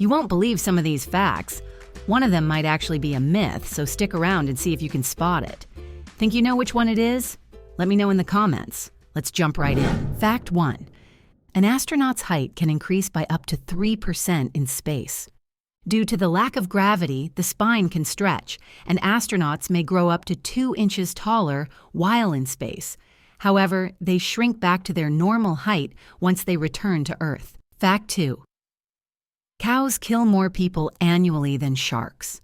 You won't believe some of these facts. One of them might actually be a myth, so stick around and see if you can spot it. Think you know which one it is? Let me know in the comments. Let's jump right in. Fact 1. An astronaut's height can increase by up to 3% in space. Due to the lack of gravity, the spine can stretch, and astronauts may grow up to 2 inches taller while in space. However, they shrink back to their normal height once they return to Earth. Fact 2. Cows kill more people annually than sharks.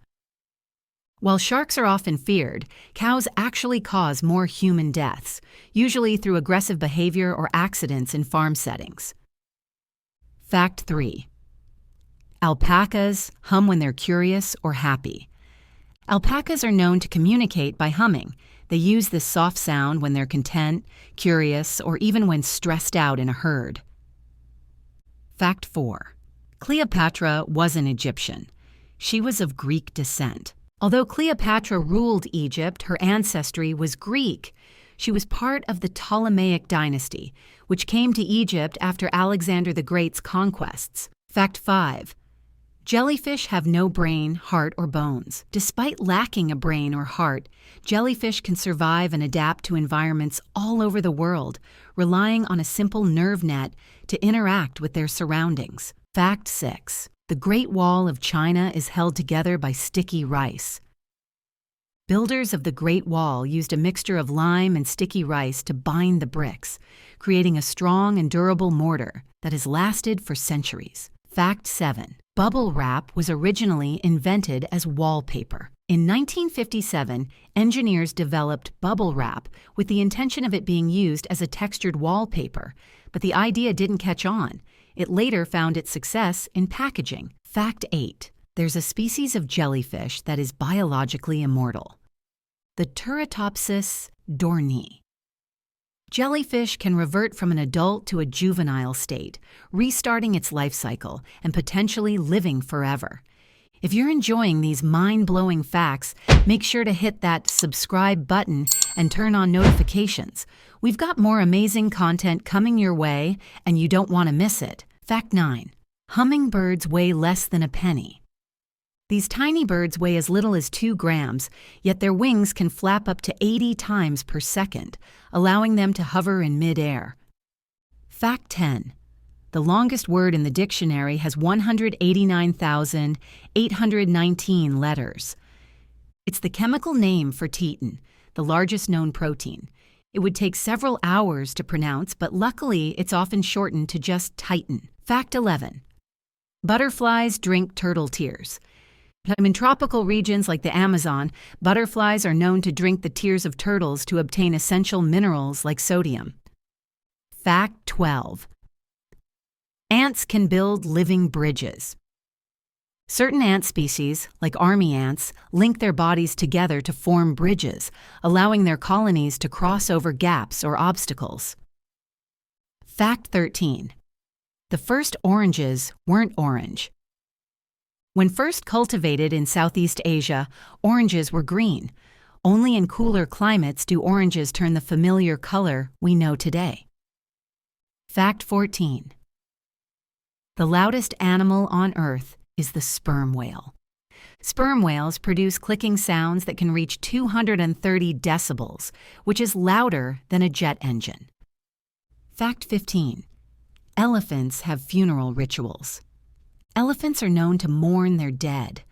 While sharks are often feared, cows actually cause more human deaths, usually through aggressive behavior or accidents in farm settings. Fact 3. Alpacas hum when they're curious or happy. Alpacas are known to communicate by humming. They use this soft sound when they're content, curious, or even when stressed out in a herd. Fact 4. Cleopatra was an Egyptian. She was of Greek descent. Although Cleopatra ruled Egypt, her ancestry was Greek. She was part of the Ptolemaic dynasty, which came to Egypt after Alexander the Great's conquests. Fact 5. Jellyfish have no brain, heart, or bones. Despite lacking a brain or heart, jellyfish can survive and adapt to environments all over the world, relying on a simple nerve net to interact with their surroundings. Fact 6. The Great Wall of China is held together by sticky rice. Builders of the Great Wall used a mixture of lime and sticky rice to bind the bricks, creating a strong and durable mortar that has lasted for centuries. Fact 7. Bubble wrap was originally invented as wallpaper. In 1957, engineers developed bubble wrap with the intention of it being used as a textured wallpaper, but the idea didn't catch on. It later found its success in packaging. Fact 8. There's a species of jellyfish that is biologically immortal. The Turritopsis dohrnii. Jellyfish can revert from an adult to a juvenile state, restarting its life cycle and potentially living forever. If you're enjoying these mind-blowing facts, make sure to hit that subscribe button and turn on notifications. We've got more amazing content coming your way, and you don't want to miss it. Fact 9. Hummingbirds weigh less than a penny. These tiny birds weigh as little as 2 grams, yet their wings can flap up to 80 times per second, allowing them to hover in mid-air. Fact 10. The longest word in the dictionary has 189,819 letters. It's the chemical name for titin, the largest known protein. It would take several hours to pronounce, but luckily it's often shortened to just titin. Fact 11. Butterflies drink turtle tears. In tropical regions like the Amazon, butterflies are known to drink the tears of turtles to obtain essential minerals like sodium. Fact 12. Ants can build living bridges. Certain ant species, like army ants, link their bodies together to form bridges, allowing their colonies to cross over gaps or obstacles. Fact 13. The first oranges weren't orange. When first cultivated in Southeast Asia, oranges were green. Only in cooler climates do oranges turn the familiar color we know today. Fact 14. The loudest animal on Earth is the sperm whale. Sperm whales produce clicking sounds that can reach 230 decibels, which is louder than a jet engine. Fact 15. Elephants have funeral rituals. Elephants are known to mourn their dead.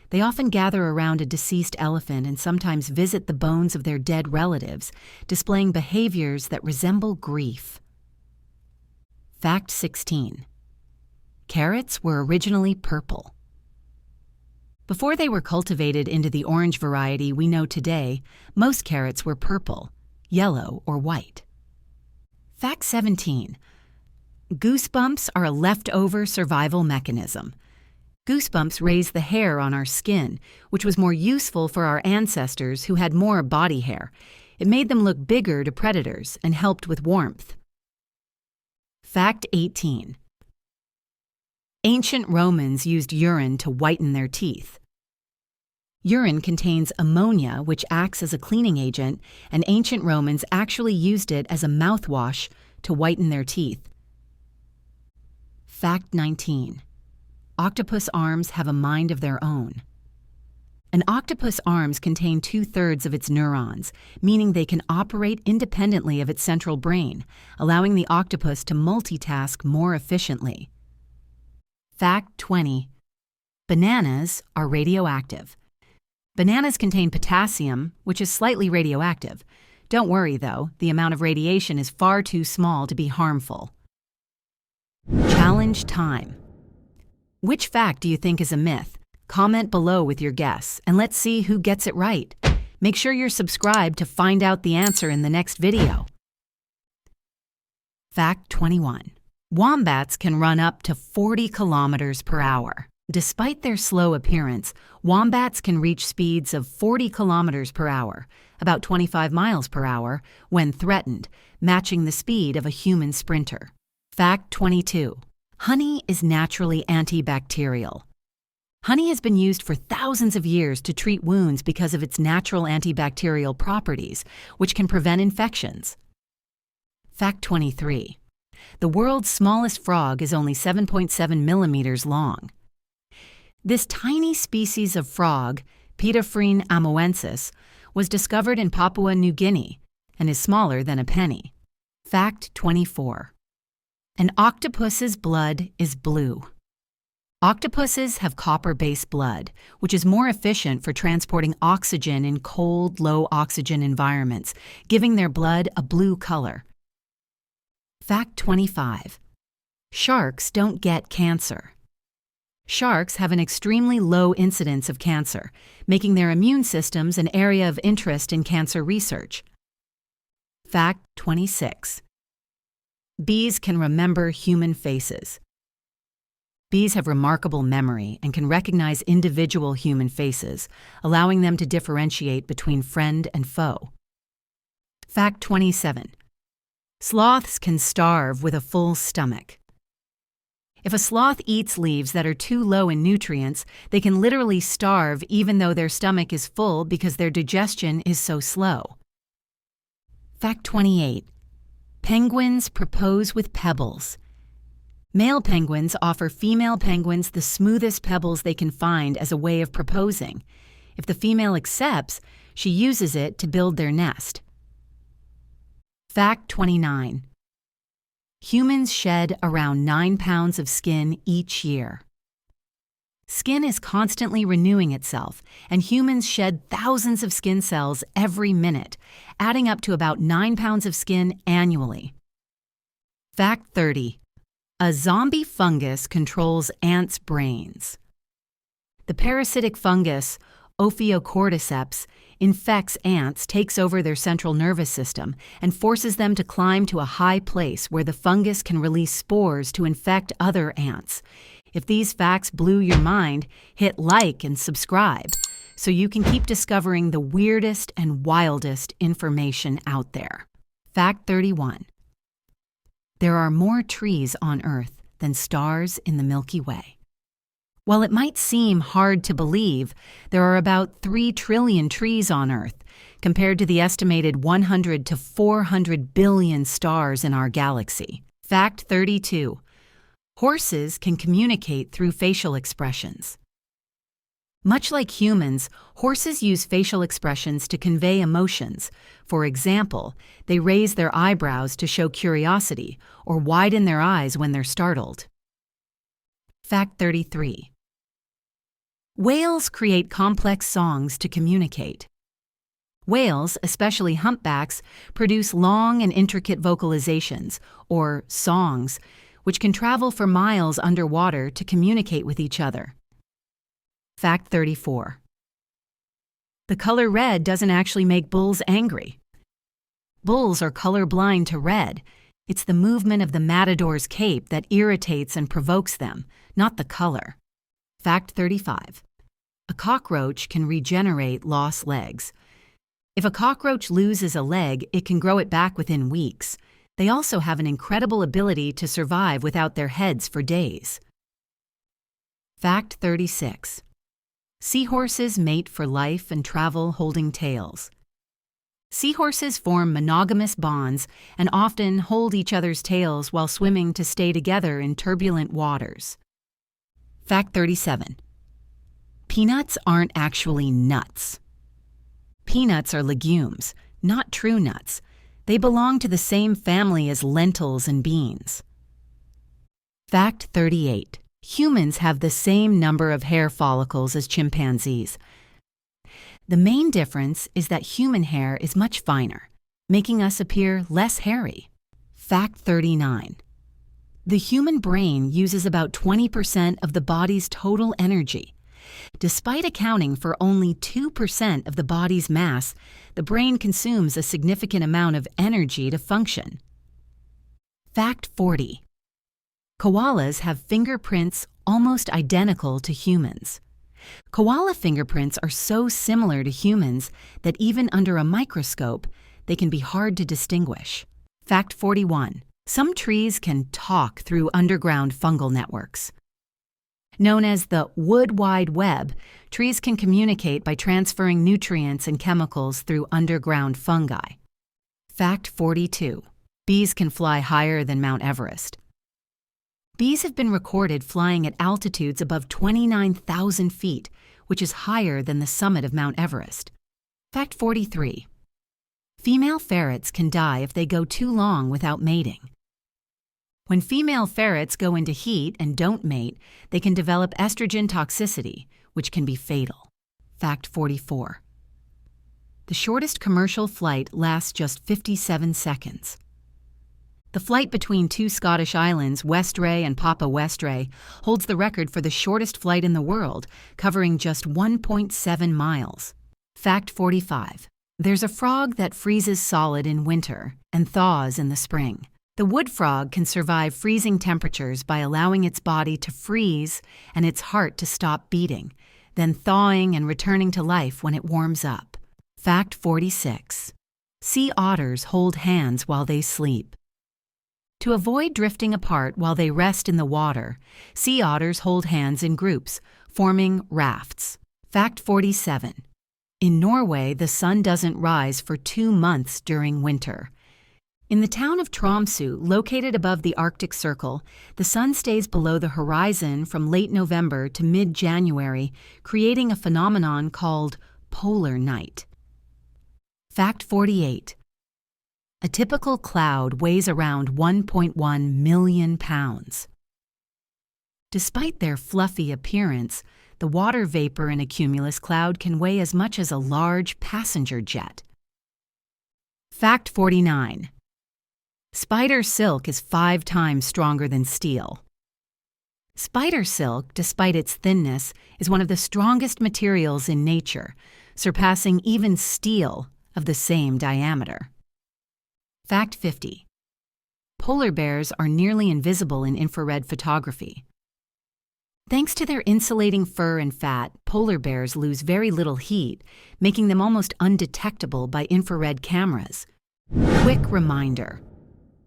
They often gather around a deceased elephant and sometimes visit the bones of their dead relatives, displaying behaviors that resemble grief. Fact 16. Carrots were originally purple. Before they were cultivated into the orange variety we know today, most carrots were purple, yellow, or white. Fact 17. Goosebumps are a leftover survival mechanism. Goosebumps raise the hair on our skin, which was more useful for our ancestors who had more body hair. It made them look bigger to predators and helped with warmth. Fact 18. Ancient Romans used urine to whiten their teeth. Urine contains ammonia, which acts as a cleaning agent, and ancient Romans actually used it as a mouthwash to whiten their teeth. Fact 19. octopus arms have a mind of their own. An octopus arms contain 2/3 of its neurons, meaning they can operate independently of its central brain, allowing the octopus to multitask more efficiently. Fact 20. Bananas are radioactive. Bananas contain potassium, which is slightly radioactive. Don't worry, though, the amount of radiation is far too small to be harmful. Challenge time. Which fact do you think is a myth? Comment below with your guess, and let's see who gets it right. Make sure you're subscribed to find out the answer in the next video. Fact 21. Wombats can run up to 40 kilometers per hour. Despite their slow appearance, wombats can reach speeds of 40 kilometers per hour, about 25 miles per hour, when threatened, matching the speed of a human sprinter. Fact 22. Honey is naturally antibacterial. Honey has been used for thousands of years to treat wounds because of its natural antibacterial properties, which can prevent infections. Fact 23. The world's smallest frog is only 7.7 millimeters long. This tiny species of frog, Pediphrene amoensis, was discovered in Papua New Guinea and is smaller than a penny. Fact 24. An octopus's blood is blue. Octopuses have copper-based blood, which is more efficient for transporting oxygen in cold, low-oxygen environments, giving their blood a blue color. Fact 25. Sharks don't get cancer. Sharks have an extremely low incidence of cancer, making their immune systems an area of interest in cancer research. Fact 26. Bees can remember human faces. Bees have remarkable memory and can recognize individual human faces, allowing them to differentiate between friend and foe. Fact 27. Sloths can starve with a full stomach. If a sloth eats leaves that are too low in nutrients, they can literally starve even though their stomach is full because their digestion is so slow. Fact 28. Penguins propose with pebbles. Male penguins offer female penguins the smoothest pebbles they can find as a way of proposing. If the female accepts, she uses it to build their nest. Fact 29. Humans shed around 9 pounds of skin each year. Skin is constantly renewing itself, and humans shed thousands of skin cells every minute, adding up to about 9 pounds of skin annually. Fact 30. A zombie fungus controls ants' brains. The parasitic fungus, Ophiocordyceps, infects ants, takes over their central nervous system, and forces them to climb to a high place where the fungus can release spores to infect other ants. If these facts blew your mind, hit like and subscribe so you can keep discovering the weirdest and wildest information out there. Fact 31. There are more trees on Earth than stars in the Milky Way. While it might seem hard to believe, there are about 3 trillion trees on Earth, compared to the estimated 100 to 400 billion stars in our galaxy. Fact 32. Horses can communicate through facial expressions. Much like humans, horses use facial expressions to convey emotions. For example, they raise their eyebrows to show curiosity or widen their eyes when they're startled. Fact 33. Whales create complex songs to communicate. Whales, especially humpbacks, produce long and intricate vocalizations, or songs, which can travel for miles underwater to communicate with each other. Fact 34. The color red doesn't actually make bulls angry. Bulls are colorblind to red. It's the movement of the matador's cape that irritates and provokes them, not the color. Fact 35. A cockroach can regenerate lost legs. If a cockroach loses a leg, it can grow it back within weeks. They also have an incredible ability to survive without their heads for days. Fact 36. Seahorses mate for life and travel holding tails. Seahorses form monogamous bonds and often hold each other's tails while swimming to stay together in turbulent waters. Fact 37. Peanuts aren't actually nuts. Peanuts are legumes, not true nuts. They belong to the same family as lentils and beans. Fact 38. Humans have the same number of hair follicles as chimpanzees. The main difference is that human hair is much finer, making us appear less hairy. Fact 39. The human brain uses about 20% of the body's total energy. Despite accounting for only 2% of the body's mass, the brain consumes a significant amount of energy to function. Fact 40. Koalas have fingerprints almost identical to humans. Koala fingerprints are so similar to humans that even under a microscope, they can be hard to distinguish. Fact 41. Some trees can talk through underground fungal networks. Known as the wood wide web, trees can communicate by transferring nutrients and chemicals through underground fungi. Fact 42. Bees can fly higher than Mount Everest. Bees have been recorded flying at altitudes above 29,000 feet, which is higher than the summit of Mount Everest. Fact 43. Female ferrets can die if they go too long without mating. When female ferrets go into heat and don't mate, they can develop estrogen toxicity, which can be fatal. Fact 44. The shortest commercial flight lasts just 57 seconds. The flight between two Scottish islands, Westray and Papa Westray, holds the record for the shortest flight in the world, covering just 1.7 miles. Fact 45. There's a frog that freezes solid in winter and thaws in the spring. The wood frog can survive freezing temperatures by allowing its body to freeze and its heart to stop beating, then thawing and returning to life when it warms up. Fact 46. Sea otters hold hands while they sleep. To avoid drifting apart while they rest in the water, sea otters hold hands in groups, forming rafts. Fact 47. In Norway, the sun doesn't rise for 2 months during winter. In the town of Tromsø, located above the Arctic Circle, the sun stays below the horizon from late November to mid-January, creating a phenomenon called polar night. Fact 48. A typical cloud weighs around 1.1 million pounds. Despite their fluffy appearance, the water vapor in a cumulus cloud can weigh as much as a large passenger jet. Fact 49. Spider silk is 5 times stronger than steel. Spider silk, despite its thinness, is one of the strongest materials in nature, surpassing even steel of the same diameter. Fact 50. Polar bears are nearly invisible in infrared photography. Thanks to their insulating fur and fat, polar bears lose very little heat, making them almost undetectable by infrared cameras. Quick reminder.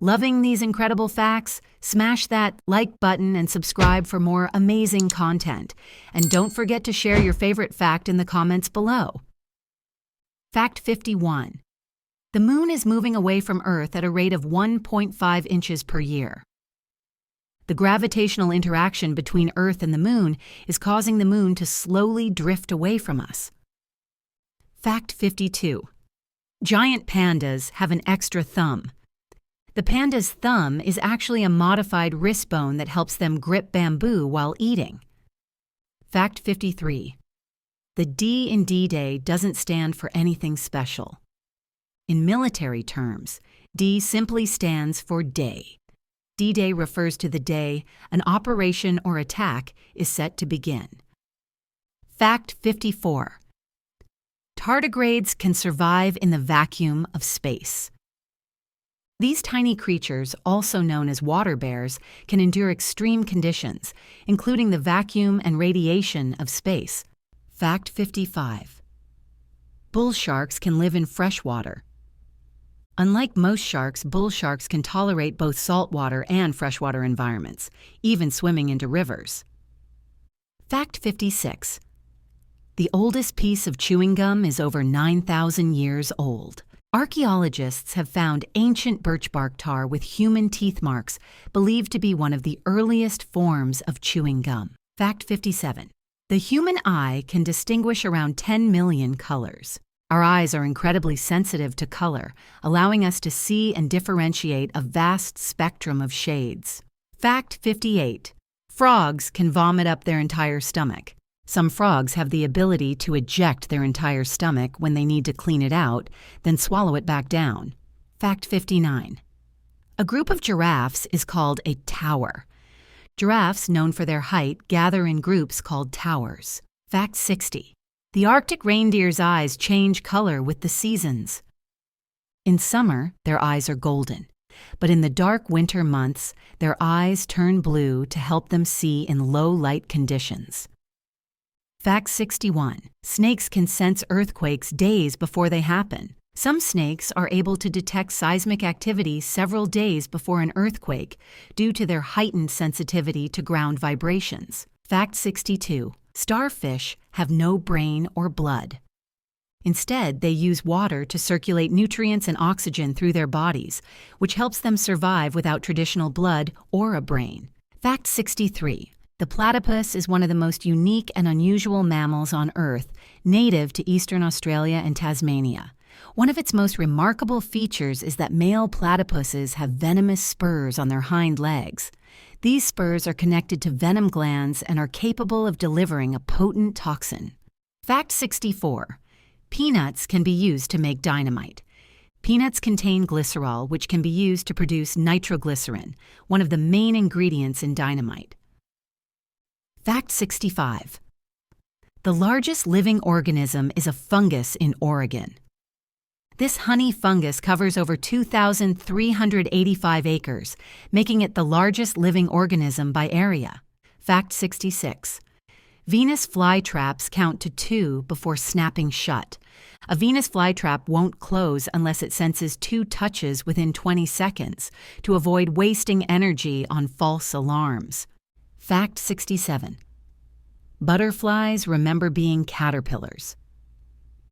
Loving these incredible facts? Smash that like button and subscribe for more amazing content. And don't forget to share your favorite fact in the comments below. Fact 51. The moon is moving away from Earth at a rate of 1.5 inches per year. The gravitational interaction between Earth and the moon is causing the moon to slowly drift away from us. Fact 52. Giant pandas have an extra thumb. The panda's thumb is actually a modified wrist bone that helps them grip bamboo while eating. Fact 53. The D in D-Day doesn't stand for anything special. In military terms, D simply stands for day. D-Day refers to the day an operation or attack is set to begin. Fact 54. Tardigrades can survive in the vacuum of space. These tiny creatures, also known as water bears, can endure extreme conditions, including the vacuum and radiation of space. Fact 55. Bull sharks can live in fresh water. Unlike most sharks, bull sharks can tolerate both saltwater and freshwater environments, even swimming into rivers. Fact 56. The oldest piece of chewing gum is over 9,000 years old. Archaeologists have found ancient birch bark tar with human teeth marks, believed to be one of the earliest forms of chewing gum. Fact 57. The human eye can distinguish around 10 million colors. Our eyes are incredibly sensitive to color, allowing us to see and differentiate a vast spectrum of shades. Fact 58. Frogs can vomit up their entire stomach. Some frogs have the ability to eject their entire stomach when they need to clean it out, then swallow it back down. Fact 59. A group of giraffes is called a tower. Giraffes, known for their height, gather in groups called towers. Fact 60. The Arctic reindeer's eyes change color with the seasons. In summer, their eyes are golden, but in the dark winter months, their eyes turn blue to help them see in low light conditions. Fact 61. Snakes can sense earthquakes days before they happen. Some snakes are able to detect seismic activity several days before an earthquake due to their heightened sensitivity to ground vibrations. Fact 62. Starfish have no brain or blood. Instead, they use water to circulate nutrients and oxygen through their bodies, which helps them survive without traditional blood or a brain. Fact 63. The platypus is one of the most unique and unusual mammals on Earth, native to eastern Australia and Tasmania. One of its most remarkable features is that male platypuses have venomous spurs on their hind legs. These spurs are connected to venom glands and are capable of delivering a potent toxin. Fact 64. Peanuts can be used to make dynamite. Peanuts contain glycerol, which can be used to produce nitroglycerin, one of the main ingredients in dynamite. Fact 65. The largest living organism is a fungus in Oregon. This honey fungus covers over 2,385 acres, making it the largest living organism by area. Fact 66. Venus flytraps count to 2 before snapping shut. A Venus flytrap won't close unless it senses 2 touches within 20 seconds to avoid wasting energy on false alarms. Fact 67. Butterflies remember being caterpillars.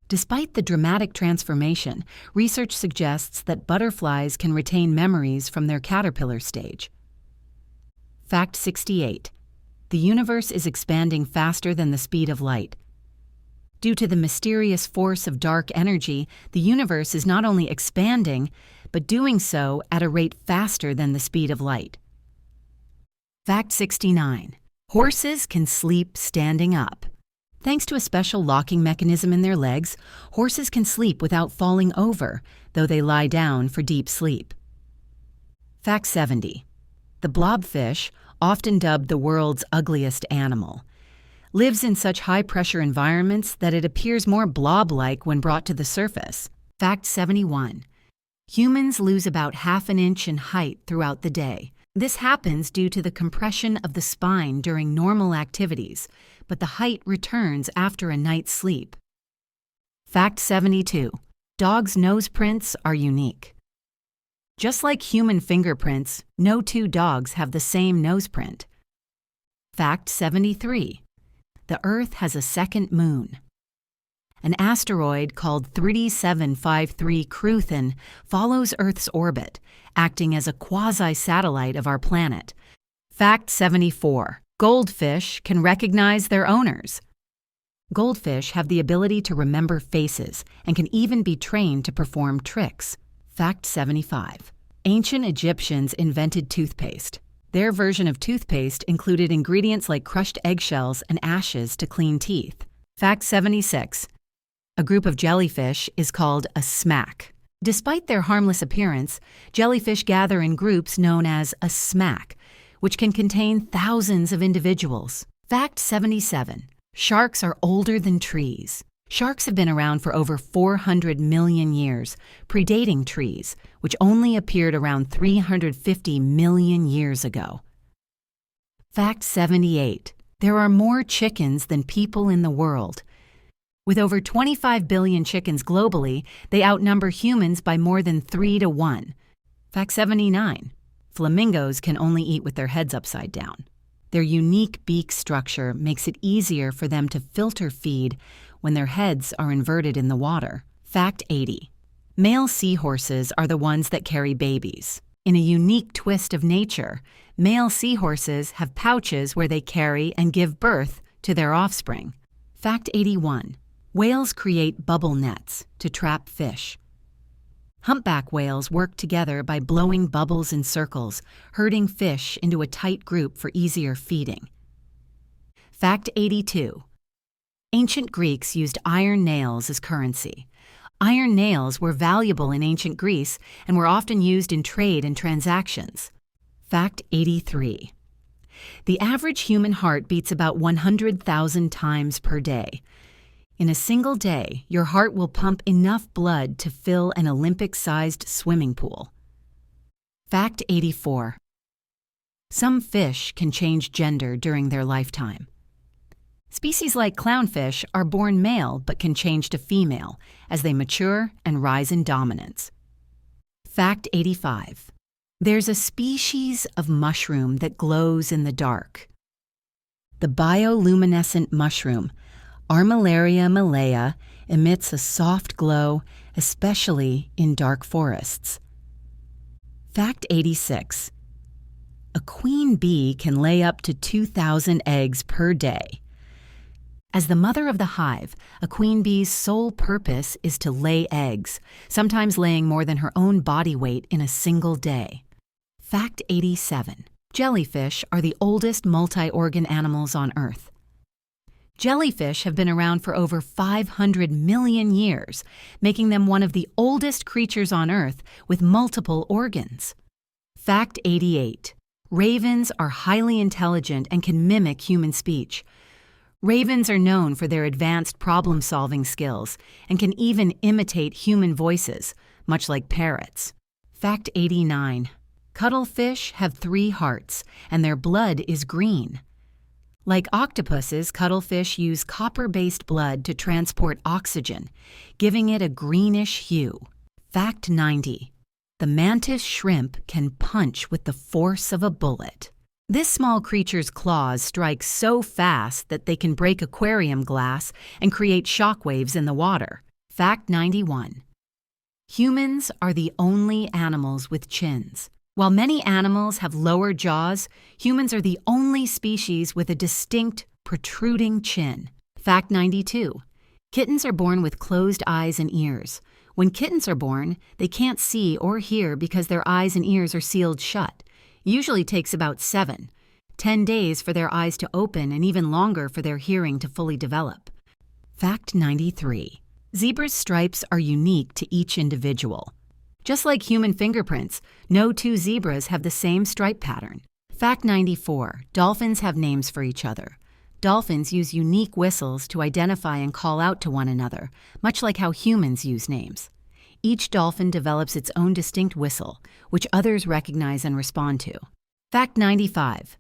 Despite the dramatic transformation, research suggests that butterflies can retain memories from their caterpillar stage. Fact 68. The universe is expanding faster than the speed of light. Due to the mysterious force of dark energy, the universe is not only expanding, but doing so at a rate faster than the speed of light. Fact 69. Horses can sleep standing up. Thanks to a special locking mechanism in their legs, horses can sleep without falling over, though they lie down for deep sleep. Fact 70. The blobfish, often dubbed the world's ugliest animal, lives in such high-pressure environments that it appears more blob-like when brought to the surface. Fact 71. Humans lose about ½ an inch in height throughout the day. This happens due to the compression of the spine during normal activities, but the height returns after a night's sleep. Fact 72. Dogs' nose prints are unique. Just like human fingerprints, no 2 dogs have the same nose print. Fact 73. The Earth has a second moon. An asteroid called 3753 Cruthin follows Earth's orbit, acting as a quasi-satellite of our planet. Fact 74. Goldfish can recognize their owners. Goldfish have the ability to remember faces and can even be trained to perform tricks. Fact 75. Ancient Egyptians invented toothpaste. Their version of toothpaste included ingredients like crushed eggshells and ashes to clean teeth. Fact 76. A group of jellyfish is called a smack. Despite their harmless appearance, jellyfish gather in groups known as a smack, which can contain thousands of individuals. Fact 77. Sharks are older than trees. Sharks have been around for over 400 million years, predating trees, which only appeared around 350 million years ago. Fact 78. There are more chickens than people in the world. With over 25 billion chickens globally, they outnumber humans by more than 3 to 1. Fact 79. Flamingos can only eat with their heads upside down. Their unique beak structure makes it easier for them to filter feed when their heads are inverted in the water. Fact 80. Male seahorses are the ones that carry babies. In a unique twist of nature, male seahorses have pouches where they carry and give birth to their offspring. Fact 81. Whales create bubble nets to trap fish. Humpback whales work together by blowing bubbles in circles, herding fish into a tight group for easier feeding. Fact 82. Ancient Greeks used iron nails as currency. Iron nails were valuable in ancient Greece and were often used in trade and transactions. Fact 83. The average human heart beats about 100,000 times per day. In a single day, your heart will pump enough blood to fill an Olympic-sized swimming pool. Fact 84. Some fish can change gender during their lifetime. Species like clownfish are born male but can change to female as they mature and rise in dominance. Fact 85. There's a species of mushroom that glows in the dark. The bioluminescent mushroom, Armillaria malea, emits a soft glow, especially in dark forests. Fact 86. A queen bee can lay up to 2,000 eggs per day. As the mother of the hive, a queen bee's sole purpose is to lay eggs, sometimes laying more than her own body weight in a single day. Fact 87. Jellyfish are the oldest multi-organ animals on Earth. Jellyfish have been around for over 500 million years, making them one of the oldest creatures on Earth with multiple organs. Fact 88. Ravens are highly intelligent and can mimic human speech. Ravens are known for their advanced problem-solving skills and can even imitate human voices, much like parrots. Fact 89. Cuttlefish have 3 hearts, and their blood is green. Like octopuses, cuttlefish use copper-based blood to transport oxygen, giving it a greenish hue. Fact 90. The mantis shrimp can punch with the force of a bullet. This small creature's claws strike so fast that they can break aquarium glass and create shockwaves in the water. Fact 91. Humans are the only animals with chins. While many animals have lower jaws, humans are the only species with a distinct, protruding chin. Fact 92. Kittens are born with closed eyes and ears. When kittens are born, they can't see or hear because their eyes and ears are sealed shut. Usually takes about 10 days for their eyes to open and even longer for their hearing to fully develop. Fact 93. Zebras' stripes are unique to each individual. Just like human fingerprints, no 2 zebras have the same stripe pattern. Fact 94. Dolphins have names for each other. Dolphins use unique whistles to identify and call out to one another, much like how humans use names. Each dolphin develops its own distinct whistle, which others recognize and respond to. Fact 95.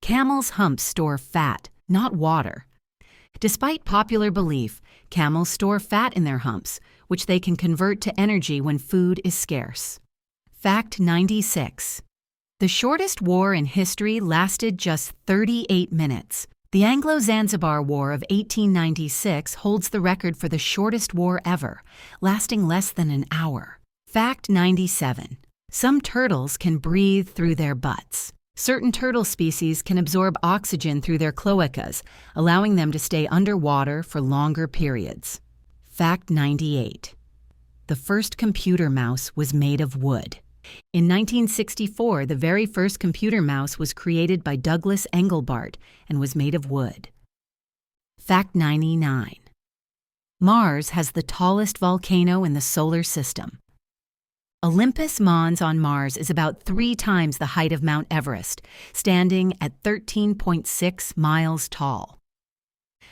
Camels' humps store fat, not water. Despite popular belief, camels store fat in their humps, which they can convert to energy when food is scarce. Fact 96. The shortest war in history lasted just 38 minutes. The Anglo-Zanzibar War of 1896 holds the record for the shortest war ever, lasting less than an hour. Fact 97. Some turtles can breathe through their butts. Certain turtle species can absorb oxygen through their cloacas, allowing them to stay underwater for longer periods. Fact 98. The first computer mouse was made of wood. In 1964, the very first computer mouse was created by Douglas Engelbart and was made of wood. Fact 99. Mars has the tallest volcano in the solar system. Olympus Mons on Mars is about 3 times the height of Mount Everest, standing at 13.6 miles tall.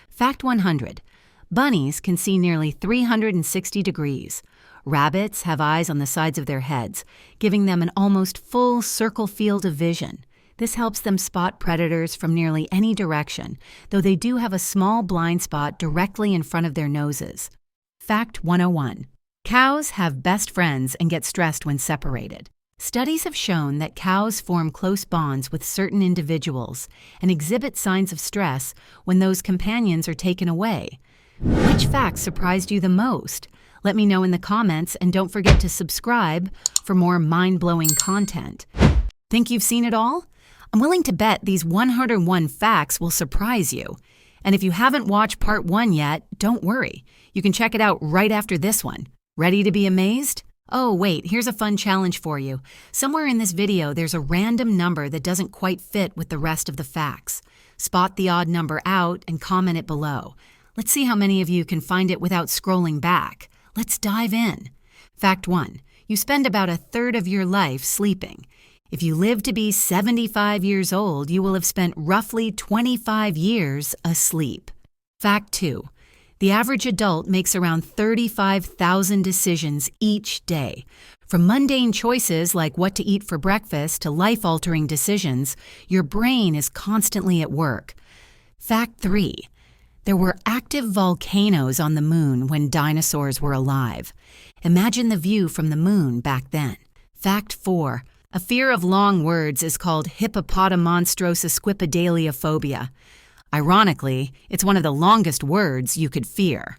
Fact 100. Bunnies can see nearly 360 degrees. Rabbits have eyes on the sides of their heads, giving them an almost full circle field of vision. This helps them spot predators from nearly any direction, though they do have a small blind spot directly in front of their noses. Fact 101. Cows have best friends and get stressed when separated. Studies have shown that cows form close bonds with certain individuals and exhibit signs of stress when those companions are taken away. Which fact surprised you the most? Let me know in the comments, and don't forget to subscribe for more mind-blowing content. Think you've seen it all? I'm willing to bet these 101 facts will surprise you. And if you haven't watched part 1 yet, don't worry. You can check it out right after this one. Ready to be amazed? Oh, wait, here's a fun challenge for you. Somewhere in this video, there's a random number that doesn't quite fit with the rest of the facts. Spot the odd number out and comment it below. Let's see how many of you can find it without scrolling back. Let's dive in. Fact 1. You spend about 1/3 of your life sleeping. If you live to be 75 years old, you will have spent roughly 25 years asleep. Fact 2. The average adult makes around 35,000 decisions each day. From mundane choices like what to eat for breakfast to life-altering decisions, your brain is constantly at work. Fact 3. There were active volcanoes on the moon when dinosaurs were alive. Imagine the view from the moon back then. Fact 4. A fear of long words is called hippopotamonstrosesquipedaliophobia. Ironically, it's one of the longest words you could fear.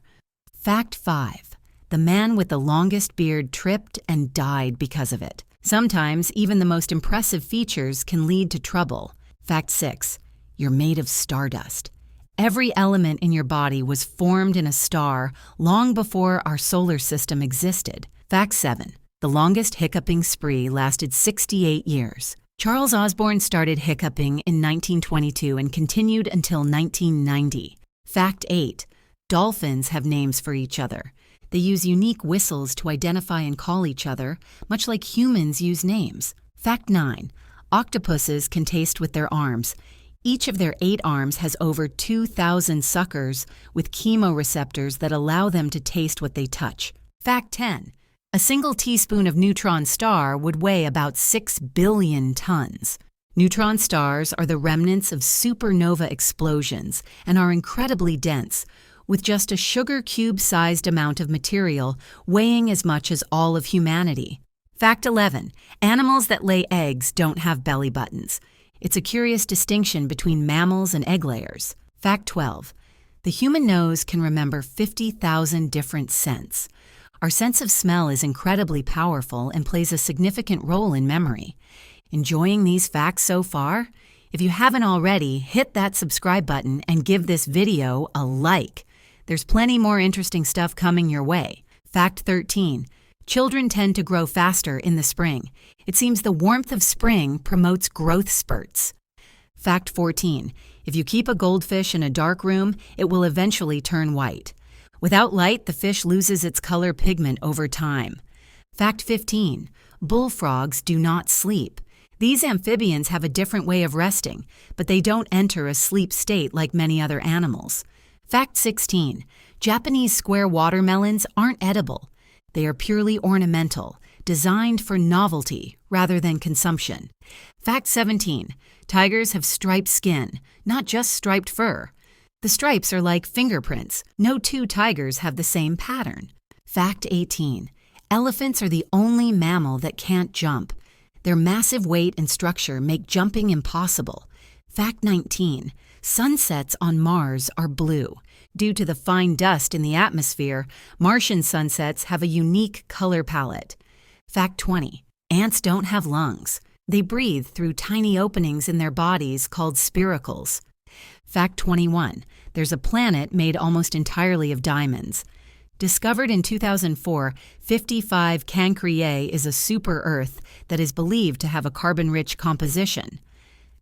Fact 5. The man with the longest beard tripped and died because of it. Sometimes, even the most impressive features can lead to trouble. Fact 6. You're made of stardust. Every element in your body was formed in a star long before our solar system existed. Fact 7. The longest hiccuping spree lasted 68 years. Charles Osborne started hiccuping in 1922 and continued until 1990. Fact 8. Dolphins have names for each other. They use unique whistles to identify and call each other, much like humans use names. Fact 9. Octopuses can taste with their arms. Each of their 8 arms has over 2,000 suckers with chemoreceptors that allow them to taste what they touch. Fact 10. A single teaspoon of neutron star would weigh about 6 billion tons. Neutron stars are the remnants of supernova explosions and are incredibly dense, with just a sugar cube-sized amount of material weighing as much as all of humanity. Fact 11. Animals that lay eggs don't have belly buttons. It's a curious distinction between mammals and egg layers. Fact 12. The human nose can remember 50,000 different scents. Our sense of smell is incredibly powerful and plays a significant role in memory. Enjoying these facts so far? If you haven't already, hit that subscribe button and give this video a like. There's plenty more interesting stuff coming your way. Fact 13. Children tend to grow faster in the spring. It seems the warmth of spring promotes growth spurts. Fact 14. If you keep a goldfish in a dark room, it will eventually turn white. Without light, the fish loses its color pigment over time. Fact 15. Bullfrogs do not sleep. These amphibians have a different way of resting, but they don't enter a sleep state like many other animals. Fact 16. Japanese square watermelons aren't edible. They are purely ornamental, designed for novelty rather than consumption. Fact 17. Tigers have striped skin, not just striped fur. The stripes are like fingerprints. No 2 tigers have the same pattern. Fact 18. Elephants are the only mammal that can't jump. Their massive weight and structure make jumping impossible. Fact 19. Sunsets on Mars are blue. Due to the fine dust in the atmosphere, Martian sunsets have a unique color palette. Fact 20. Ants don't have lungs. They breathe through tiny openings in their bodies called spiracles. Fact 21. There's a planet made almost entirely of diamonds. Discovered in 2004, 55 Cancriae is a super-Earth that is believed to have a carbon-rich composition.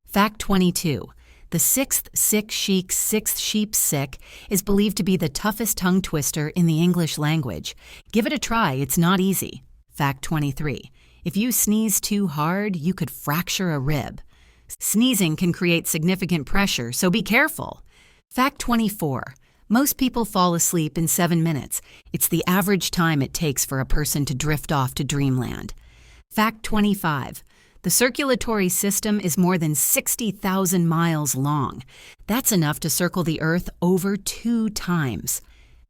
Fact 22. The 6th sick sheik's 6th sheep sick is believed to be the toughest tongue twister in the English language. Give it a try, it's not easy. Fact 23. If you sneeze too hard, you could fracture a rib. Sneezing can create significant pressure, so be careful. Fact 24. Most people fall asleep in 7 minutes. It's the average time it takes for a person to drift off to dreamland. Fact 25. The circulatory system is more than 60,000 miles long. That's enough to circle the Earth over 2 times.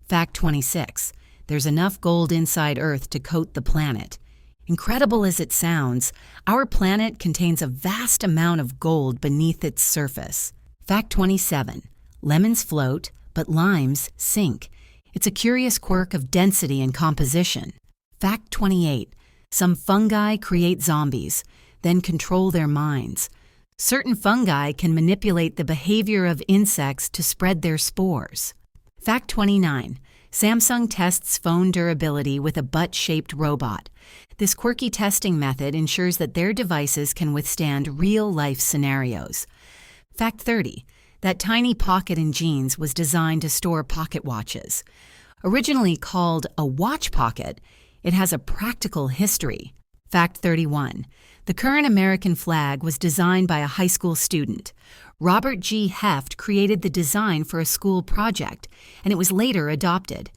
Fact 26. There's enough gold inside Earth to coat the planet. Incredible as it sounds, our planet contains a vast amount of gold beneath its surface. Fact 27. Lemons float, but limes sink. It's a curious quirk of density and composition. Fact 28. Some fungi create zombies, then control their minds. Certain fungi can manipulate the behavior of insects to spread their spores. Fact 29. Samsung tests phone durability with a butt-shaped robot. This quirky testing method ensures that their devices can withstand real-life scenarios. Fact 30. That tiny pocket in jeans was designed to store pocket watches. Originally called a watch pocket, it has a practical history. Fact 31. The current American flag was designed by a high school student. Robert G. Heft created the design for a school project, and it was later adopted.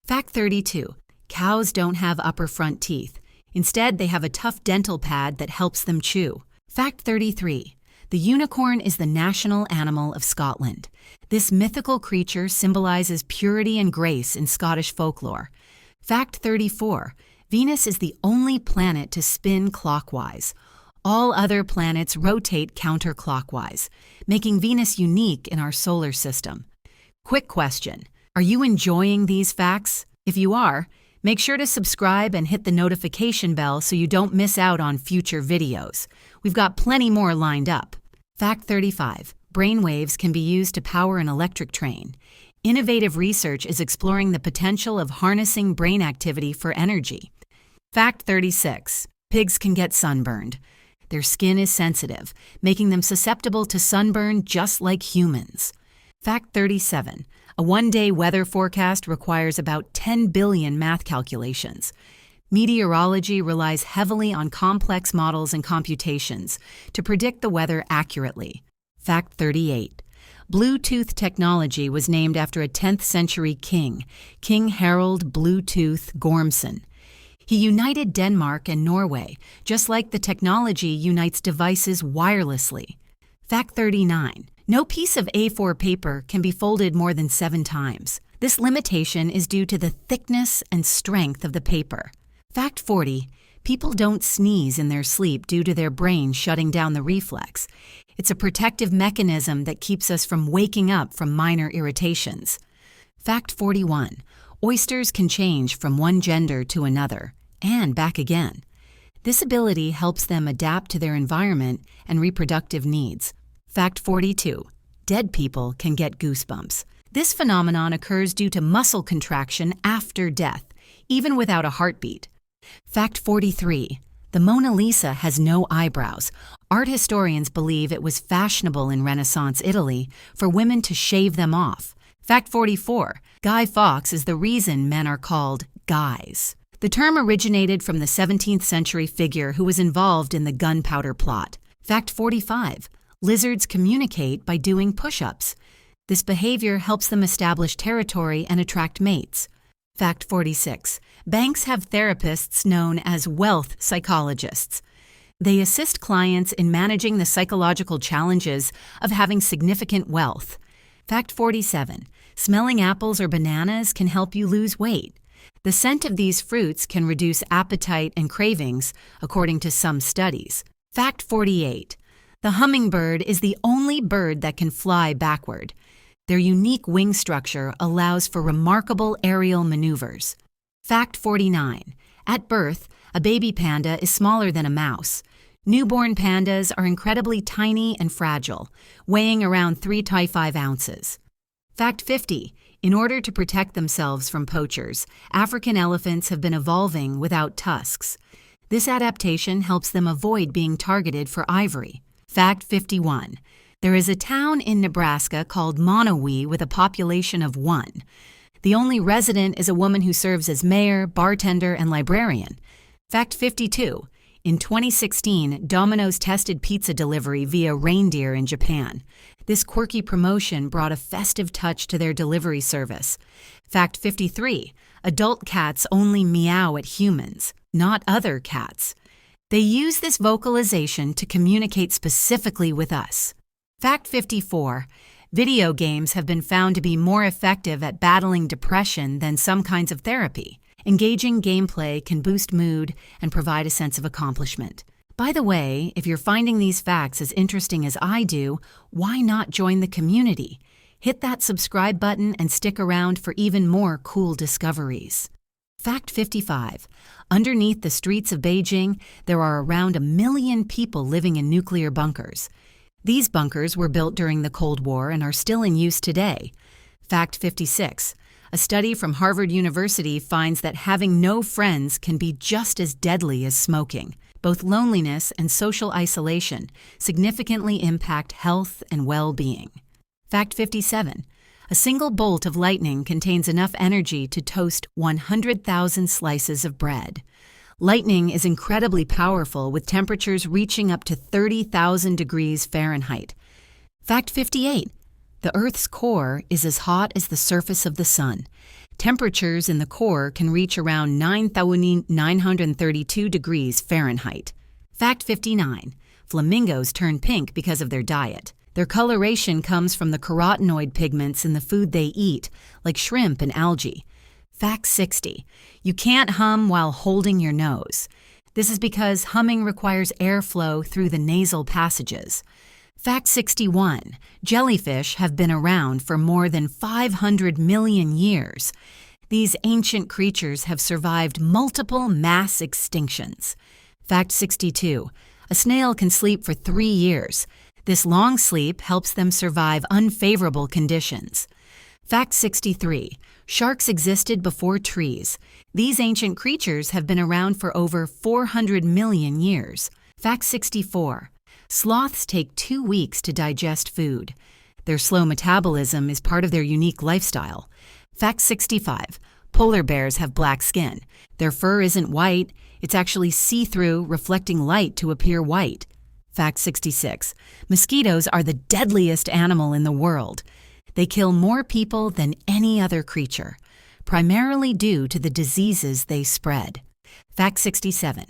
Fact 32. Cows don't have upper front teeth. Instead, they have a tough dental pad that helps them chew. Fact 33. The unicorn is the national animal of Scotland. This mythical creature symbolizes purity and grace in Scottish folklore. Fact 34. Venus is the only planet to spin clockwise. All other planets rotate counterclockwise, making Venus unique in our solar system. Quick question. Are you enjoying these facts? If you are, make sure to subscribe and hit the notification bell so you don't miss out on future videos. We've got plenty more lined up. Fact 35. Brainwaves can be used to power an electric train. Innovative research is exploring the potential of harnessing brain activity for energy. Fact 36. Pigs can get sunburned. Their skin is sensitive, making them susceptible to sunburn just like humans. Fact 37. A one-day weather forecast requires about 10 billion math calculations. Meteorology relies heavily on complex models and computations to predict the weather accurately. Fact 38. Bluetooth technology was named after a 10th century king, King Harald Bluetooth Gormson. He united Denmark and Norway, just like the technology unites devices wirelessly. Fact 39. No piece of A4 paper can be folded more than 7 times. This limitation is due to the thickness and strength of the paper. Fact 40. People don't sneeze in their sleep due to their brain shutting down the reflex. It's a protective mechanism that keeps us from waking up from minor irritations. Fact 41. Oysters can change from one gender to another, and back again. This ability helps them adapt to their environment and reproductive needs. Fact 42. Dead people can get goosebumps. This phenomenon occurs due to muscle contraction after death, even without a heartbeat. Fact 43. The Mona Lisa has no eyebrows. Art historians believe it was fashionable in Renaissance Italy for women to shave them off. Fact 44. Guy Fawkes is the reason men are called guys. The term originated from the 17th century figure who was involved in the gunpowder plot. Fact 45. Lizards communicate by doing push-ups. This behavior helps them establish territory and attract mates. Fact 46. Banks have therapists known as wealth psychologists. They assist clients in managing the psychological challenges of having significant wealth. Fact 47. Smelling apples or bananas can help you lose weight. The scent of these fruits can reduce appetite and cravings, according to some studies. Fact 48. The hummingbird is the only bird that can fly backward. Their unique wing structure allows for remarkable aerial maneuvers. Fact 49. At birth, a baby panda is smaller than a mouse. Newborn pandas are incredibly tiny and fragile, weighing around 3 to 5 ounces. Fact 50. In order to protect themselves from poachers, African elephants have been evolving without tusks. This adaptation helps them avoid being targeted for ivory. Fact 51. There is a town in Nebraska called Monowee with a population of 1. The only resident is a woman who serves as mayor, bartender, and librarian. Fact 52. In 2016, Domino's tested pizza delivery via reindeer in Japan. This quirky promotion brought a festive touch to their delivery service. Fact 53. Adult cats only meow at humans, not other cats. They use this vocalization to communicate specifically with us. Fact 54. Video games have been found to be more effective at battling depression than some kinds of therapy. Engaging gameplay can boost mood and provide a sense of accomplishment. By the way, if you're finding these facts as interesting as I do, why not join the community? Hit that subscribe button and stick around for even more cool discoveries. Fact 55. Underneath the streets of Beijing, there are around 1 million people living in nuclear bunkers. These bunkers were built during the Cold War and are still in use today. Fact 56. A study from Harvard University finds that having no friends can be just as deadly as smoking. Both loneliness and social isolation significantly impact health and well-being. Fact 57. A single bolt of lightning contains enough energy to toast 100,000 slices of bread. Lightning is incredibly powerful, with temperatures reaching up to 30,000 degrees Fahrenheit. Fact 58. The Earth's core is as hot as the surface of the sun. Temperatures in the core can reach around 9,932 degrees Fahrenheit. Fact 59. Flamingos turn pink because of their diet. Their coloration comes from the carotenoid pigments in the food they eat, like shrimp and algae. Fact 60. You can't hum while holding your nose. This is because humming requires airflow through the nasal passages. Fact 61. Jellyfish have been around for more than 500 million years. These ancient creatures have survived multiple mass extinctions. Fact 62. A snail can sleep for 3 years. This long sleep helps them survive unfavorable conditions. Fact 63. Sharks existed before trees. These ancient creatures have been around for over 400 million years. Fact 64. Sloths take 2 weeks to digest food. Their slow metabolism is part of their unique lifestyle. Fact 65. Polar bears have black skin. Their fur isn't white, it's actually see-through, reflecting light to appear white. Fact 66. Mosquitoes are the deadliest animal in the world. They kill more people than any other creature, primarily due to the diseases they spread. Fact 67.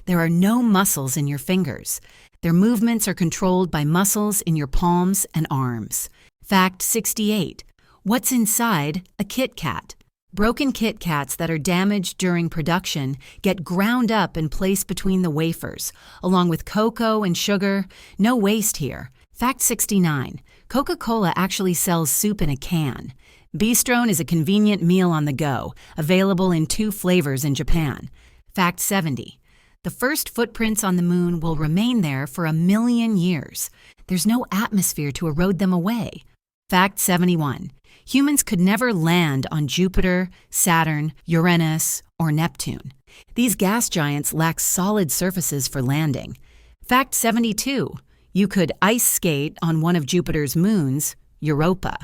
There are no muscles in your fingers. Their movements are controlled by muscles in your palms and arms. Fact 68. What's inside a Kit Kat? Broken Kit Kats that are damaged during production get ground up and placed between the wafers, along with cocoa and sugar. No waste here. Fact 69. Coca-Cola actually sells soup in a can. Bistrone is a convenient meal on the go, available in 2 flavors in Japan. Fact 70. The first footprints on the moon will remain there for 1 million years. There's no atmosphere to erode them away. Fact 71. Humans could never land on Jupiter, Saturn, Uranus, or Neptune. These gas giants lack solid surfaces for landing. Fact 72. You could ice skate on one of Jupiter's moons, Europa.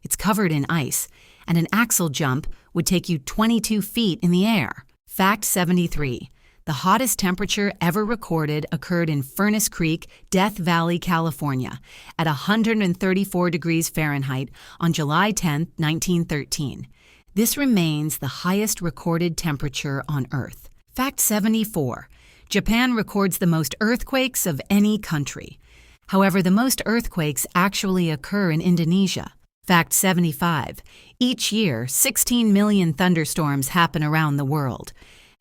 It's covered in ice, and an axle jump would take you 22 feet in the air. Fact 73. The hottest temperature ever recorded occurred in Furnace Creek, Death Valley, California, at 134 degrees Fahrenheit on July 10, 1913. This remains the highest recorded temperature on Earth. Fact 74. Japan records the most earthquakes of any country. However, the most earthquakes actually occur in Indonesia. Fact 75. Each year, 16 million thunderstorms happen around the world.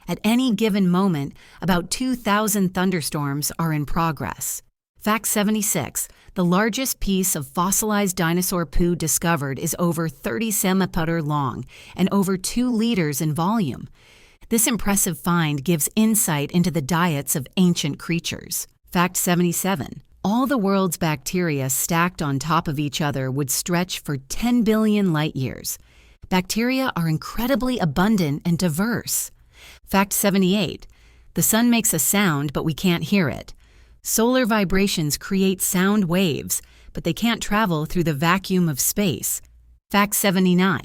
At any given moment, about 2,000 thunderstorms are in progress. Fact 76. The largest piece of fossilized dinosaur poo discovered is over 30 centimeters long and over 2 liters in volume. This impressive find gives insight into the diets of ancient creatures. Fact 77. All the world's bacteria stacked on top of each other would stretch for 10 billion light years. Bacteria are incredibly abundant and diverse. Fact 78. The sun makes a sound, but we can't hear it. Solar vibrations create sound waves, but they can't travel through the vacuum of space. Fact 79.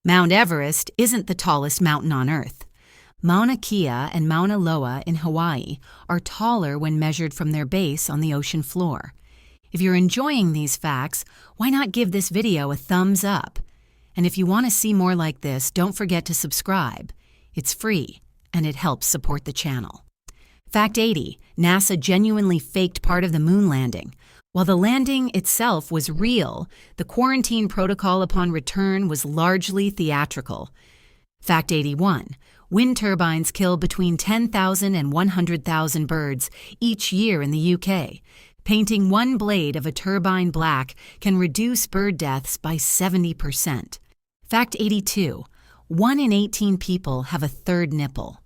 Mount Everest isn't the tallest mountain on Earth. Mauna Kea and Mauna Loa in Hawaii are taller when measured from their base on the ocean floor. If you're enjoying these facts, why not give this video a thumbs up? And if you want to see more like this, don't forget to subscribe. It's free, and it helps support the channel. Fact 80. NASA genuinely faked part of the moon landing. While the landing itself was real, the quarantine protocol upon return was largely theatrical. Fact 81. Wind turbines kill between 10,000 and 100,000 birds each year in the UK. Painting one blade of a turbine black can reduce bird deaths by 70%. Fact 82. 1 in 18 people have a third nipple.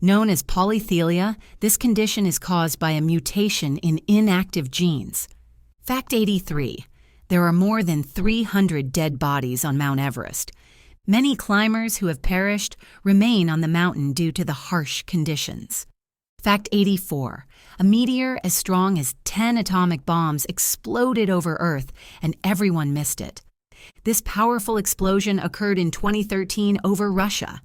Known as polythelia, this condition is caused by a mutation in inactive genes. Fact 83. There are more than 300 dead bodies on Mount Everest. Many climbers who have perished remain on the mountain due to the harsh conditions. Fact 84. A meteor as strong as 10 atomic bombs exploded over Earth, and everyone missed it. This powerful explosion occurred in 2013 over Russia.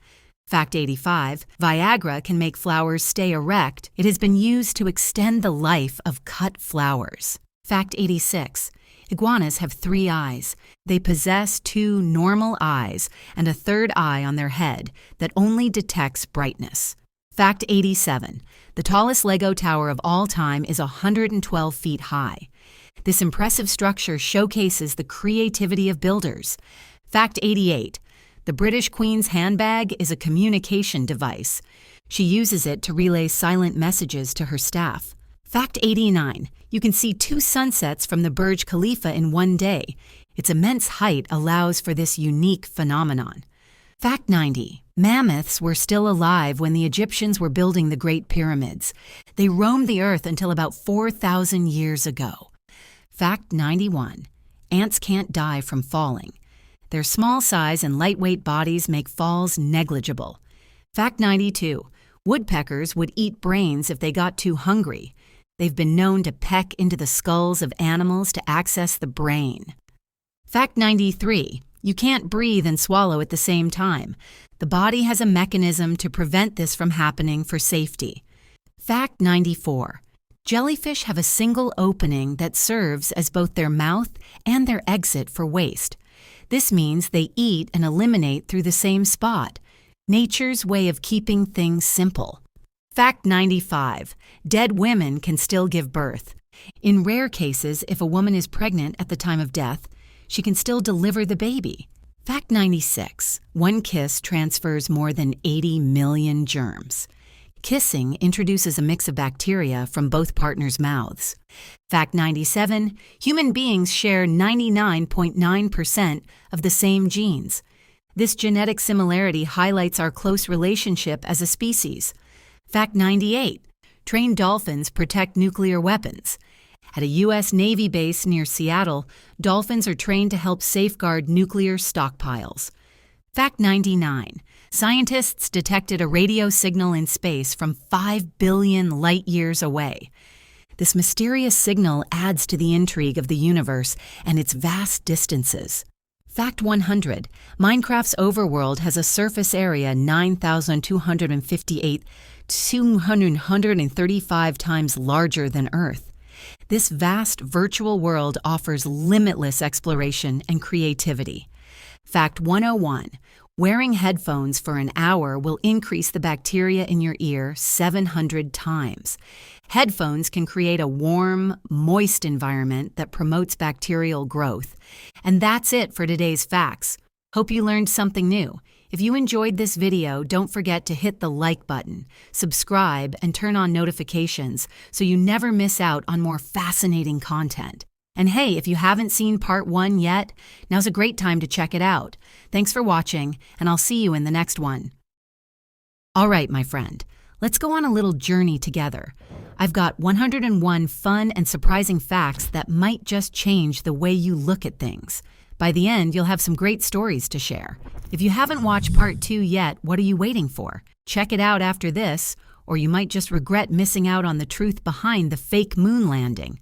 Fact 85. Viagra can make flowers stay erect. It has been used to extend the life of cut flowers. Fact 86. Iguanas have 3 eyes. They possess 2 normal eyes and a third eye on their head that only detects brightness. Fact 87. The tallest Lego tower of all time is 112 feet high. This impressive structure showcases the creativity of builders. Fact 88. The British Queen's handbag is a communication device. She uses it to relay silent messages to her staff. Fact 89. You can see 2 sunsets from the Burj Khalifa in one day. Its immense height allows for this unique phenomenon. Fact 90. Mammoths were still alive when the Egyptians were building the Great Pyramids. They roamed the earth until about 4,000 years ago. Fact 91. Ants can't die from falling. Their small size and lightweight bodies make falls negligible. Fact 92. Woodpeckers would eat brains if they got too hungry. They've been known to peck into the skulls of animals to access the brain. Fact 93. You can't breathe and swallow at the same time. The body has a mechanism to prevent this from happening for safety. Fact 94. Jellyfish have a single opening that serves as both their mouth and their exit for waste. This means they eat and eliminate through the same spot. Nature's way of keeping things simple. Fact 95. Dead women can still give birth. In rare cases, if a woman is pregnant at the time of death, she can still deliver the baby. Fact 96. One kiss transfers more than 80 million germs. Kissing introduces a mix of bacteria from both partners' mouths. Fact 97. Human beings share 99.9% of the same genes. This genetic similarity highlights our close relationship as a species. Fact 98. Trained dolphins protect nuclear weapons. At a U.S. Navy base near Seattle, dolphins are trained to help safeguard nuclear stockpiles. Fact 99. Scientists detected a radio signal in space from 5 billion light-years away. This mysterious signal adds to the intrigue of the universe and its vast distances. Fact 100. Minecraft's overworld has a surface area 9,258,235 times larger than Earth. This vast virtual world offers limitless exploration and creativity. Fact 101. Wearing headphones for an hour will increase the bacteria in your ear 700 times. Headphones can create a warm, moist environment that promotes bacterial growth. And that's it for today's facts. Hope you learned something new. If you enjoyed this video, don't forget to hit the like button, subscribe, and turn on notifications so you never miss out on more fascinating content. And hey, if you haven't seen part 1 yet, now's a great time to check it out. Thanks for watching, and I'll see you in the next one. All right, my friend, let's go on a little journey together. I've got 101 fun and surprising facts that might just change the way you look at things. By the end, you'll have some great stories to share. If you haven't watched part 2 yet, what are you waiting for? Check it out after this, or you might just regret missing out on the truth behind the fake moon landing.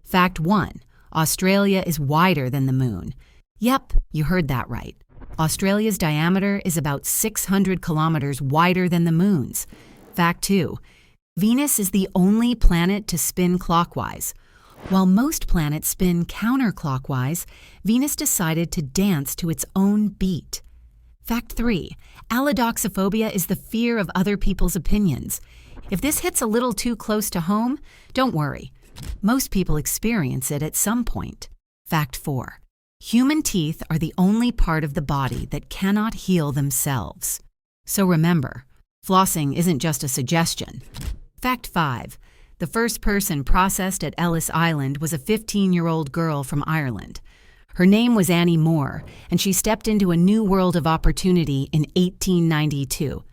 Fact 1. Australia is wider than the moon. Yep, you heard that right. Australia's diameter is about 600 kilometers wider than the moon's. Fact 2. Venus is the only planet to spin clockwise. While most planets spin counterclockwise, Venus decided to dance to its own beat. Fact 3. Allodoxophobia is the fear of other people's opinions. If this hits a little too close to home, don't worry. Most people experience it at some point. Fact 4. Human teeth are the only part of the body that cannot heal themselves. So remember, flossing isn't just a suggestion. Fact 5. The first person processed at Ellis Island was a 15-year-old girl from Ireland. Her name was Annie Moore, and she stepped into a new world of opportunity in 1892.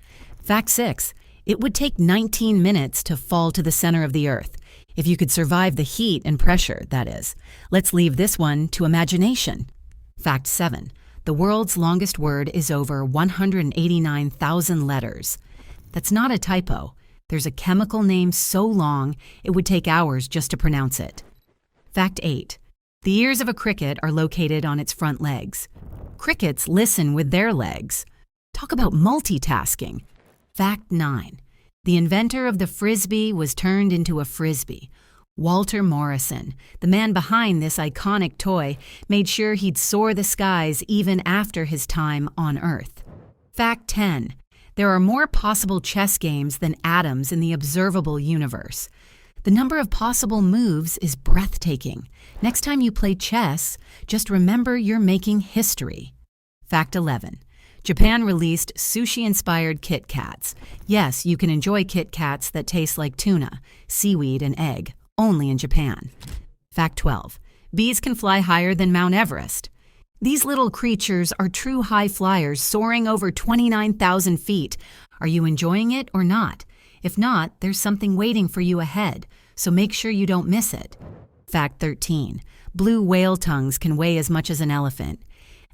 Fact 6. It would take 19 minutes to fall to the center of the Earth. If you could survive the heat and pressure, that is. Let's leave this one to imagination. Fact 7. The world's longest word is over 189,000 letters. That's not a typo. There's a chemical name so long it would take hours just to pronounce it. Fact 8. The ears of a cricket are located on its front legs. Crickets listen with their legs. Talk about multitasking. Fact 9. The inventor of the Frisbee was turned into a Frisbee. Walter Morrison, the man behind this iconic toy, made sure he'd soar the skies even after his time on Earth. Fact 10. There are more possible chess games than atoms in the observable universe. The number of possible moves is breathtaking. Next time you play chess, just remember you're making history. Fact 11. Japan released sushi-inspired Kit Kats. Yes, you can enjoy Kit Kats that taste like tuna, seaweed, and egg, only in Japan. Fact 12. Bees can fly higher than Mount Everest. These little creatures are true high flyers soaring over 29,000 feet. Are you enjoying it or not? If not, there's something waiting for you ahead, so make sure you don't miss it. Fact 13. Blue whale tongues can weigh as much as an elephant.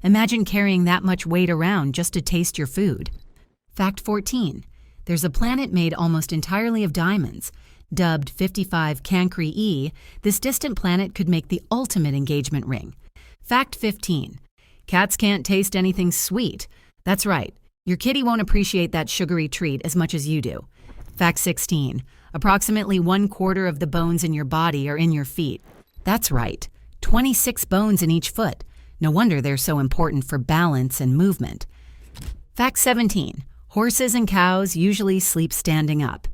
Imagine carrying that much weight around just to taste your food. Fact 14. There's a planet made almost entirely of diamonds. Dubbed 55 Cancri E, this distant planet could make the ultimate engagement ring. Fact 15. Cats can't taste anything sweet. That's right. Your kitty won't appreciate that sugary treat as much as you do. Fact 16. Approximately 1/4 of the bones in your body are in your feet. That's right. 26 bones in each foot. No wonder they're so important for balance and movement. Fact 17. Horses and cows usually sleep standing up.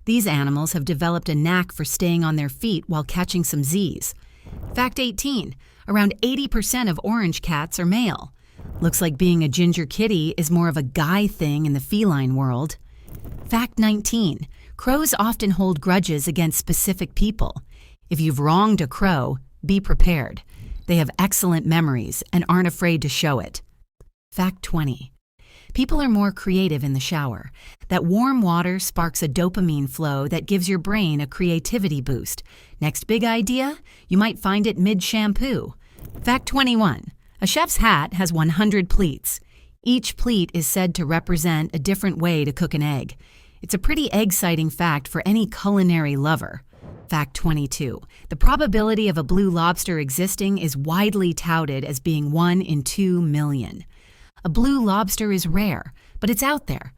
These animals have developed a knack for staying on their feet while catching some Z's. Fact 18. Around 80% of orange cats are male. Looks like being a ginger kitty is more of a guy thing in the feline world. Fact 19. Crows often hold grudges against specific people. If you've wronged a crow, be prepared. They have excellent memories and aren't afraid to show it. Fact 20. People are more creative in the shower. That warm water sparks a dopamine flow that gives your brain a creativity boost. Next big idea? You might find it mid-shampoo. Fact 21. A chef's hat has 100 pleats. Each pleat is said to represent a different way to cook an egg. It's a pretty egg-citing fact for any culinary lover. Fact 22. The probability of a blue lobster existing is widely touted as being 1 in 2 million. A blue lobster is rare, but it's out there,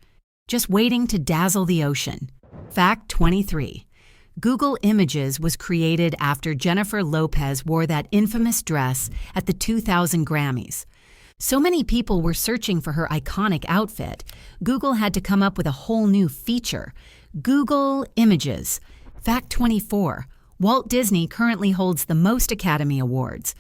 just waiting to dazzle the ocean. Fact 23. Google Images was created after Jennifer Lopez wore that infamous dress at the 2000 Grammys. So many people were searching for her iconic outfit, Google had to come up with a whole new feature, Google Images. Fact 24. Walt Disney currently holds the most Academy Awards.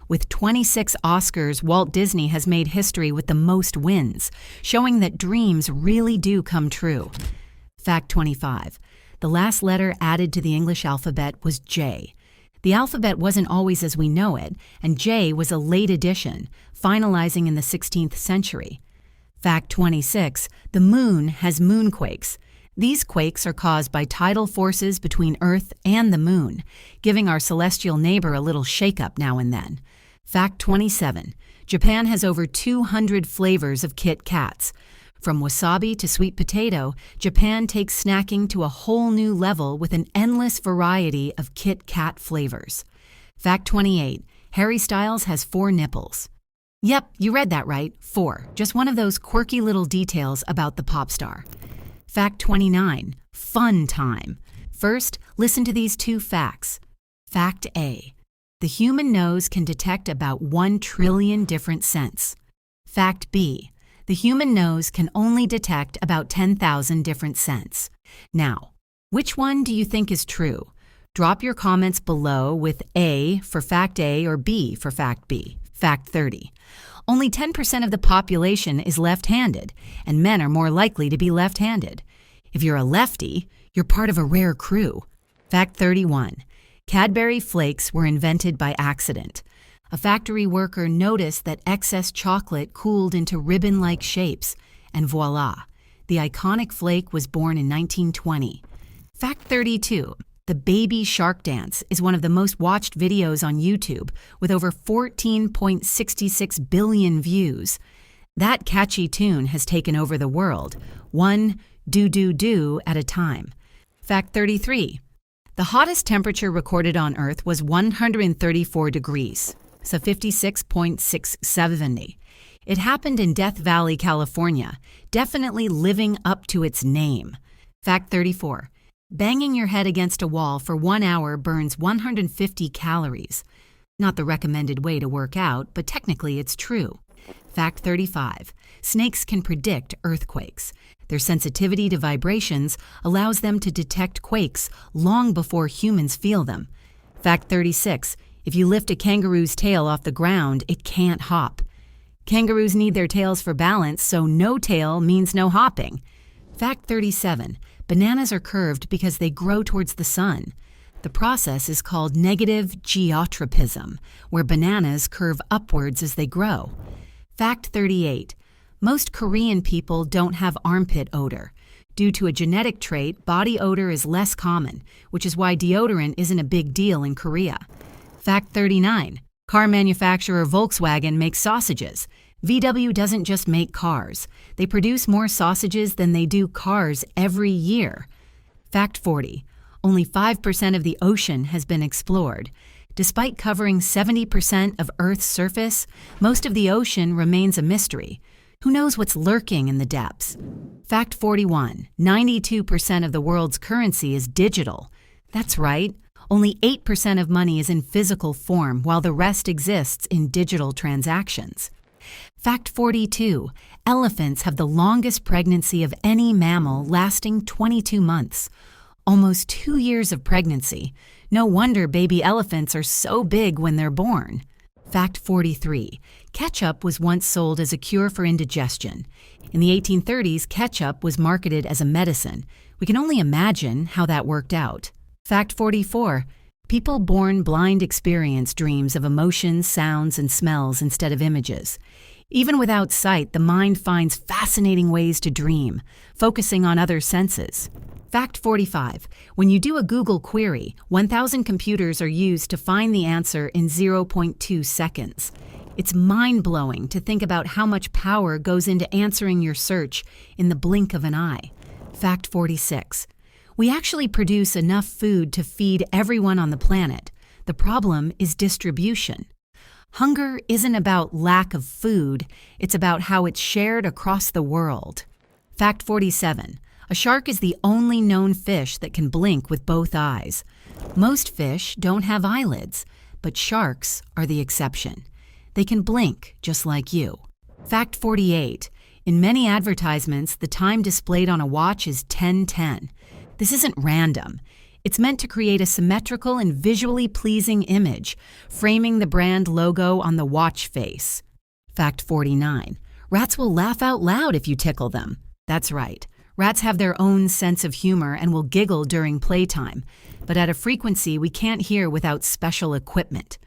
With 26 Oscars, Walt Disney has made history with the most wins, showing that dreams really do come true. Fact 25. The last letter added to the English alphabet was J. The alphabet wasn't always as we know it, and J was a late addition, finalizing in the 16th century. Fact 26. The moon has moonquakes. These quakes are caused by tidal forces between Earth and the moon, giving our celestial neighbor a little shakeup now and then. Fact 27. Japan has over 200 flavors of Kit Kats. From wasabi to sweet potato, Japan takes snacking to a whole new level with an endless variety of Kit Kat flavors. Fact 28. Harry Styles has 4 nipples. Yep, you read that right, 4. Just one of those quirky little details about the pop star. Fact 29. Fun time. First, listen to these 2 facts. Fact A. The human nose can detect about 1 trillion different scents. Fact B. The human nose can only detect about 10,000 different scents. Now, which one do you think is true? Drop your comments below with A for fact A or B for fact B. Fact 30. Only 10% of the population is left-handed, and men are more likely to be left-handed. If you're a lefty, you're part of a rare crew. Fact 31. Cadbury flakes were invented by accident. A factory worker noticed that excess chocolate cooled into ribbon-like shapes, and voila, the iconic flake was born in 1920. Fact 32. The baby shark dance is one of the most watched videos on YouTube with over 14.66 billion views. That catchy tune has taken over the world, one do-do-do at a time. Fact 33. The hottest temperature recorded on Earth was 134 degrees, so 56.670. It happened in Death Valley, California, definitely living up to its name. Fact 34. Banging your head against a wall for 1 hour burns 150 calories. Not the recommended way to work out, but technically it's true. Fact 35. Snakes can predict earthquakes. Their sensitivity to vibrations allows them to detect quakes long before humans feel them. Fact 36. If you lift a kangaroo's tail off the ground, it can't hop. Kangaroos need their tails for balance, so no tail means no hopping. Fact 37. Bananas are curved because they grow towards the sun. The process is called negative geotropism, where bananas curve upwards as they grow. Fact 38. Most Korean people don't have armpit odor. Due to a genetic trait, body odor is less common, which is why deodorant isn't a big deal in Korea. Fact 39. Car manufacturer Volkswagen makes sausages. VW doesn't just make cars. They produce more sausages than they do cars every year. Fact 40. Only 5% of the ocean has been explored. Despite covering 70% of Earth's surface, most of the ocean remains a mystery. Who knows what's lurking in the depths? Fact 41. 92% of the world's currency is digital. That's right. Only 8% of money is in physical form, while the rest exists in digital transactions. Fact 42. Elephants have the longest pregnancy of any mammal, lasting 22 months. Almost 2 years of pregnancy. No wonder baby elephants are so big when they're born. Fact 43. Ketchup was once sold as a cure for indigestion. In the 1830s, ketchup was marketed as a medicine. We can only imagine how that worked out. Fact 44. People born blind experience dreams of emotions, sounds, and smells instead of images. Even without sight, the mind finds fascinating ways to dream, focusing on other senses. Fact 45. When you do a Google query, 1,000 computers are used to find the answer in 0.2 seconds. It's mind-blowing to think about how much power goes into answering your search in the blink of an eye. Fact 46. We actually produce enough food to feed everyone on the planet. The problem is distribution. Hunger isn't about lack of food, it's about how it's shared across the world. Fact 47. A shark is the only known fish that can blink with both eyes. Most fish don't have eyelids, but sharks are the exception. They can blink just like you. Fact 48. In many advertisements, the time displayed on a watch is 10:10. This isn't random. It's meant to create a symmetrical and visually pleasing image, framing the brand logo on the watch face. Fact 49. Rats will laugh out loud if you tickle them. That's right. Rats have their own sense of humor and will giggle during playtime, but at a frequency we can't hear without special equipment.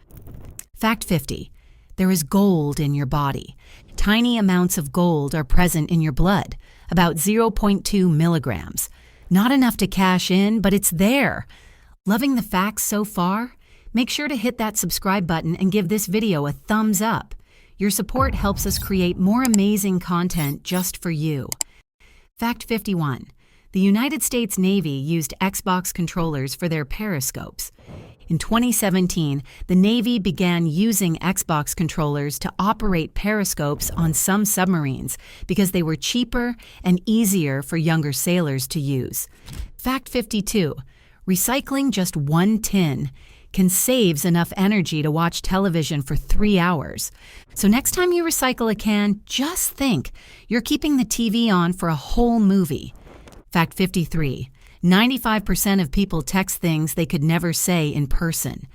Fact 50. There is gold in your body. Tiny amounts of gold are present in your blood, about 0.2 milligrams. Not enough to cash in, but it's there. Loving the facts so far? Make sure to hit that subscribe button and give this video a thumbs up. Your support helps us create more amazing content just for you. Fact 51. The United States Navy used Xbox controllers for their periscopes. In 2017, the Navy began using Xbox controllers to operate periscopes on some submarines because they were cheaper and easier for younger sailors to use. Fact 52. Recycling just one tin can save enough energy to watch television for 3 hours. So next time you recycle a can, just think you're keeping the TV on for a whole movie. Fact 53. 95% of people text things they could never say in person.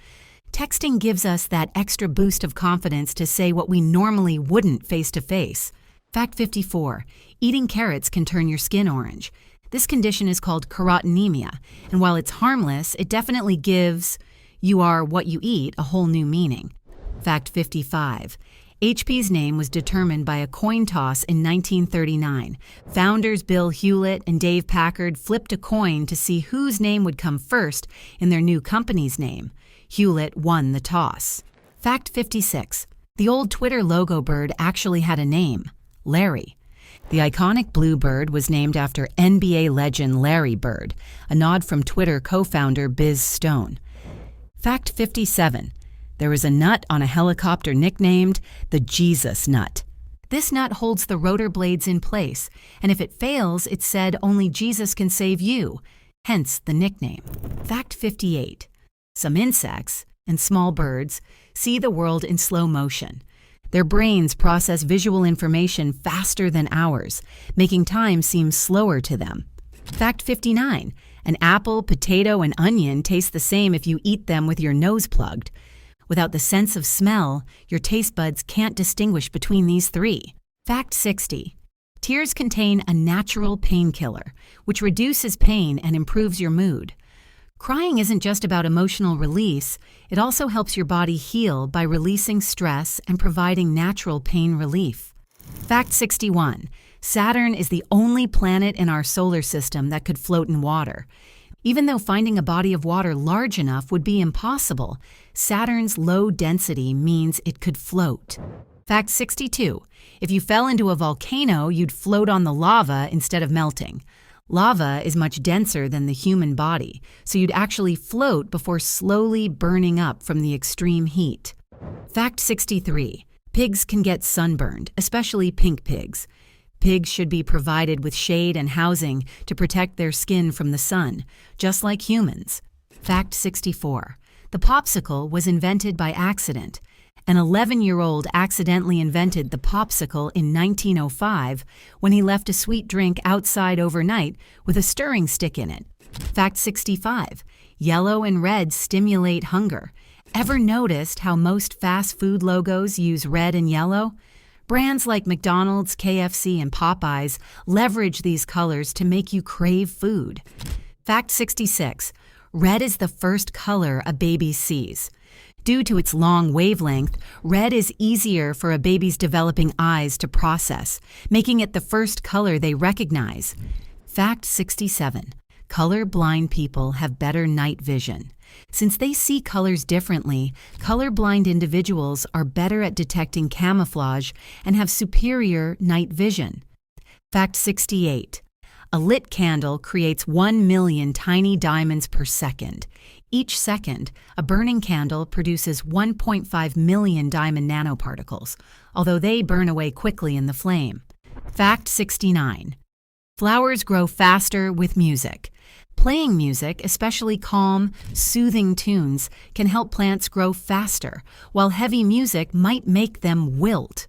Texting gives us that extra boost of confidence to say what we normally wouldn't face to face. Fact 54. Eating carrots can turn your skin orange. This condition is called carotenemia, and while it's harmless, it definitely gives "you are what you eat" a whole new meaning. Fact 55. HP's name was determined by a coin toss in 1939. Founders Bill Hewlett and Dave Packard flipped a coin to see whose name would come first in their new company's name. Hewlett won the toss. Fact 56. The old Twitter logo bird actually had a name, Larry. The iconic blue bird was named after NBA legend Larry Bird, a nod from Twitter co-founder Biz Stone. Fact 57. There is a nut on a helicopter nicknamed the Jesus nut. This nut holds the rotor blades in place, and if it fails, it's said only Jesus can save you, hence the nickname. Fact 58. Some insects, and small birds, see the world in slow motion. Their brains process visual information faster than ours, making time seem slower to them. Fact 59. An apple, potato, and onion taste the same if you eat them with your nose plugged. Without the sense of smell, your taste buds can't distinguish between these three. Fact 60. Tears contain a natural painkiller, which reduces pain and improves your mood. Crying isn't just about emotional release, it also helps your body heal by releasing stress and providing natural pain relief. Fact 61. Saturn is the only planet in our solar system that could float in water. Even though finding a body of water large enough would be impossible, Saturn's low density means it could float. Fact 62. If you fell into a volcano, you'd float on the lava instead of melting. Lava is much denser than the human body, so you'd actually float before slowly burning up from the extreme heat. Fact 63. Pigs can get sunburned, especially pink pigs. Pigs should be provided with shade and housing to protect their skin from the sun, just like humans. Fact 64. The popsicle was invented by accident. An 11-year-old accidentally invented the popsicle in 1905 when he left a sweet drink outside overnight with a stirring stick in it. Fact 65. Yellow and red stimulate hunger. Ever noticed how most fast food logos use red and yellow? Brands like McDonald's, KFC, and Popeyes leverage these colors to make you crave food. Fact 66. Red is the first color a baby sees. Due to its long wavelength, red is easier for a baby's developing eyes to process, making it the first color they recognize. Fact 67. Color-blind people have better night vision. Since they see colors differently, colorblind individuals are better at detecting camouflage and have superior night vision. Fact 68. A lit candle creates 1 million tiny diamonds per second. Each second, a burning candle produces 1.5 million diamond nanoparticles, although they burn away quickly in the flame. Fact 69. Flowers grow faster with music. Playing music, especially calm, soothing tunes, can help plants grow faster, while heavy music might make them wilt.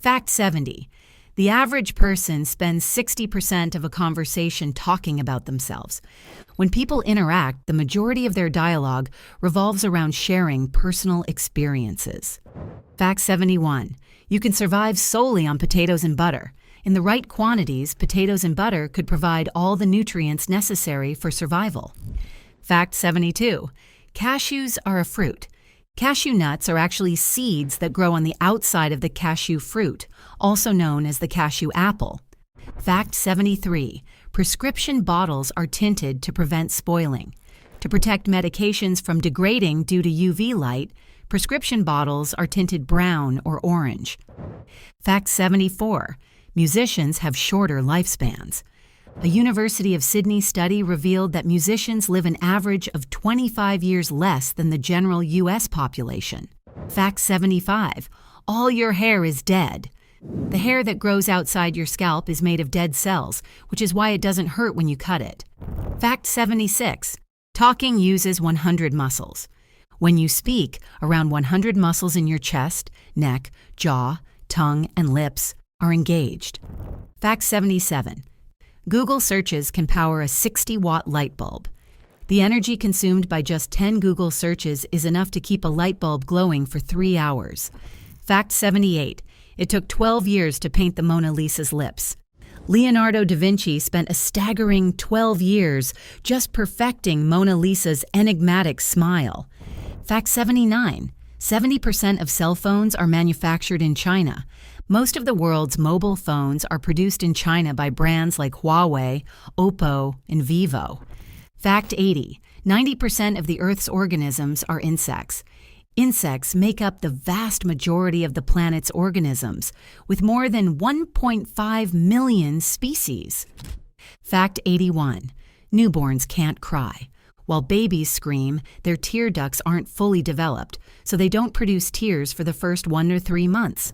Fact 70. The average person spends 60% of a conversation talking about themselves. When people interact, the majority of their dialogue revolves around sharing personal experiences. Fact 71. You can survive solely on potatoes and butter. In the right quantities, potatoes and butter could provide all the nutrients necessary for survival. Fact 72. Cashews are a fruit. Cashew nuts are actually seeds that grow on the outside of the cashew fruit, also known as the cashew apple. Fact 73. Prescription bottles are tinted to prevent spoiling. To protect medications from degrading due to UV light, prescription bottles are tinted brown or orange. Fact 74. Musicians have shorter lifespans. A University of Sydney study revealed that musicians live an average of 25 years less than the general U.S. population. Fact 75. All your hair is dead. The hair that grows outside your scalp is made of dead cells, which is why it doesn't hurt when you cut it. Fact 76. Talking uses 100 muscles. When you speak, around 100 muscles in your chest, neck, jaw, tongue, and lips are engaged. Fact 77. Google searches can power a 60-watt light bulb. The energy consumed by just 10 Google searches is enough to keep a light bulb glowing for 3 hours. Fact 78. It took 12 years to paint the Mona Lisa's lips. Leonardo da Vinci spent a staggering 12 years just perfecting Mona Lisa's enigmatic smile. Fact 79. 70% of cell phones are manufactured in China. Most of the world's mobile phones are produced in China by brands like Huawei, Oppo, and Vivo. Fact 80. 90% of the Earth's organisms are insects. Insects make up the vast majority of the planet's organisms, with more than 1.5 million species. Fact 81. Newborns can't cry. While babies scream, their tear ducts aren't fully developed, so they don't produce tears for the first 1 or 3 months.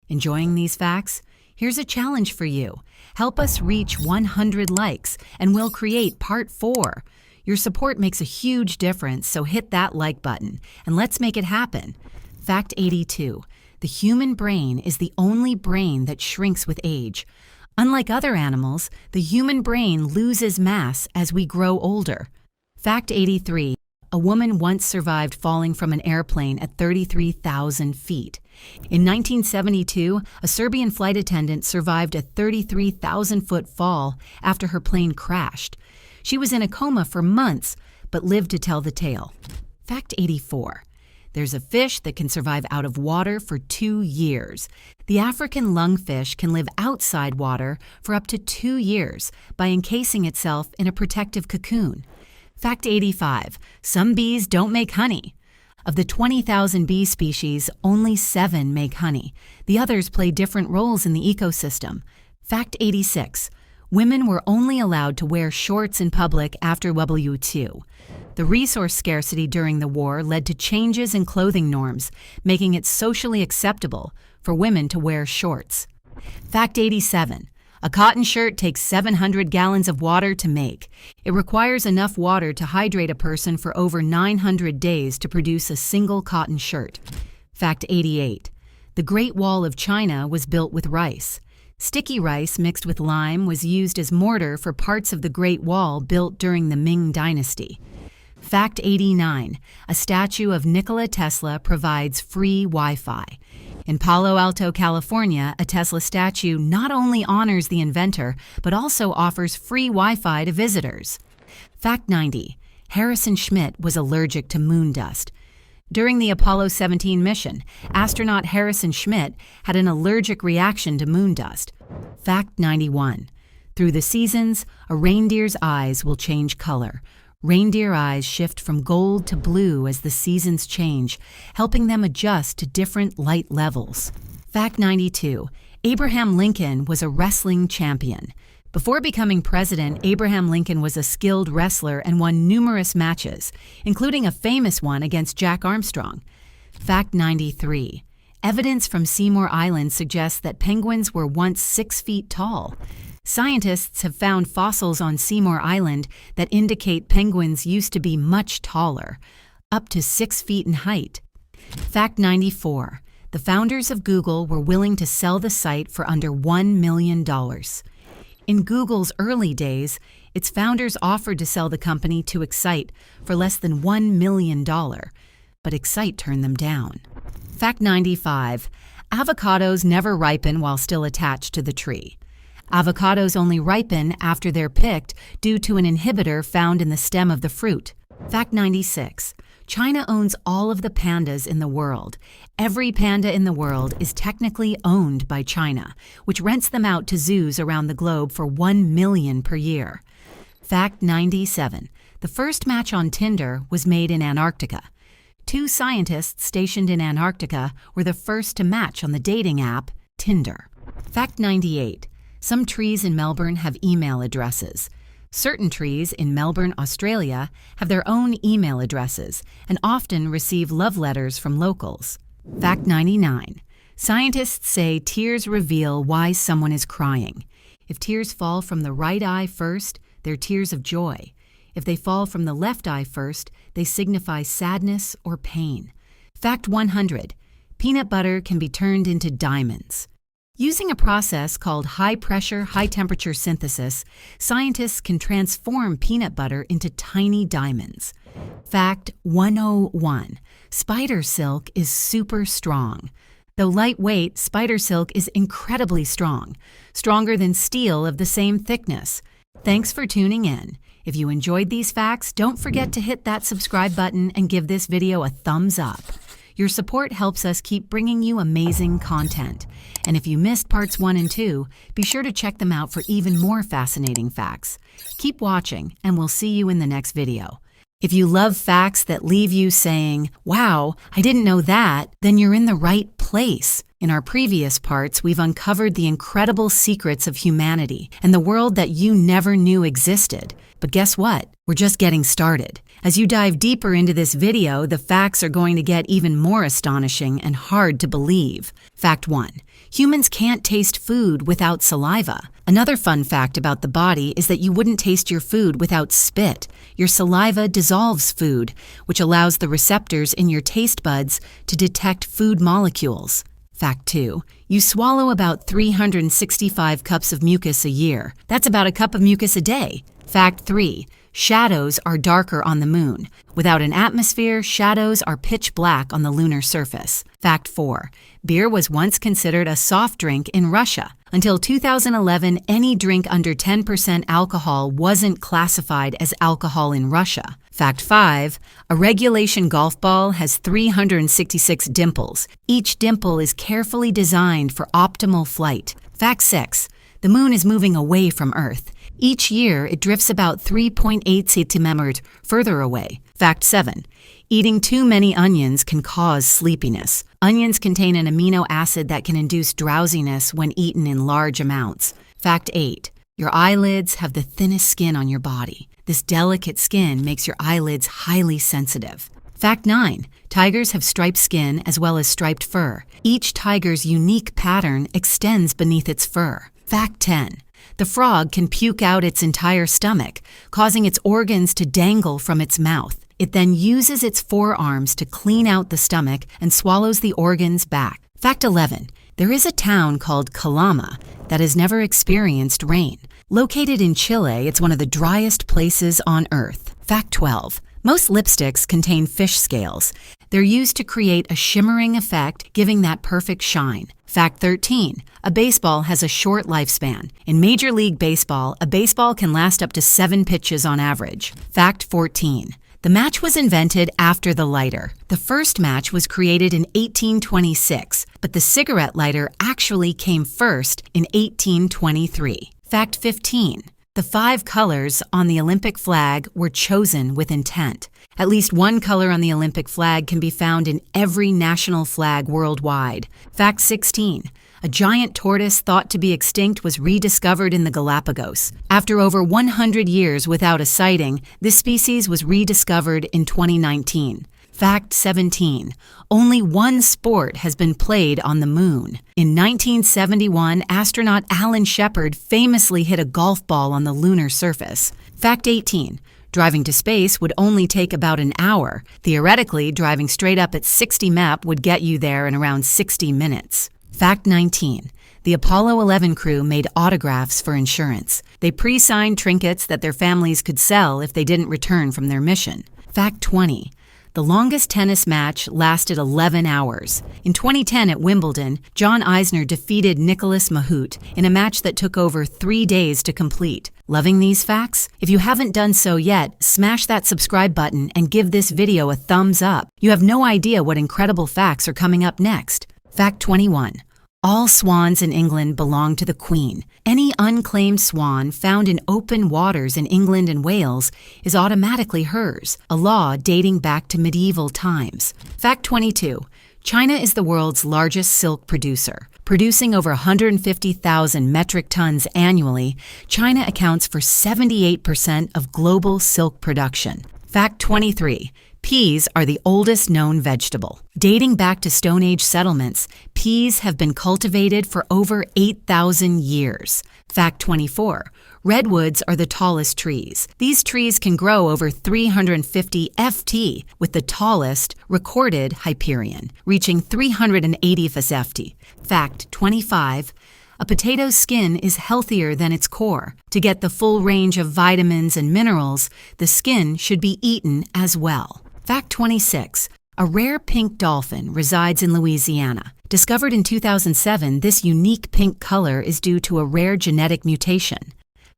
Enjoying these facts? Here's a challenge for you. Help us reach 100 likes, and we'll create Part 4. Your support makes a huge difference, so hit that like button, and let's make it happen. Fact 82. The human brain is the only brain that shrinks with age. Unlike other animals, the human brain loses mass as we grow older. Fact 83. A woman once survived falling from an airplane at 33,000 feet. In 1972, a Serbian flight attendant survived a 33,000-foot fall after her plane crashed. She was in a coma for months, but lived to tell the tale. Fact 84. There's a fish that can survive out of water for 2 years. The African lungfish can live outside water for up to 2 years by encasing itself in a protective cocoon. Fact 85. Some bees don't make honey. Of the 20,000 bee species, only 7 make honey. The others play different roles in the ecosystem. Fact 86. Women were only allowed to wear shorts in public after World War II. The resource scarcity during the war led to changes in clothing norms, making it socially acceptable for women to wear shorts. Fact 87. A cotton shirt takes 700 gallons of water to make. It requires enough water to hydrate a person for over 900 days to produce a single cotton shirt. Fact 88. The Great Wall of China was built with rice. Sticky rice mixed with lime was used as mortar for parts of the Great Wall built during the Ming Dynasty. Fact 89. A statue of Nikola Tesla provides free Wi-Fi. In Palo Alto, California, a Tesla statue not only honors the inventor, but also offers free Wi-Fi to visitors. Fact 90. Harrison Schmitt was allergic to moon dust. During the Apollo 17 mission, astronaut Harrison Schmitt had an allergic reaction to moon dust. Fact 91. Through the seasons, a reindeer's eyes will change color. Reindeer eyes shift from gold to blue as the seasons change, helping them adjust to different light levels. Fact 92. Abraham Lincoln was a wrestling champion. Before becoming president, Abraham Lincoln was a skilled wrestler and won numerous matches, including a famous one against Jack Armstrong. Fact 93. Evidence from Seymour Island suggests that penguins were once 6 feet tall. Scientists have found fossils on Seymour Island that indicate penguins used to be much taller, up to 6 feet in height. Fact 94. The founders of Google were willing to sell the site for under $1 million. In Google's early days, its founders offered to sell the company to Excite for less than $1 million, but Excite turned them down. Fact 95. Avocados never ripen while still attached to the tree. Avocados only ripen after they're picked due to an inhibitor found in the stem of the fruit. Fact 96. China owns all of the pandas in the world. Every panda in the world is technically owned by China, which rents them out to zoos around the globe for $1 million per year. Fact 97. The first match on Tinder was made in Antarctica. 2 scientists stationed in Antarctica were the first to match on the dating app Tinder. Fact 98. Some trees in Melbourne have email addresses. Certain trees in Melbourne, Australia, have their own email addresses and often receive love letters from locals. Fact 99. Scientists say tears reveal why someone is crying. If tears fall from the right eye first, they're tears of joy. If they fall from the left eye first, they signify sadness or pain. Fact 100. Peanut butter can be turned into diamonds. Using a process called high-pressure, high-temperature synthesis, scientists can transform peanut butter into tiny diamonds. Fact 101. Spider silk is super strong. Though lightweight, spider silk is incredibly strong, stronger than steel of the same thickness. Thanks for tuning in. If you enjoyed these facts, don't forget to hit that subscribe button and give this video a thumbs up. Your support helps us keep bringing you amazing content. And if you missed parts 1 and 2, be sure to check them out for even more fascinating facts. Keep watching, and we'll see you in the next video. If you love facts that leave you saying, "Wow, I didn't know that," then you're in the right place. In our previous parts, we've uncovered the incredible secrets of humanity and the world that you never knew existed. But guess what? We're just getting started. As you dive deeper into this video, the facts are going to get even more astonishing and hard to believe. Fact 1. Humans can't taste food without saliva. Another fun fact about the body is that you wouldn't taste your food without spit. Your saliva dissolves food, which allows the receptors in your taste buds to detect food molecules. Fact 2. You swallow about 365 cups of mucus a year. That's about a cup of mucus a day. Fact 3. Shadows are darker on the moon. Without an atmosphere, shadows are pitch black on the lunar surface. Fact 4. Beer was once considered a soft drink in Russia. Until 2011, any drink under 10% alcohol wasn't classified as alcohol in Russia. Fact 5. A regulation golf ball has 366 dimples. Each dimple is carefully designed for optimal flight. Fact 6. The moon is moving away from Earth. Each year, it drifts about 3.8 centimeters further away. Fact 7. Eating too many onions can cause sleepiness. Onions contain an amino acid that can induce drowsiness when eaten in large amounts. Fact 8. Your eyelids have the thinnest skin on your body. This delicate skin makes your eyelids highly sensitive. Fact 9. Tigers have striped skin as well as striped fur. Each tiger's unique pattern extends beneath its fur. Fact 10. The frog can puke out its entire stomach, causing its organs to dangle from its mouth. It then uses its forearms to clean out the stomach and swallows the organs back. Fact 11. There is a town called Calama that has never experienced rain. Located in Chile, it's one of the driest places on Earth. Fact 12. Most lipsticks contain fish scales. They're used to create a shimmering effect, giving that perfect shine. Fact 13. A baseball has a short lifespan. In Major League Baseball, a baseball can last up to 7 pitches on average. Fact 14. The match was invented after the lighter. The first match was created in 1826, but the cigarette lighter actually came first in 1823. Fact 15. The 5 colors on the Olympic flag were chosen with intent. At least one color on the Olympic flag can be found in every national flag worldwide. Fact 16. A giant tortoise thought to be extinct was rediscovered in the Galapagos. After over 100 years without a sighting, this species was rediscovered in 2019. Fact 17. Only one sport has been played on the moon. In 1971, astronaut Alan Shepard famously hit a golf ball on the lunar surface. Fact 18. Driving to space would only take about an hour. Theoretically, driving straight up at 60 mph would get you there in around 60 minutes. Fact 19. The Apollo 11 crew made autographs for insurance. They pre-signed trinkets that their families could sell if they didn't return from their mission. Fact 20. The longest tennis match lasted 11 hours. In 2010 at Wimbledon, John Isner defeated Nicolas Mahut in a match that took over 3 days to complete. Loving these facts? If you haven't done so yet, smash that subscribe button and give this video a thumbs up. You have no idea what incredible facts are coming up next. Fact 21. All swans in England belong to the Queen. Any unclaimed swan found in open waters in England and Wales is automatically hers, a law dating back to medieval times. Fact 22. China is the world's largest silk producer. Producing over 150,000 metric tons annually, China accounts for 78% of global silk production. Fact 23. Peas are the oldest known vegetable. Dating back to Stone Age settlements, peas have been cultivated for over 8,000 years. Fact 24. Redwoods are the tallest trees. These trees can grow over 350 ft, with the tallest recorded Hyperion, reaching 380 ft. Fact 25. A potato's skin is healthier than its core. To get the full range of vitamins and minerals, the skin should be eaten as well. Fact 26. A rare pink dolphin resides in Louisiana. Discovered in 2007, this unique pink color is due to a rare genetic mutation.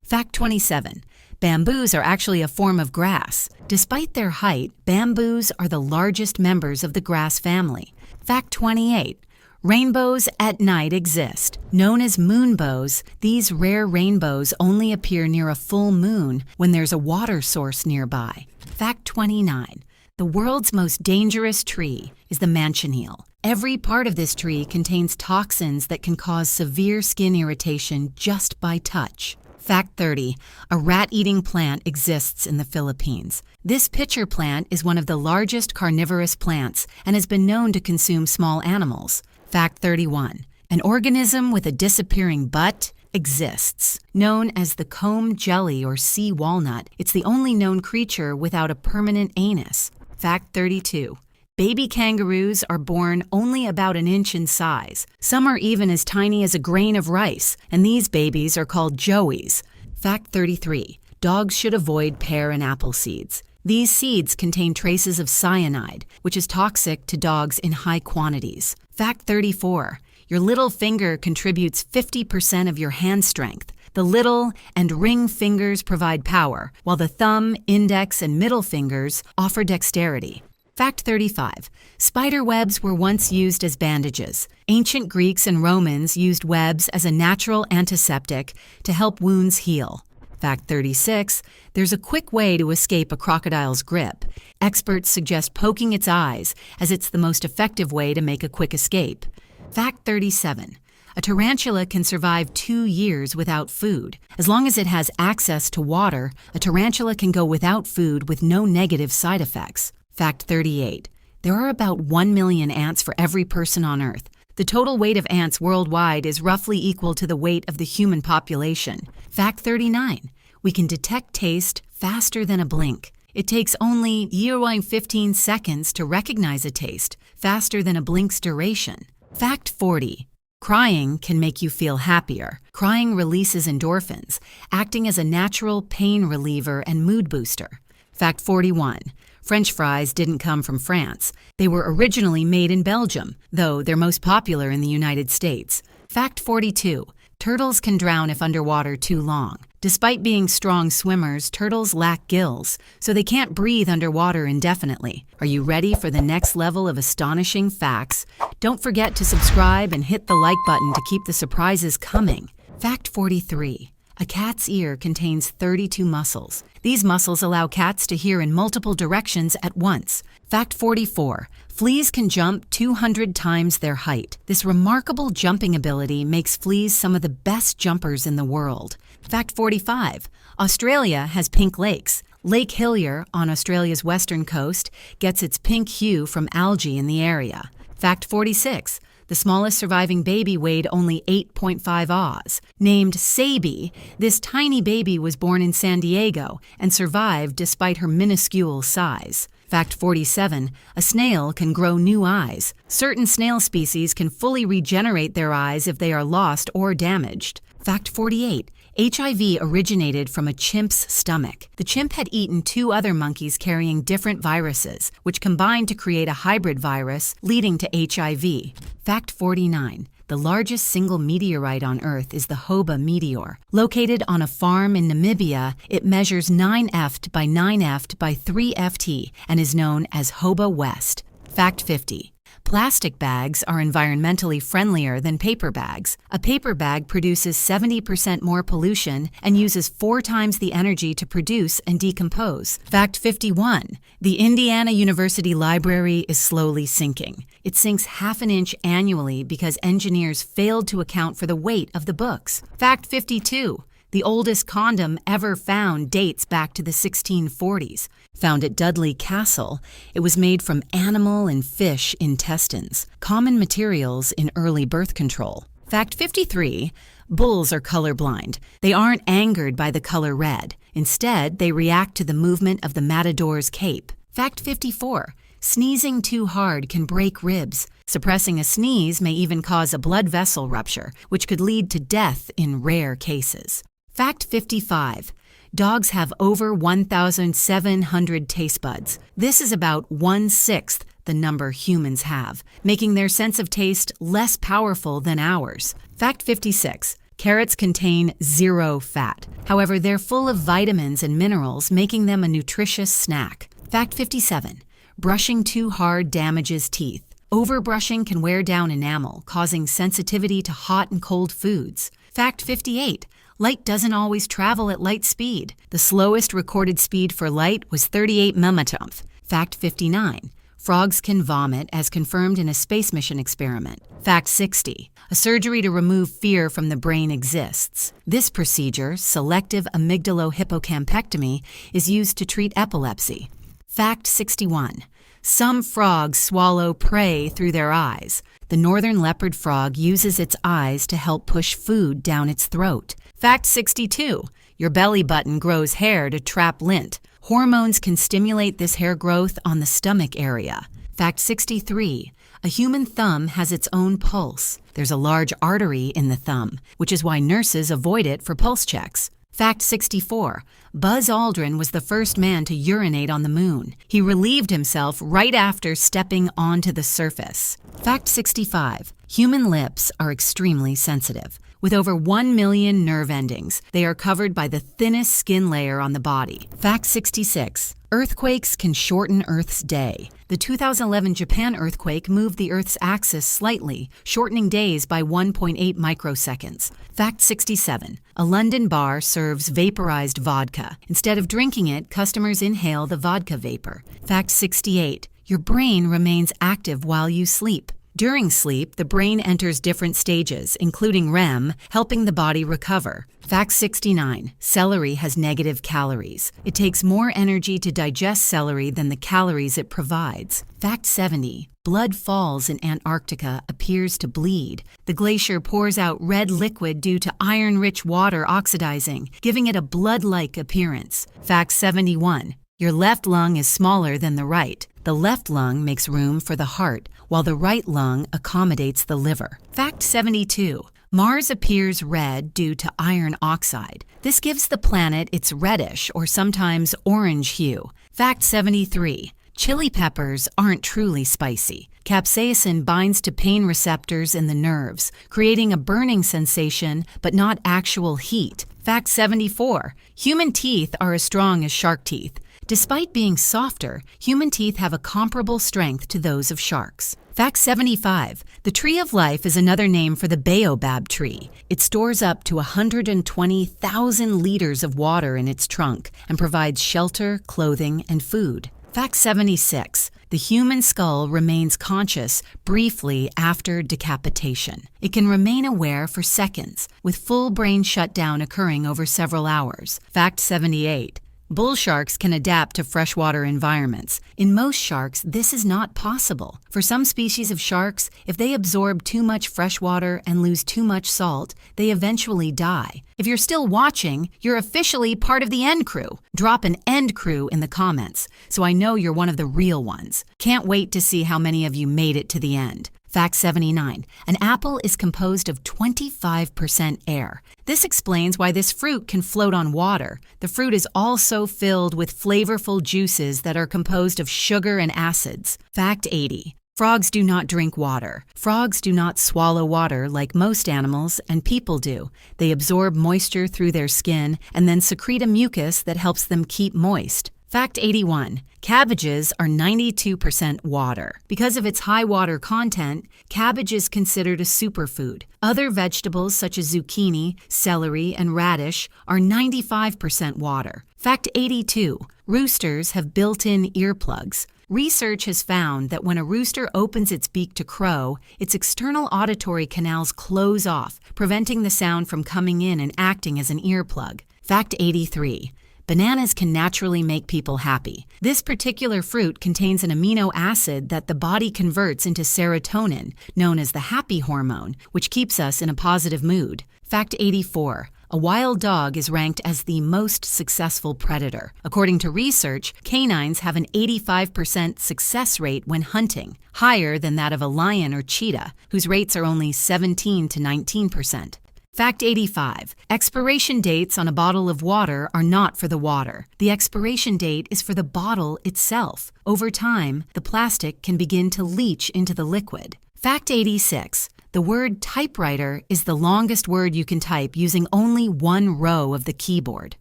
Fact 27. Bamboos are actually a form of grass. Despite their height, bamboos are the largest members of the grass family. Fact 28. Rainbows at night exist. Known as moonbows, these rare rainbows only appear near a full moon when there's a water source nearby. Fact 29. The world's most dangerous tree is the manchineel. Every part of this tree contains toxins that can cause severe skin irritation just by touch. Fact 30. A rat-eating plant exists in the Philippines. This pitcher plant is one of the largest carnivorous plants and has been known to consume small animals. Fact 31. An organism with a disappearing butt exists. Known as the comb jelly or sea walnut, it's the only known creature without a permanent anus. Fact 32. Baby kangaroos are born only about an inch in size. Some are even as tiny as a grain of rice, and these babies are called joeys. Fact 33. Dogs should avoid pear and apple seeds. These seeds contain traces of cyanide, which is toxic to dogs in high quantities. Fact 34. Your little finger contributes 50% of your hand strength. The little and ring fingers provide power, while the thumb, index, and middle fingers offer dexterity. Fact 35. Spider webs were once used as bandages. Ancient Greeks and Romans used webs as a natural antiseptic to help wounds heal. Fact 36. There's a quick way to escape a crocodile's grip. Experts suggest poking its eyes, as it's the most effective way to make a quick escape. Fact 37. A tarantula can survive 2 years without food. As long as it has access to water, a tarantula can go without food with no negative side effects. Fact 38. There are about 1 million ants for every person on Earth. The total weight of ants worldwide is roughly equal to the weight of the human population. Fact 39. We can detect taste faster than a blink. It takes only 15 seconds to recognize a taste, faster than a blink's duration. Fact 40. Crying can make you feel happier. Crying releases endorphins, acting as a natural pain reliever and mood booster. Fact 41. French fries didn't come from France. They were originally made in Belgium, though they're most popular in the United States. Fact 42. Turtles can drown if underwater too long. Despite being strong swimmers, turtles lack gills, so they can't breathe underwater indefinitely. Are you ready for the next level of astonishing facts? Don't forget to subscribe and hit the like button to keep the surprises coming. Fact 43. A cat's ear contains 32 muscles. These muscles allow cats to hear in multiple directions at once. Fact 44. Fleas can jump 200 times their height. This remarkable jumping ability makes fleas some of the best jumpers in the world. Fact 45. Australia has pink lakes. Lake Hillier, on Australia's western coast, gets its pink hue from algae in the area. Fact 46. The smallest surviving baby weighed only 8.5 oz. Named Sabi, this tiny baby was born in San Diego and survived despite her minuscule size. Fact 47. A snail can grow new eyes. Certain snail species can fully regenerate their eyes if they are lost or damaged. Fact 48. HIV originated from a chimp's stomach. The chimp had eaten 2 other monkeys carrying different viruses, which combined to create a hybrid virus, leading to HIV. Fact 49. The largest single meteorite on Earth is the Hoba meteor. Located on a farm in Namibia, it measures 9 ft by 9 ft by 3 ft and is known as Hoba West. Fact 50. Plastic bags are environmentally friendlier than paper bags. A paper bag produces 70% more pollution and uses 4 times the energy to produce and decompose. Fact 51. The Indiana University Library is slowly sinking. It sinks half an inch annually because engineers failed to account for the weight of the books. Fact 52. The oldest condom ever found dates back to the 1640s. Found at Dudley Castle, it was made from animal and fish intestines, common materials in early birth control. Fact 53. Bulls are colorblind. They aren't angered by the color red. Instead, they react to the movement of the matador's cape. Fact 54. Sneezing too hard can break ribs. Suppressing a sneeze may even cause a blood vessel rupture, which could lead to death in rare cases. Fact 55. Dogs have over 1,700 taste buds. This is about 1/6 the number humans have, making their sense of taste less powerful than ours. Fact 56. Carrots contain 0 fat. However, they're full of vitamins and minerals, making them a nutritious snack. Fact 57. Brushing too hard damages teeth. Overbrushing can wear down enamel, causing sensitivity to hot and cold foods. Fact 58. Light doesn't always travel at light speed. The slowest recorded speed for light was 38 mph. Fact 59. Frogs can vomit, as confirmed in a space mission experiment. Fact 60. A surgery to remove fear from the brain exists. This procedure, selective amygdalohippocampectomy, is used to treat epilepsy. Fact 61. Some frogs swallow prey through their eyes. The northern leopard frog uses its eyes to help push food down its throat. Fact 62. Your belly button grows hair to trap lint. Hormones can stimulate this hair growth on the stomach area. Fact 63. A human thumb has its own pulse. There's a large artery in the thumb, which is why nurses avoid it for pulse checks. Fact 64. Buzz Aldrin was the first man to urinate on the moon. He relieved himself right after stepping onto the surface. Fact 65. Human lips are extremely sensitive. With over 1 million nerve endings, they are covered by the thinnest skin layer on the body. Fact 66. Earthquakes can shorten Earth's day. The 2011 Japan earthquake moved the Earth's axis slightly, shortening days by 1.8 microseconds. Fact 67. A London bar serves vaporized vodka. Instead of drinking it, customers inhale the vodka vapor. Fact 68. Your brain remains active while you sleep. During sleep, the brain enters different stages, including REM, helping the body recover. Fact 69. Celery has negative calories. It takes more energy to digest celery than the calories it provides. Fact 70. Blood falls in Antarctica appears to bleed. The glacier pours out red liquid due to iron-rich water oxidizing, giving it a blood-like appearance. Fact 71. Your left lung is smaller than the right. The left lung makes room for the heart, while the right lung accommodates the liver. Fact 72. Mars appears red due to iron oxide. This gives the planet its reddish or sometimes orange hue. Fact 73. Chili peppers aren't truly spicy. Capsaicin binds to pain receptors in the nerves, creating a burning sensation but not actual heat. Fact 74. Human teeth are as strong as shark teeth. Despite being softer, human teeth have a comparable strength to those of sharks. Fact 75. The tree of life is another name for the baobab tree. It stores up to 120,000 liters of water in its trunk and provides shelter, clothing, and food. Fact 76. The human skull remains conscious briefly after decapitation. It can remain aware for seconds, with full brain shutdown occurring over several hours. Fact 78. Bull sharks can adapt to freshwater environments. In most sharks, this is not possible. For some species of sharks, if they absorb too much fresh water and lose too much salt, they eventually die. If you're still watching, you're officially part of the end crew. Drop an end crew in the comments, so I know you're one of the real ones. Can't wait to see how many of you made it to the end. Fact 79. An apple is composed of 25% air. This explains why this fruit can float on water. The fruit is also filled with flavorful juices that are composed of sugar and acids. Fact 80. Frogs do not drink water. Frogs do not swallow water like most animals and people do. They absorb moisture through their skin and then secrete a mucus that helps them keep moist. Fact 81. Cabbages are 92% water. Because of its high water content, cabbage is considered a superfood. Other vegetables such as zucchini, celery, and radish are 95% water. Fact 82. Roosters have built-in earplugs. Research has found that when a rooster opens its beak to crow, its external auditory canals close off, preventing the sound from coming in and acting as an earplug. Fact 83. Bananas can naturally make people happy. This particular fruit contains an amino acid that the body converts into serotonin, known as the happy hormone, which keeps us in a positive mood. Fact 84. A wild dog is ranked as the most successful predator. According to research, canines have an 85% success rate when hunting, higher than that of a lion or cheetah, whose rates are only 17 to 19%. Fact 85. Expiration dates on a bottle of water are not for the water. The expiration date is for the bottle itself. Over time, the plastic can begin to leach into the liquid. Fact 86. The word typewriter is the longest word you can type using only one row of the keyboard.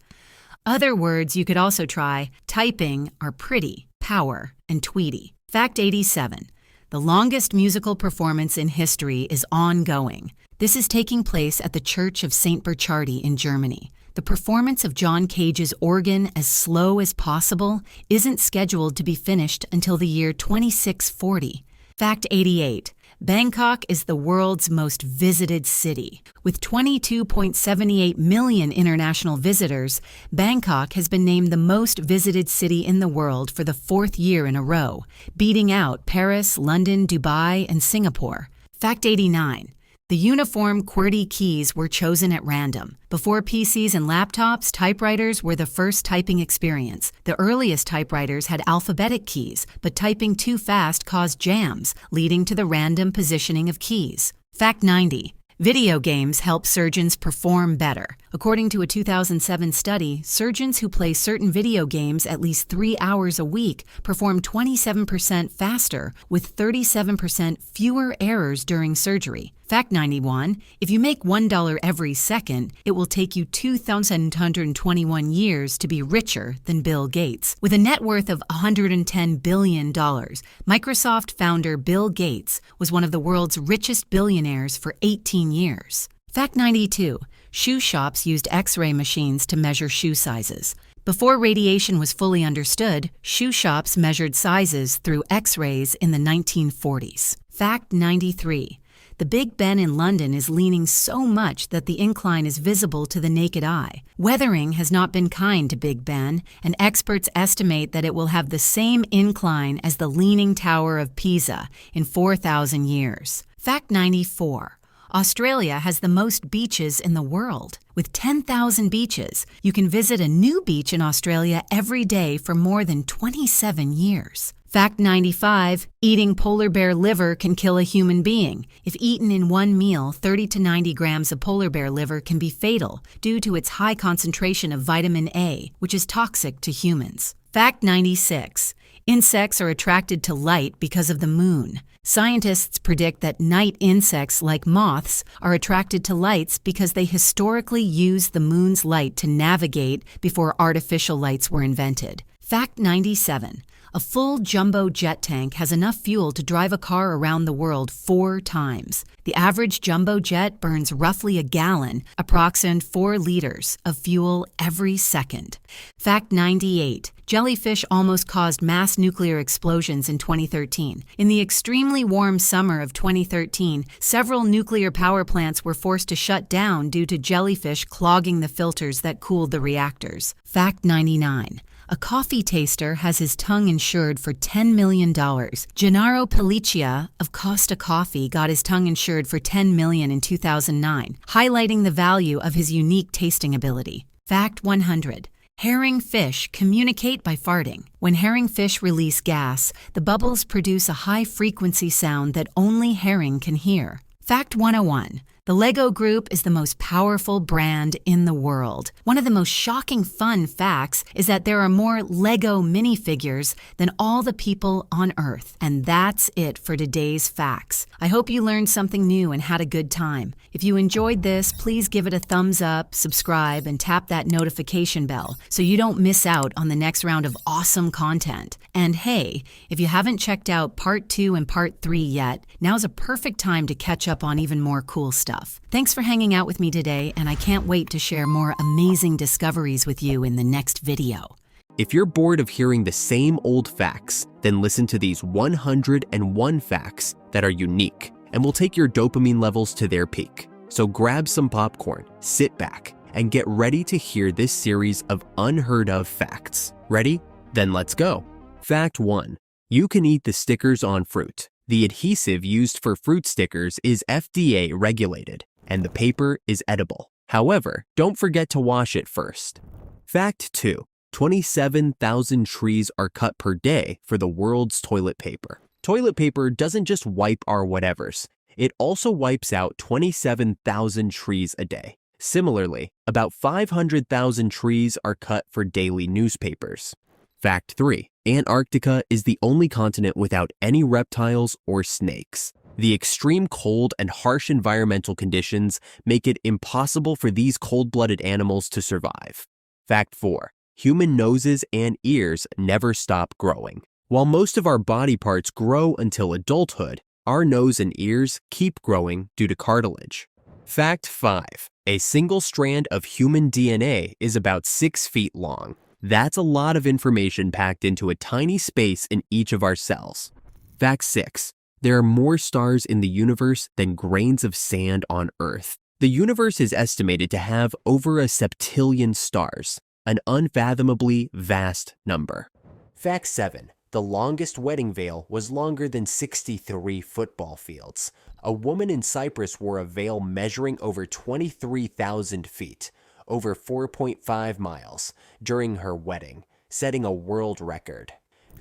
Other words you could also try typing are pretty, power, and Tweety. Fact 87. The longest musical performance in history is ongoing. This is taking place at the Church of St. Burchardi in Germany. The performance of John Cage's organ, As Slow as Possible, isn't scheduled to be finished until the year 2640. Fact 88. Bangkok is the world's most visited city. With 22.78 million international visitors, Bangkok has been named the most visited city in the world for the fourth year in a row, beating out Paris, London, Dubai, and Singapore. Fact 89. The uniform QWERTY keys were chosen at random. Before PCs and laptops, typewriters were the first typing experience. The earliest typewriters had alphabetic keys, but typing too fast caused jams, leading to the random positioning of keys. Fact 90. Video games help surgeons perform better. According to a 2007 study, surgeons who play certain video games at least 3 hours a week perform 27% faster with 37% fewer errors during surgery. Fact 91. If you make $1 every second, it will take you 2,121 years to be richer than Bill Gates. With a net worth of $110 billion, Microsoft founder Bill Gates was one of the world's richest billionaires for 18 years. Fact 92. Shoe shops used X-ray machines to measure shoe sizes. Before radiation was fully understood, shoe shops measured sizes through X-rays in the 1940s. Fact 93. The Big Ben in London is leaning so much that the incline is visible to the naked eye. Weathering has not been kind to Big Ben, and experts estimate that it will have the same incline as the Leaning Tower of Pisa in 4,000 years. Fact 94. Australia has the most beaches in the world. With 10,000 beaches, you can visit a new beach in Australia every day for more than 27 years. Fact 95. Eating polar bear liver can kill a human being. If eaten in one meal, 30 to 90 grams of polar bear liver can be fatal due to its high concentration of vitamin A, which is toxic to humans. Fact 96. Insects are attracted to light because of the moon. Scientists predict that night insects like moths are attracted to lights because they historically used the moon's light to navigate before artificial lights were invented. Fact 97. A full jumbo jet tank has enough fuel to drive a car around the world 4 times. The average jumbo jet burns roughly a gallon, approximately 4 liters, of fuel every second. Fact 98. Jellyfish almost caused mass nuclear explosions in 2013. In the extremely warm summer of 2013, several nuclear power plants were forced to shut down due to jellyfish clogging the filters that cooled the reactors. Fact 99. A coffee taster has his tongue insured for $10 million. Gennaro Pelliccia of Costa Coffee got his tongue insured for $10 million in 2009, highlighting the value of his unique tasting ability. Fact 100. Herring fish communicate by farting. When herring fish release gas, the bubbles produce a high-frequency sound that only herring can hear. Fact 101. The Lego Group is the most powerful brand in the world. One of the most shocking fun facts is that there are more Lego minifigures than all the people on Earth. And that's it for today's facts. I hope you learned something new and had a good time. If you enjoyed this, please give it a thumbs up, subscribe, and tap that notification bell so you don't miss out on the next round of awesome content. And hey, if you haven't checked out Part 2 and Part 3 yet, now's a perfect time to catch up on even more cool stuff. Thanks for hanging out with me today, and I can't wait to share more amazing discoveries with you in the next video. If you're bored of hearing the same old facts, then listen to these 101 facts that are unique and will take your dopamine levels to their peak. So grab some popcorn, sit back, and get ready to hear this series of unheard of facts. Ready? Then let's go. Fact 1. You can eat the stickers on fruit. The adhesive used for fruit stickers is FDA regulated, and the paper is edible. However, don't forget to wash it first. Fact 2. 27,000 trees are cut per day for the world's toilet paper. Toilet paper doesn't just wipe our whatevers. It also wipes out 27,000 trees a day. Similarly, about 500,000 trees are cut for daily newspapers. Fact 3. Antarctica is the only continent without any reptiles or snakes. The extreme cold and harsh environmental conditions make it impossible for these cold-blooded animals to survive. Fact 4. Human noses and ears never stop growing. While most of our body parts grow until adulthood, our nose and ears keep growing due to cartilage. Fact 5. A single strand of human DNA is about 6 feet long. That's a lot of information packed into a tiny space in each of our cells. Fact 6. There are more stars in the universe than grains of sand on Earth. The universe is estimated to have over a septillion stars, an unfathomably vast number. Fact 7. The longest wedding veil was longer than 63 football fields. A woman in Cyprus wore a veil measuring over 23,000 feet, over 4.5 miles, during her wedding, setting a world record.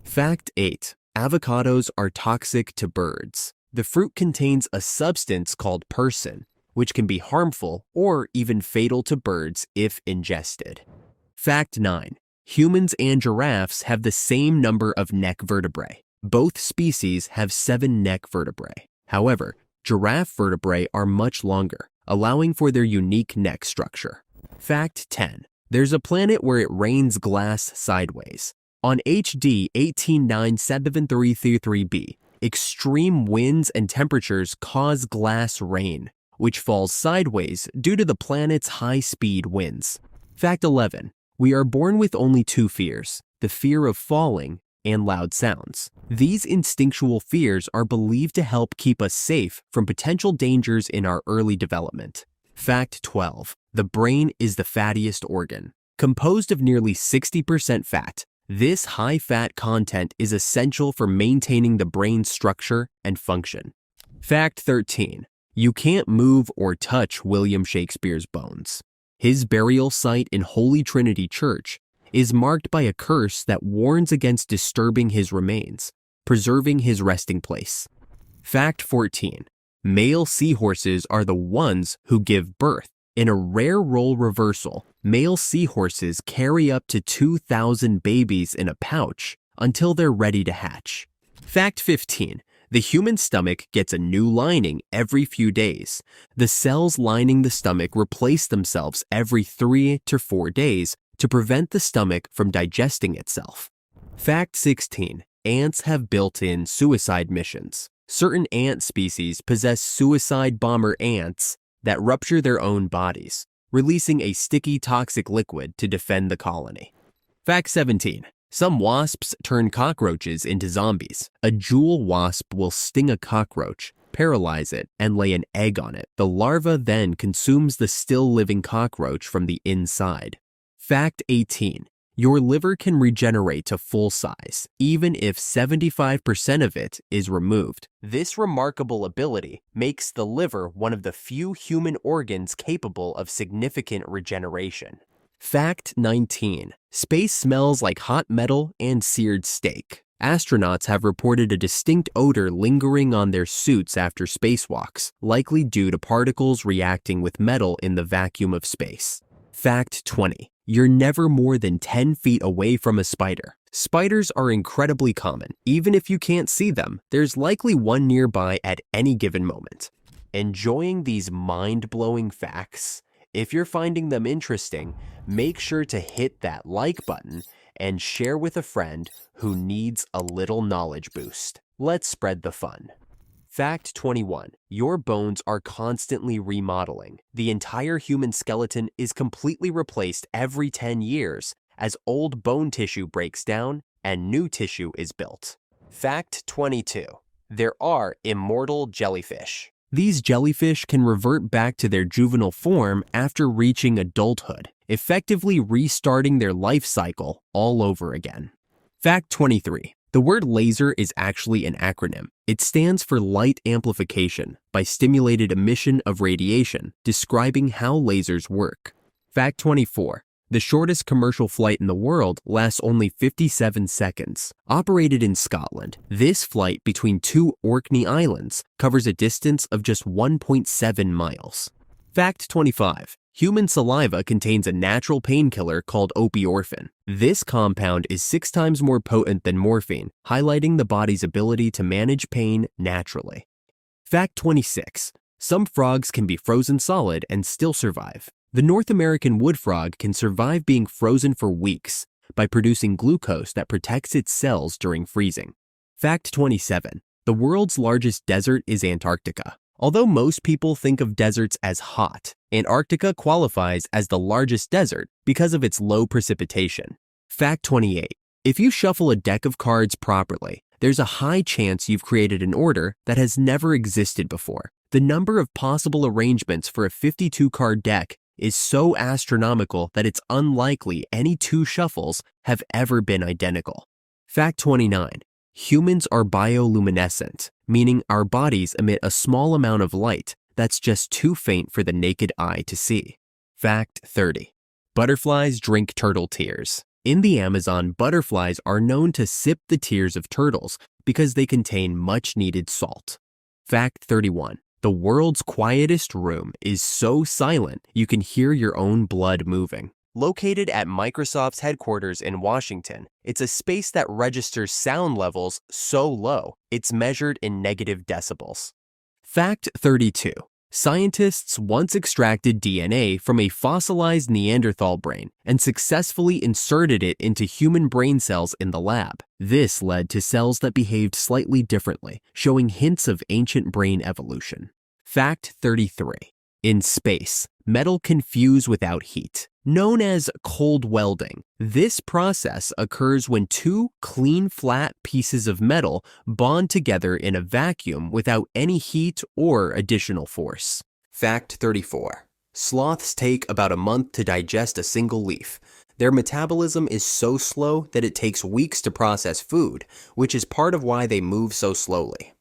Fact 8. Avocados are toxic to birds. The fruit contains a substance called persin, which can be harmful or even fatal to birds if ingested. Fact 9. Humans and giraffes have the same number of neck vertebrae. Both species have 7 neck vertebrae. However, giraffe vertebrae are much longer, allowing for their unique neck structure. Fact 10. There's a planet where it rains glass sideways. On HD 1897333b, extreme winds and temperatures cause glass rain, which falls sideways due to the planet's high-speed winds. Fact 11. We are born with only 2 fears, the fear of falling and loud sounds. These instinctual fears are believed to help keep us safe from potential dangers in our early development. Fact 12. The brain is the fattiest organ. Composed of nearly 60% fat, this high-fat content is essential for maintaining the brain's structure and function. Fact 13. You can't move or touch William Shakespeare's bones. His burial site in Holy Trinity Church is marked by a curse that warns against disturbing his remains, preserving his resting place. Fact 14. Male seahorses are the ones who give birth. In a rare role reversal, male seahorses carry up to 2,000 babies in a pouch until they're ready to hatch. Fact 15. The human stomach gets a new lining every few days. The cells lining the stomach replace themselves every 3 to 4 days to prevent the stomach from digesting itself. Fact 16. Ants have built-in suicide missions. Certain ant species possess suicide bomber ants that rupture their own bodies, releasing a sticky toxic liquid to defend the colony. Fact 17. Some wasps turn cockroaches into zombies. A jewel wasp will sting a cockroach, paralyze it, and lay an egg on it. The larva then consumes the still-living cockroach from the inside. Fact 18. Your liver can regenerate to full size, even if 75% of it is removed. This remarkable ability makes the liver one of the few human organs capable of significant regeneration. Fact 19. Space smells like hot metal and seared steak. Astronauts have reported a distinct odor lingering on their suits after spacewalks, likely due to particles reacting with metal in the vacuum of space. Fact 20. You're never more than 10 feet away from a spider. Spiders are incredibly common. Even if you can't see them, there's likely one nearby at any given moment. Enjoying these mind-blowing facts? If you're finding them interesting, make sure to hit that like button and share with a friend who needs a little knowledge boost. Let's spread the fun. Fact 21. Your bones are constantly remodeling. The entire human skeleton is completely replaced every 10 years as old bone tissue breaks down and new tissue is built. Fact 22. There are immortal jellyfish. These jellyfish can revert back to their juvenile form after reaching adulthood, effectively restarting their life cycle all over again. Fact 23. The word laser is actually an acronym. It stands for light amplification by stimulated emission of radiation, describing how lasers work. Fact 24. The shortest commercial flight in the world lasts only 57 seconds. Operated in Scotland, this flight between two Orkney Islands covers a distance of just 1.7 miles. Fact 25. Human saliva contains a natural painkiller called opioorphin. This compound is 6 times more potent than morphine, highlighting the body's ability to manage pain naturally. Fact 26. Some frogs can be frozen solid and still survive. The North American wood frog can survive being frozen for weeks by producing glucose that protects its cells during freezing. Fact 27. The world's largest desert is Antarctica. Although most people think of deserts as hot, Antarctica qualifies as the largest desert because of its low precipitation. Fact 28. If you shuffle a deck of cards properly, there's a high chance you've created an order that has never existed before. The number of possible arrangements for a 52-card deck is so astronomical that it's unlikely any 2 shuffles have ever been identical. Fact 29. Humans are bioluminescent, meaning our bodies emit a small amount of light that's just too faint for the naked eye to see. Fact 30. Butterflies drink turtle tears. In the Amazon, butterflies are known to sip the tears of turtles because they contain much-needed salt. Fact 31. The world's quietest room is so silent you can hear your own blood moving. Located at Microsoft's headquarters in Washington, it's a space that registers sound levels so low it's measured in negative decibels. Fact 32. Scientists once extracted DNA from a fossilized Neanderthal brain and successfully inserted it into human brain cells in the lab. This led to cells that behaved slightly differently, showing hints of ancient brain evolution. Fact 33. In space, metal can fuse without heat. Known as cold welding, this process occurs when 2 clean, flat pieces of metal bond together in a vacuum without any heat or additional force. Fact 34. Sloths take about a month to digest a single leaf. Their metabolism is so slow that it takes weeks to process food, which is part of why they move so slowly.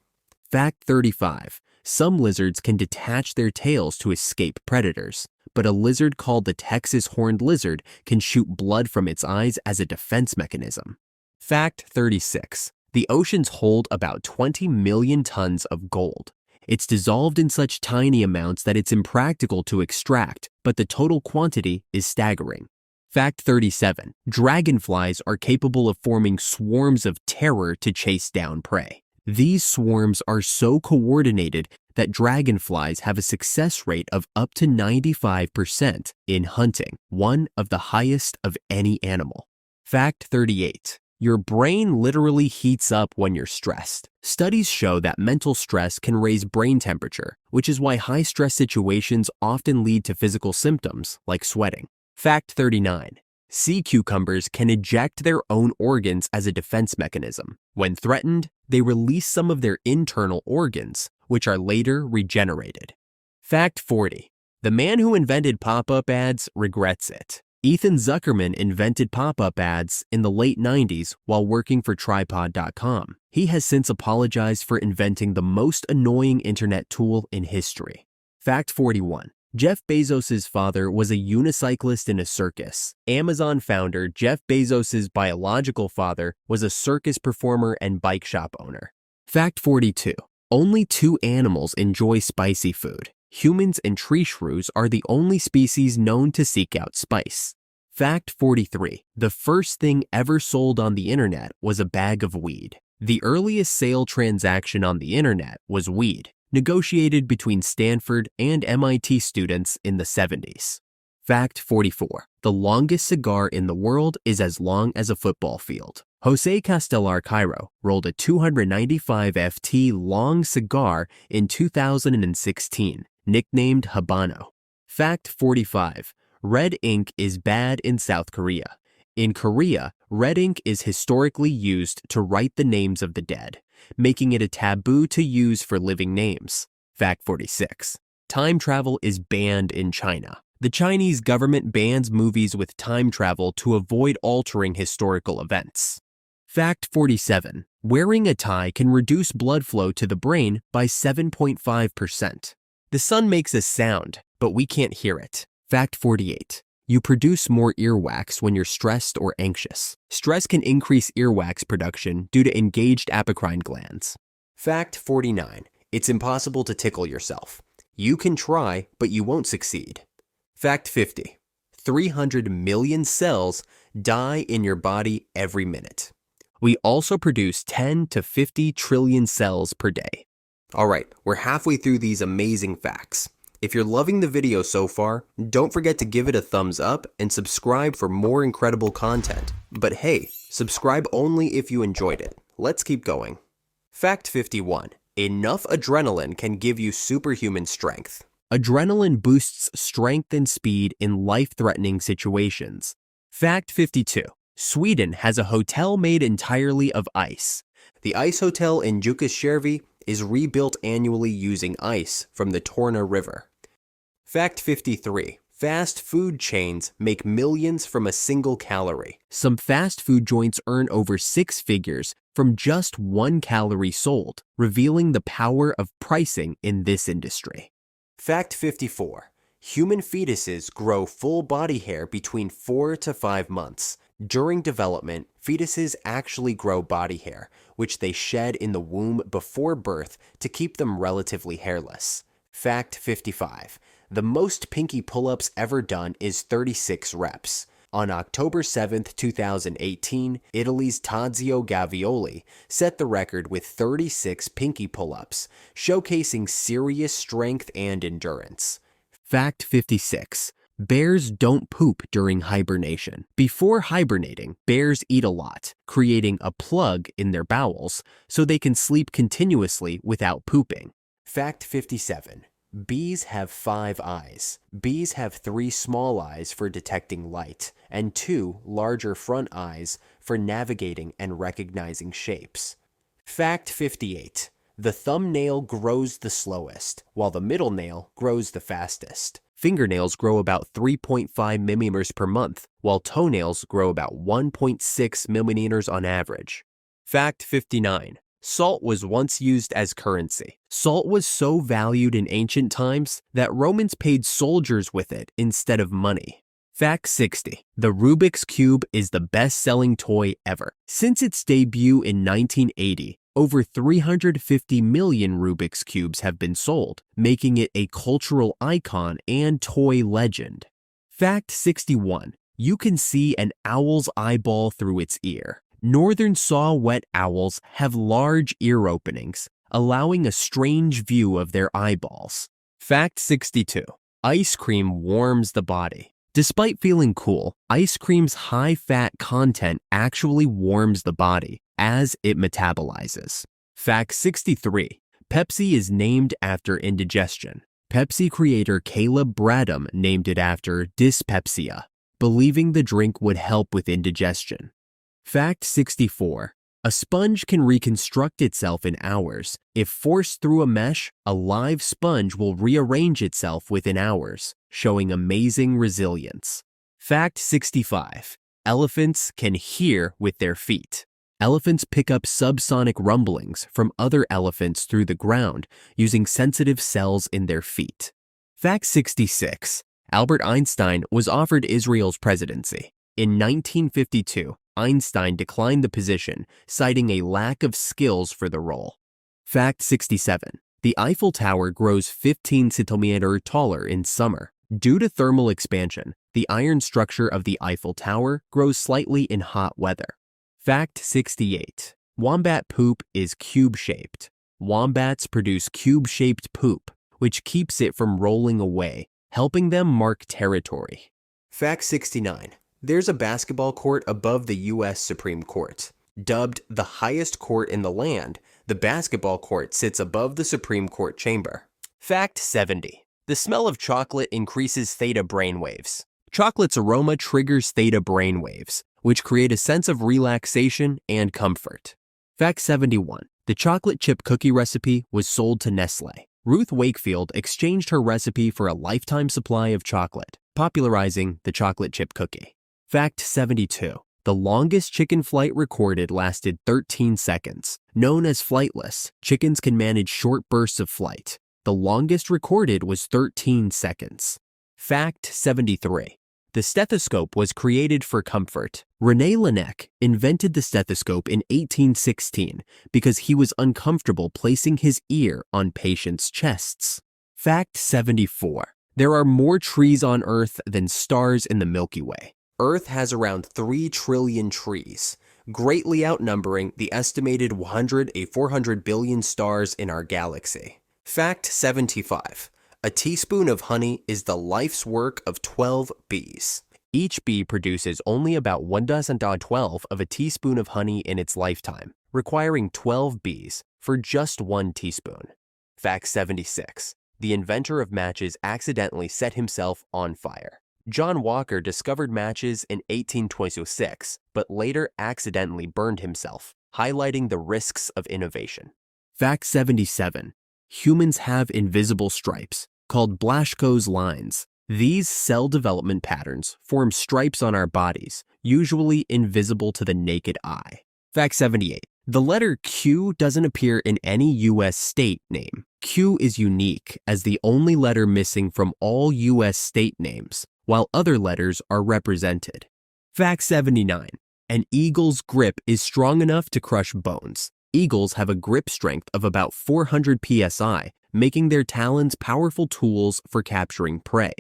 Fact 35. Some lizards can detach their tails to escape predators, but a lizard called the Texas horned lizard can shoot blood from its eyes as a defense mechanism. Fact 36. The oceans hold about 20 million tons of gold. It's dissolved in such tiny amounts that it's impractical to extract, but the total quantity is staggering. Fact 37. Dragonflies are capable of forming swarms of terror to chase down prey. These swarms are so coordinated that dragonflies have a success rate of up to 95% in hunting, one of the highest of any animal. Fact 38. Your brain literally heats up when you're stressed. Studies show that mental stress can raise brain temperature, which is why high-stress situations often lead to physical symptoms like sweating. Fact 39. Sea cucumbers can eject their own organs as a defense mechanism. When threatened, they release some of their internal organs, which are later regenerated. Fact 40. The man who invented pop-up ads regrets it. Ethan Zuckerman invented pop-up ads in the late 90s while working for Tripod.com. He has since apologized for inventing the most annoying internet tool in history. Fact 41. Jeff Bezos' father was a unicyclist in a circus. Amazon founder Jeff Bezos' biological father was a circus performer and bike shop owner. Fact 42. Only 2 animals enjoy spicy food. Humans and tree shrews are the only species known to seek out spice. Fact 43. The first thing ever sold on the internet was a bag of weed. The earliest sale transaction on the internet was weed, negotiated between Stanford and MIT students in the 70s. Fact 44. The longest cigar in the world is as long as a football field. Jose Castelar Cairo rolled a 295 FT long cigar in 2016, nicknamed Habano. Fact 45. Red ink is bad in South Korea. In Korea, red ink is historically used to write the names of the dead, making it a taboo to use for living names. Fact 46. Time travel is banned in China. The Chinese government bans movies with time travel to avoid altering historical events. Fact 47. Wearing a tie can reduce blood flow to the brain by 7.5%. The sun makes a sound, but we can't hear it. Fact 48. You produce more earwax when you're stressed or anxious. Stress can increase earwax production due to engaged apocrine glands. Fact 49. It's impossible to tickle yourself. You can try, but you won't succeed. Fact 50. 300 million cells die in your body every minute. We also produce 10 to 50 trillion cells per day. All right, we're halfway through these amazing facts. If you're loving the video so far, don't forget to give it a thumbs up and subscribe for more incredible content. But hey, subscribe only if you enjoyed it. Let's keep going. Fact 51. Enough adrenaline can give you superhuman strength. Adrenaline boosts strength and speed in life-threatening situations. Fact 52. Sweden has a hotel made entirely of ice. The ice hotel in Jukkasjärvi is rebuilt annually using ice from the Torna River. Fact 53. Fast food chains make millions from a single calorie. Some fast food joints earn over 6 figures from just 1 calorie sold, revealing the power of pricing in this industry. Fact 54. Human fetuses grow full body hair between 4 to 5 months. During development, fetuses actually grow body hair, which they shed in the womb before birth to keep them relatively hairless. Fact 55. The most pinky pull-ups ever done is 36 reps. On October 7, 2018, Italy's Tadzio Gavioli set the record with 36 pinky pull-ups, showcasing serious strength and endurance. Fact 56. Bears don't poop during hibernation. Before hibernating, bears eat a lot, creating a plug in their bowels so they can sleep continuously without pooping. Fact 57. Bees have 5 eyes. Bees have 3 small eyes for detecting light, and 2 larger front eyes for navigating and recognizing shapes. Fact 58. The thumbnail grows the slowest, while the middle nail grows the fastest. Fingernails grow about 3.5 millimeters per month, while toenails grow about 1.6 millimeters on average. Fact 59. Salt was once used as currency. Salt was so valued in ancient times that Romans paid soldiers with it instead of money. Fact 60. The Rubik's Cube is the best-selling toy ever. Since its debut in 1980, over 350 million Rubik's Cubes have been sold, making it a cultural icon and toy legend. Fact 61. You can see an owl's eyeball through its ear. Northern saw-whet owls have large ear openings, allowing a strange view of their eyeballs. Fact 62. Ice cream warms the body. Despite feeling cool, ice cream's high-fat content actually warms the body as it metabolizes. Fact 63. Pepsi is named after indigestion. Pepsi creator Caleb Bradham named it after dyspepsia, believing the drink would help with indigestion. Fact 64. A sponge can reconstruct itself in hours. If forced through a mesh, a live sponge will rearrange itself within hours, showing amazing resilience. Fact 65. Elephants can hear with their feet. Elephants pick up subsonic rumblings from other elephants through the ground using sensitive cells in their feet. Fact 66. Albert Einstein was offered Israel's presidency. In 1952, Einstein declined the position, citing a lack of skills for the role. Fact 67. The Eiffel Tower grows 15 centimeters taller in summer. Due to thermal expansion, the iron structure of the Eiffel Tower grows slightly in hot weather. Fact 68. Wombat poop is cube-shaped. Wombats produce cube-shaped poop, which keeps it from rolling away, helping them mark territory. Fact 69. There's a basketball court above the U.S. Supreme Court. Dubbed the highest court in the land, the basketball court sits above the Supreme Court chamber. Fact 70. The smell of chocolate increases theta brainwaves. Chocolate's aroma triggers theta brainwaves, which create a sense of relaxation and comfort. Fact 71. The chocolate chip cookie recipe was sold to Nestle. Ruth Wakefield exchanged her recipe for a lifetime supply of chocolate, popularizing the chocolate chip cookie. Fact 72. The longest chicken flight recorded lasted 13 seconds. Known as flightless, chickens can manage short bursts of flight. The longest recorded was 13 seconds. Fact 73. The stethoscope was created for comfort. René Laennec invented the stethoscope in 1816 because he was uncomfortable placing his ear on patients' chests. Fact 74. There are more trees on Earth than stars in the Milky Way. Earth has around 3 trillion trees, greatly outnumbering the estimated 400 billion stars in our galaxy. Fact 75. A teaspoon of honey is the life's work of 12 bees. Each bee produces only about 1/12 of a teaspoon of honey in its lifetime, requiring 12 bees for just 1 teaspoon. Fact 76. The inventor of matches accidentally set himself on fire. John Walker discovered matches in 1826, but later accidentally burned himself, highlighting the risks of innovation. Fact 77. Humans have invisible stripes, called Blaschko's lines. These cell development patterns form stripes on our bodies, usually invisible to the naked eye. Fact 78. The letter Q doesn't appear in any U.S. state name. Q is unique as the only letter missing from all U.S. state names, while other letters are represented. Fact 79. An eagle's grip is strong enough to crush bones. Eagles have a grip strength of about 400 psi, making their talons powerful tools for capturing prey.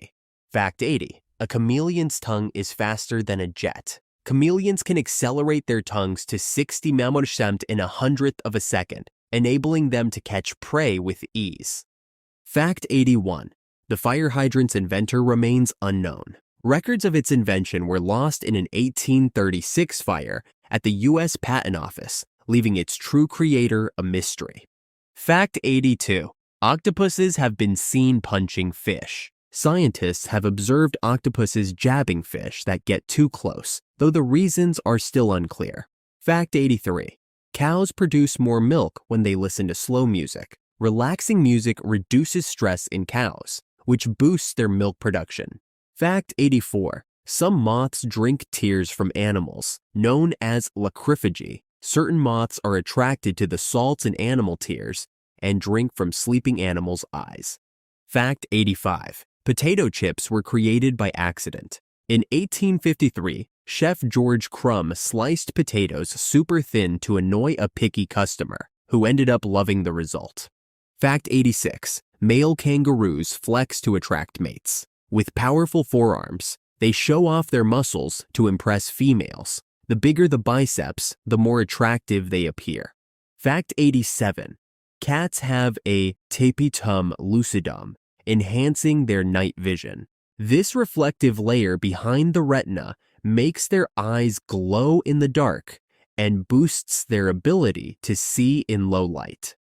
Fact 80. A chameleon's tongue is faster than a jet. Chameleons can accelerate their tongues to 60 mph in 1/100th of a second, enabling them to catch prey with ease. Fact 81. The fire hydrant's inventor remains unknown. Records of its invention were lost in an 1836 fire at the U.S. Patent Office, leaving its true creator a mystery. Fact 82. Octopuses have been seen punching fish. Scientists have observed octopuses jabbing fish that get too close, though the reasons are still unclear. Fact 83. Cows produce more milk when they listen to slow music. Relaxing music reduces stress in cows, which boosts their milk production. Fact 84. Some moths drink tears from animals, known as lacryphagy. Certain moths are attracted to the salts in animal tears and drink from sleeping animals' eyes. Fact 85. Potato chips were created by accident. In 1853, Chef George Crumb sliced potatoes super thin to annoy a picky customer, who ended up loving the result. Fact 86. Male kangaroos flex to attract mates. With powerful forearms, they show off their muscles to impress females. The bigger the biceps, the more attractive they appear. Fact 87. Cats have a tapetum lucidum, enhancing their night vision. This reflective layer behind the retina makes their eyes glow in the dark and boosts their ability to see in low light.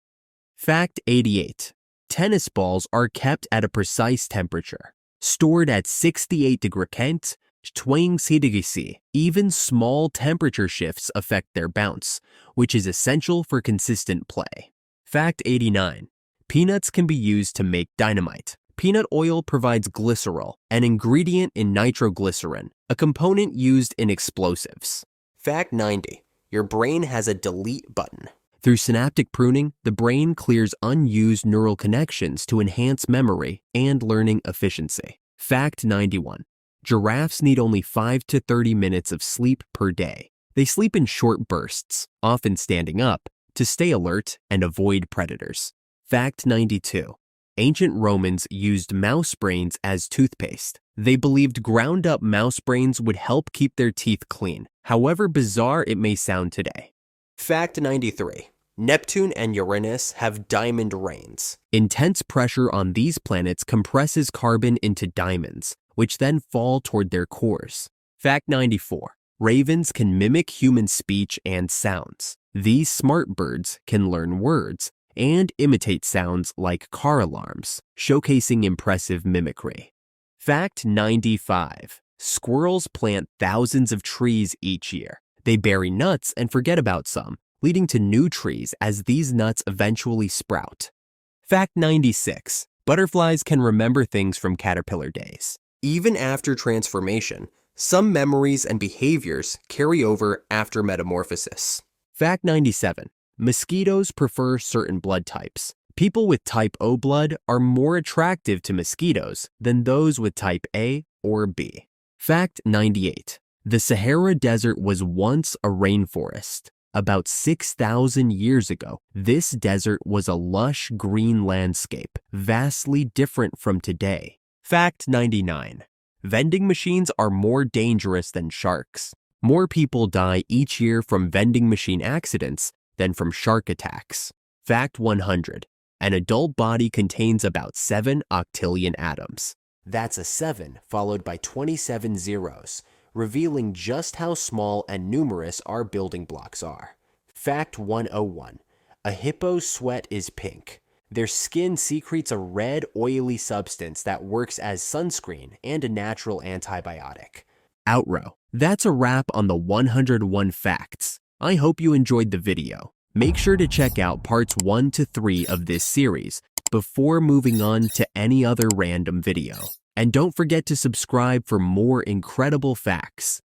Fact 88. Tennis balls are kept at a precise temperature, stored at 68 degrees Celsius, 20 degrees C. Even small temperature shifts affect their bounce, which is essential for consistent play. Fact 89. Peanuts can be used to make dynamite. Peanut oil provides glycerol, an ingredient in nitroglycerin, a component used in explosives. Fact 90. Your brain has a delete button. Through synaptic pruning, the brain clears unused neural connections to enhance memory and learning efficiency. Fact 91. Giraffes need only 5 to 30 minutes of sleep per day. They sleep in short bursts, often standing up, to stay alert and avoid predators. Fact 92. Ancient Romans used mouse brains as toothpaste. They believed ground-up mouse brains would help keep their teeth clean, however bizarre it may sound today. Fact 93. Neptune and Uranus have diamond rains. Intense pressure on these planets compresses carbon into diamonds, which then fall toward their cores. Fact 94. Ravens can mimic human speech and sounds. These smart birds can learn words and imitate sounds like car alarms, showcasing impressive mimicry. Fact 95. Squirrels plant thousands of trees each year. They bury nuts and forget about some, leading to new trees as these nuts eventually sprout. Fact 96. Butterflies can remember things from caterpillar days. Even after transformation, some memories and behaviors carry over after metamorphosis. Fact 97. Mosquitoes prefer certain blood types. People with type O blood are more attractive to mosquitoes than those with type A or B. Fact 98. The Sahara Desert was once a rainforest. About 6,000 years ago, this desert was a lush green landscape, vastly different from today. Fact 99. Vending machines are more dangerous than sharks. More people die each year from vending machine accidents than from shark attacks. Fact 100. An adult body contains about 7 octillion atoms. That's a 7 followed by 27 zeros, revealing just how small and numerous our building blocks are. Fact 101. A hippo's sweat is pink. Their skin secretes a red, oily substance that works as sunscreen and a natural antibiotic. Outrow. That's a wrap on the 101 facts. I hope you enjoyed the video. Make sure to check out parts 1 to 3 of this series before moving on to any other random video. And don't forget to subscribe for more incredible facts.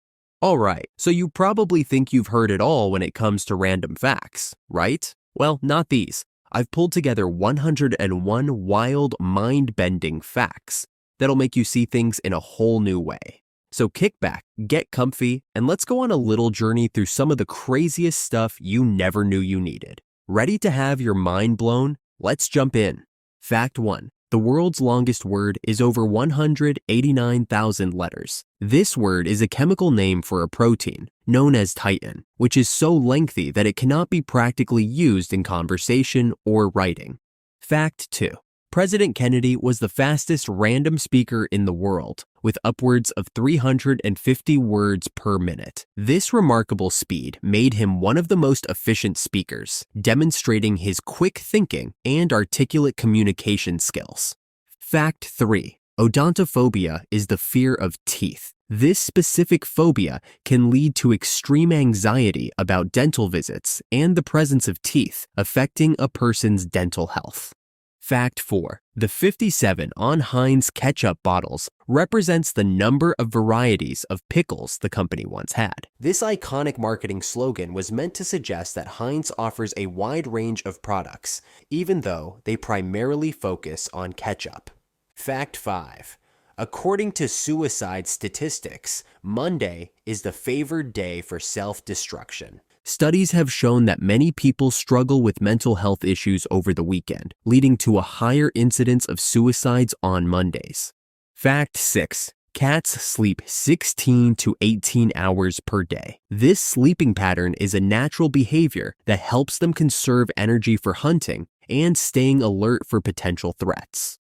Alright, so you probably think you've heard it all when it comes to random facts, right? Well, not these. I've pulled together 101 wild, mind-bending facts that'll make you see things in a whole new way. So kick back, get comfy, and let's go on a little journey through some of the craziest stuff you never knew you needed. Ready to have your mind blown? Let's jump in. Fact 1. The world's longest word is over 189,000 letters. This word is a chemical name for a protein, known as titin, which is so lengthy that it cannot be practically used in conversation or writing. Fact 2. President Kennedy was the fastest random speaker in the world, with upwards of 350 words per minute. This remarkable speed made him one of the most efficient speakers, demonstrating his quick thinking and articulate communication skills. Fact 3. Odontophobia is the fear of teeth. This specific phobia can lead to extreme anxiety about dental visits and the presence of teeth, affecting a person's dental health. Fact 4. The 57 on Heinz ketchup bottles represents the number of varieties of pickles the company once had. This iconic marketing slogan was meant to suggest that Heinz offers a wide range of products, even though they primarily focus on ketchup. Fact 5. According to suicide statistics, Monday is the favored day for self-destruction. Studies have shown that many people struggle with mental health issues over the weekend, leading to a higher incidence of suicides on Mondays. Fact 6. Cats sleep 16 to 18 hours per day. This sleeping pattern is a natural behavior that helps them conserve energy for hunting and staying alert for potential threats.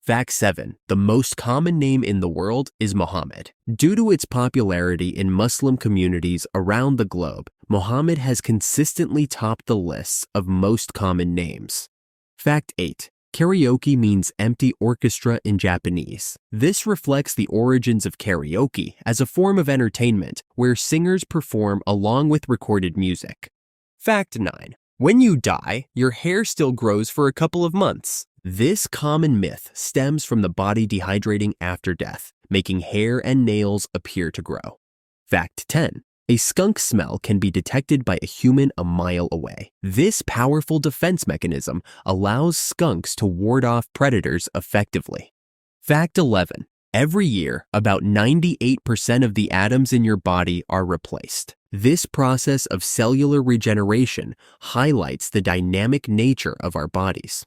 Fact 7. The most common name in the world is Muhammad. Due to its popularity in Muslim communities around the globe, Muhammad has consistently topped the lists of most common names. Fact 8. Karaoke means empty orchestra in Japanese. This reflects the origins of karaoke as a form of entertainment where singers perform along with recorded music. Fact 9. When you die, your hair still grows for a couple of months. This common myth stems from the body dehydrating after death, making hair and nails appear to grow. Fact 10. A skunk smell can be detected by a human a mile away. This powerful defense mechanism allows skunks to ward off predators effectively. Fact 11. Every year, about 98% of the atoms in your body are replaced. This process of cellular regeneration highlights the dynamic nature of our bodies.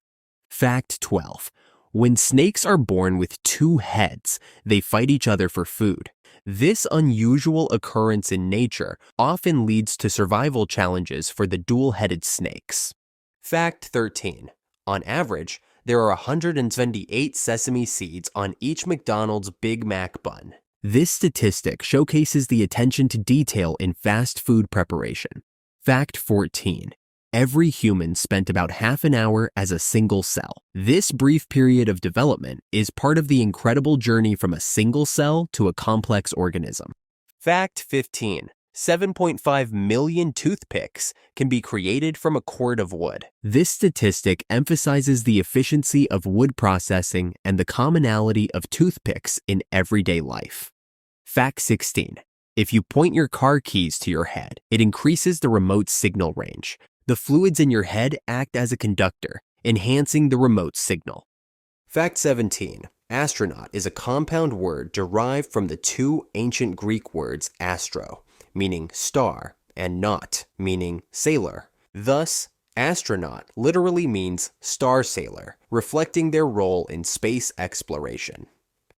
Fact 12. When snakes are born with 2 heads, they fight each other for food. This unusual occurrence in nature often leads to survival challenges for the dual-headed snakes. Fact 13. On average, there are 178 sesame seeds on each McDonald's Big Mac bun. This statistic showcases the attention to detail in fast food preparation. Fact 14. Every human spent about half an hour as a single cell. This brief period of development is part of the incredible journey from a single cell to a complex organism. Fact 15. 7.5 million toothpicks can be created from a cord of wood. This statistic emphasizes the efficiency of wood processing and the commonality of toothpicks in everyday life. Fact 16. If you point your car keys to your head, it increases the remote's signal range. The fluids in your head act as a conductor, enhancing the remote's signal. Fact 17. Astronaut is a compound word derived from the two ancient Greek words astro, meaning star, and naut, meaning sailor. Thus, astronaut literally means star sailor, reflecting their role in space exploration.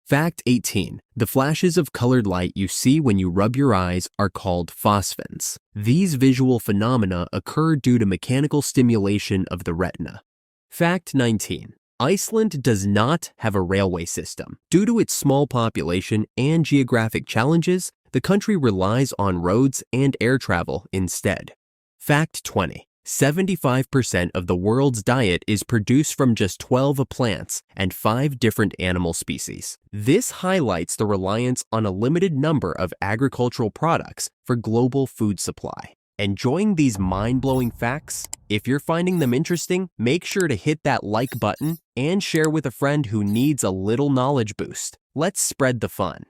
Fact 18. The flashes of colored light you see when you rub your eyes are called phosphins. These visual phenomena occur due to mechanical stimulation of the retina. Fact 19. Iceland does not have a railway system. Due to its small population and geographic challenges, the country relies on roads and air travel instead. Fact 20. 75% of the world's diet is produced from just 12 plants and 5 different animal species. This highlights the reliance on a limited number of agricultural products for global food supply. Enjoying these mind-blowing facts? If you're finding them interesting, make sure to hit that like button and share with a friend who needs a little knowledge boost. Let's spread the fun.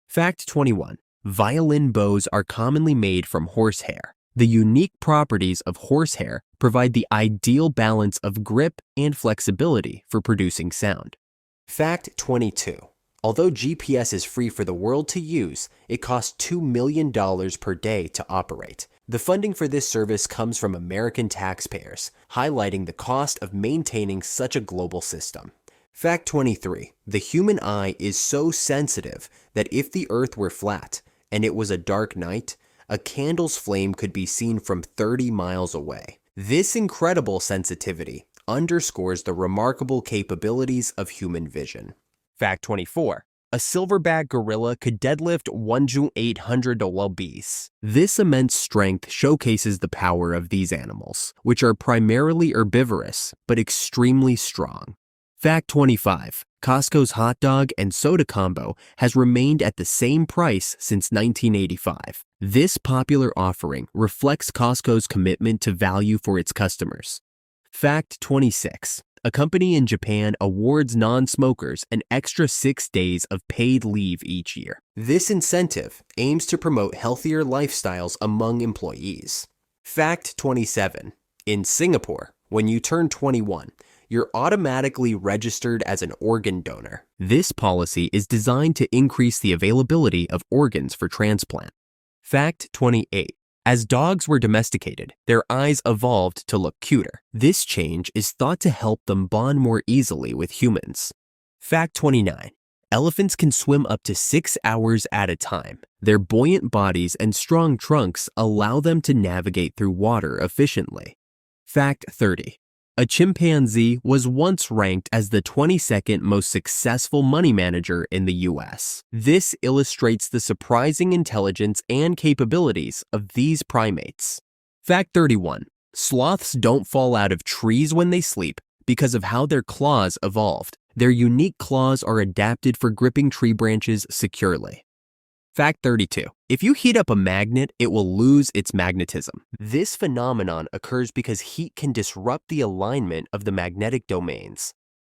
Fact 21. Violin bows are commonly made from horsehair. The unique properties of horsehair provide the ideal balance of grip and flexibility for producing sound. Fact 22. Although GPS is free for the world to use, it costs $2 million per day to operate. The funding for this service comes from American taxpayers, highlighting the cost of maintaining such a global system. Fact 23. The human eye is so sensitive that if the Earth were flat and it was a dark night, a candle's flame could be seen from 30 miles away. This incredible sensitivity underscores the remarkable capabilities of human vision. Fact 24. A silverback gorilla could deadlift 1,800 lbs. This immense strength showcases the power of these animals, which are primarily herbivorous but extremely strong. Fact 25. Costco's hot dog and soda combo has remained at the same price since 1985. This popular offering reflects Costco's commitment to value for its customers. Fact 26. A company in Japan awards non-smokers an extra 6 days of paid leave each year. This incentive aims to promote healthier lifestyles among employees. Fact 27. In Singapore, when you turn 21, you're automatically registered as an organ donor. This policy is designed to increase the availability of organs for transplant. Fact 28. As dogs were domesticated, their eyes evolved to look cuter. This change is thought to help them bond more easily with humans. Fact 29. Elephants can swim up to 6 hours at a time. Their buoyant bodies and strong trunks allow them to navigate through water efficiently. Fact 30. A chimpanzee was once ranked as the 22nd most successful money manager in the US. This illustrates the surprising intelligence and capabilities of these primates. Fact 31. Sloths don't fall out of trees when they sleep because of how their claws evolved. Their unique claws are adapted for gripping tree branches securely. Fact 32. If you heat up a magnet, it will lose its magnetism. This phenomenon occurs because heat can disrupt the alignment of the magnetic domains.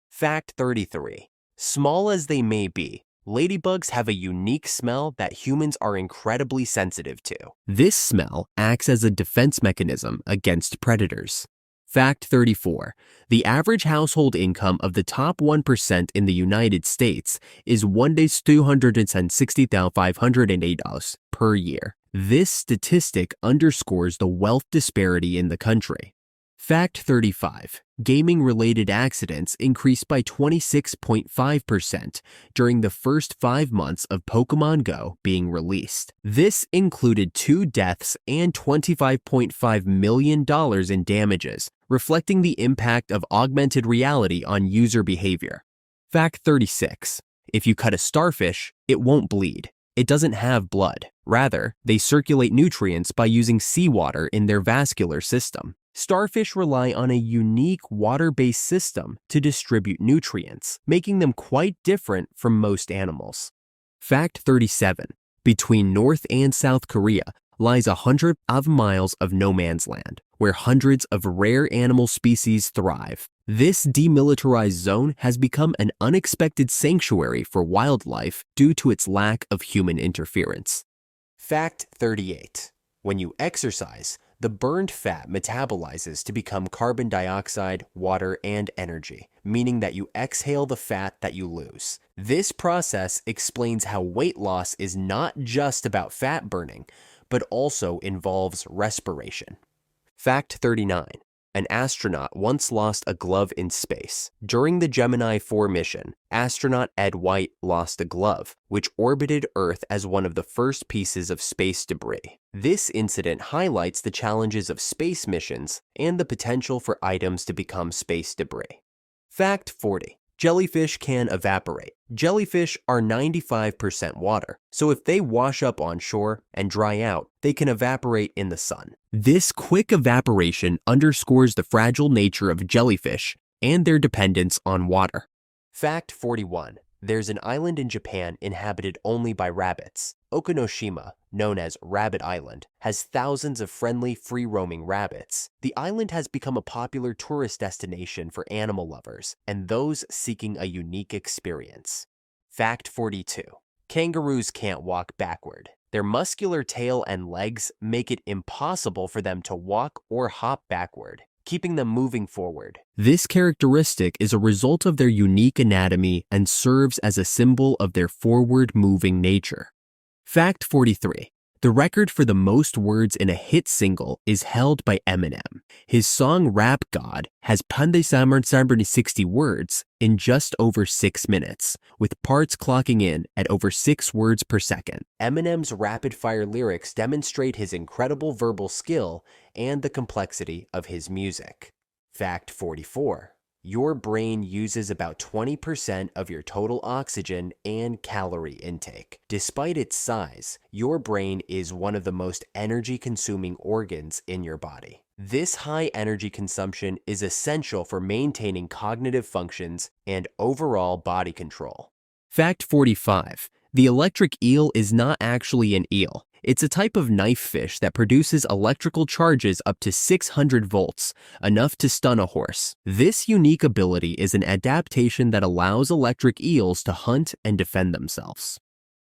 Fact 33. Small as they may be, ladybugs have a unique smell that humans are incredibly sensitive to. This smell acts as a defense mechanism against predators. Fact 34. The average household income of the top 1% in the United States is $1,260,508 per year. This statistic underscores the wealth disparity in the country. Fact 35. Gaming-related accidents increased by 26.5% during the first 5 months of Pokémon Go being released. This included 2 deaths and $25.5 million in damages, reflecting the impact of augmented reality on user behavior. Fact 36. If you cut a starfish, it won't bleed. It doesn't have blood. Rather, they circulate nutrients by using seawater in their vascular system. Starfish rely on a unique water-based system to distribute nutrients, making them quite different from most animals. Fact 37. Between North and South Korea lies 100 miles of no man's land, where hundreds of rare animal species thrive. This demilitarized zone has become an unexpected sanctuary for wildlife due to its lack of human interference. Fact 38. When you exercise, the burned fat metabolizes to become carbon dioxide, water, and energy, meaning that you exhale the fat that you lose. This process explains how weight loss is not just about fat burning, but also involves respiration. Fact 39. An astronaut once lost a glove in space. During the Gemini 4 mission, astronaut Ed White lost a glove, which orbited Earth as one of the first pieces of space debris. This incident highlights the challenges of space missions and the potential for items to become space debris. Fact 40. Jellyfish can evaporate. Jellyfish are 95% water, so if they wash up on shore and dry out, they can evaporate in the sun. This quick evaporation underscores the fragile nature of jellyfish and their dependence on water. Fact 41. There's an island in Japan inhabited only by rabbits. Okinoshima, known as Rabbit Island, has thousands of friendly, free-roaming rabbits. The island has become a popular tourist destination for animal lovers and those seeking a unique experience. Fact 42. Kangaroos can't walk backward. Their muscular tail and legs make it impossible for them to walk or hop backward, keeping them moving forward. This characteristic is a result of their unique anatomy and serves as a symbol of their forward-moving nature. Fact 43. The record for the most words in a hit single is held by Eminem. His song Rap God has 160 words in just over 6 minutes, with parts clocking in at over 6 words per second. Eminem's rapid-fire lyrics demonstrate his incredible verbal skill and the complexity of his music. Fact 44. Your brain uses about 20% of your total oxygen and calorie intake. Despite its size, your brain is one of the most energy-consuming organs in your body. This high energy consumption is essential for maintaining cognitive functions and overall body control. Fact 45. The electric eel is not actually an eel. It's a type of knife fish that produces electrical charges up to 600 volts, enough to stun a horse. This unique ability is an adaptation that allows electric eels to hunt and defend themselves.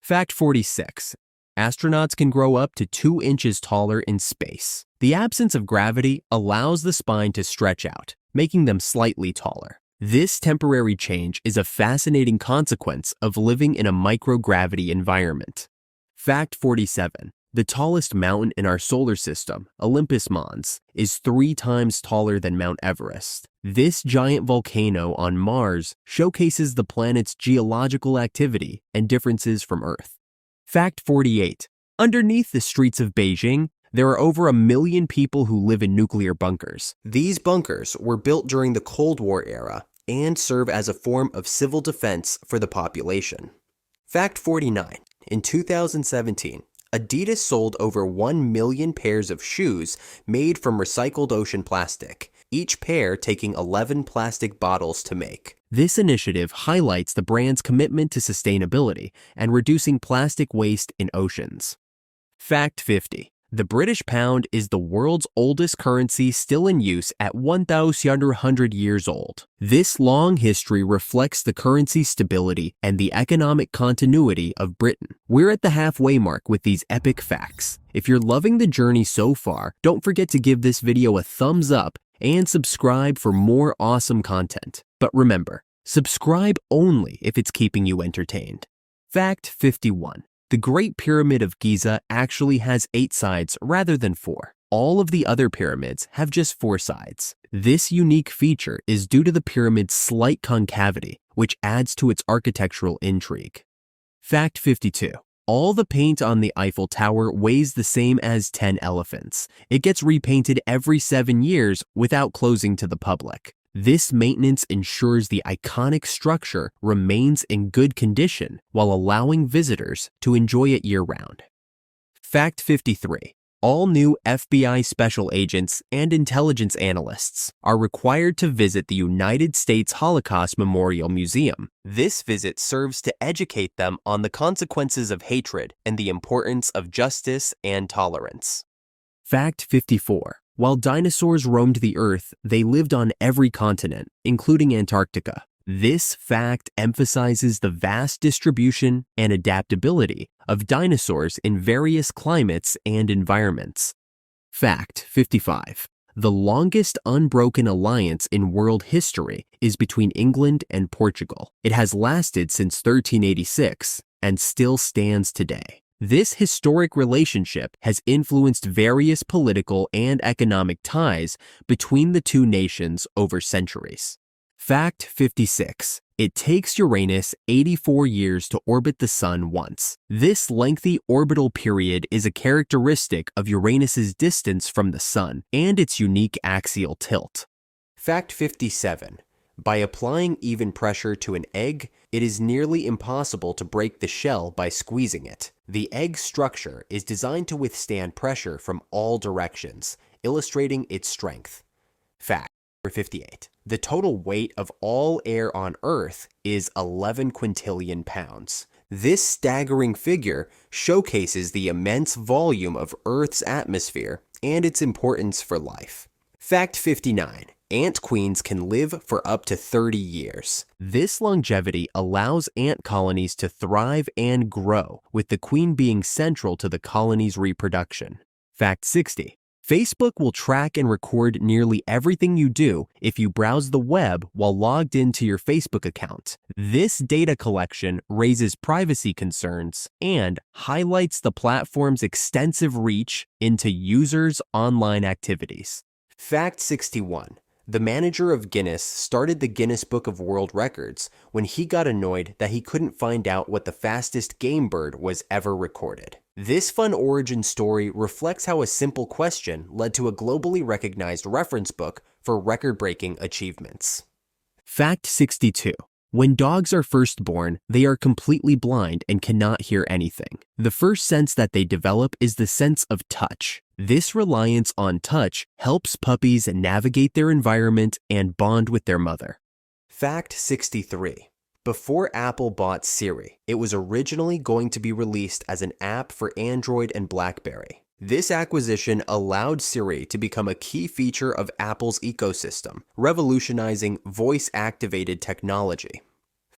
Fact 46. Astronauts can grow up to 2 inches taller in space. The absence of gravity allows the spine to stretch out, making them slightly taller. This temporary change is a fascinating consequence of living in a microgravity environment. Fact 47. The tallest mountain in our solar system, Olympus Mons, is 3 times taller than Mount Everest. This giant volcano on Mars showcases the planet's geological activity and differences from Earth. Fact 48. Underneath the streets of Beijing, there are over 1 million people who live in nuclear bunkers. These bunkers were built during the Cold War era and serve as a form of civil defense for the population. Fact 49. In 2017, Adidas sold over 1 million pairs of shoes made from recycled ocean plastic, each pair taking 11 plastic bottles to make. This initiative highlights the brand's commitment to sustainability and reducing plastic waste in oceans. Fact 50. The British pound is the world's oldest currency still in use at 1,100 years old. This long history reflects the currency's stability and the economic continuity of Britain. We're at the halfway mark with these epic facts. If you're loving the journey so far, don't forget to give this video a thumbs up and subscribe for more awesome content. But remember, subscribe only if it's keeping you entertained. Fact 51. The Great Pyramid of Giza actually has 8 sides rather than 4. All of the other pyramids have just 4 sides. This unique feature is due to the pyramid's slight concavity, which adds to its architectural intrigue. Fact 52. All the paint on the Eiffel Tower weighs the same as 10 elephants. It gets repainted every 7 years without closing to the public. This maintenance ensures the iconic structure remains in good condition while allowing visitors to enjoy it year-round. Fact 53. All new FBI special agents and intelligence analysts are required to visit the United States Holocaust Memorial Museum. This visit serves to educate them on the consequences of hatred and the importance of justice and tolerance. Fact 54. While dinosaurs roamed the Earth, they lived on every continent, including Antarctica. This fact emphasizes the vast distribution and adaptability of dinosaurs in various climates and environments. Fact 55. The longest unbroken alliance in world history is between England and Portugal. It has lasted since 1386 and still stands today. This historic relationship has influenced various political and economic ties between the two nations over centuries. Fact 56. It takes Uranus 84 years to orbit the Sun once. This lengthy orbital period is a characteristic of Uranus's distance from the Sun and its unique axial tilt. Fact 57. By applying even pressure to an egg, it is nearly impossible to break the shell by squeezing it. The egg structure is designed to withstand pressure from all directions, illustrating its strength. Fact 58. The total weight of all air on Earth is 11 quintillion pounds. This staggering figure showcases the immense volume of Earth's atmosphere and its importance for life. Fact 59. Ant queens can live for up to 30 years. This longevity allows ant colonies to thrive and grow, with the queen being central to the colony's reproduction. Fact 60. Facebook will track and record nearly everything you do if you browse the web while logged into your Facebook account. This data collection raises privacy concerns and highlights the platform's extensive reach into users' online activities. Fact 61. The manager of Guinness started the Guinness Book of World Records when he got annoyed that he couldn't find out what the fastest game bird was ever recorded. This fun origin story reflects how a simple question led to a globally recognized reference book for record-breaking achievements. Fact 62. When dogs are first born, they are completely blind and cannot hear anything. The first sense that they develop is the sense of touch. This reliance on touch helps puppies navigate their environment and bond with their mother. Fact 63. Before Apple bought Siri, it was originally going to be released as an app for Android and BlackBerry. This acquisition allowed Siri to become a key feature of Apple's ecosystem, revolutionizing voice-activated technology.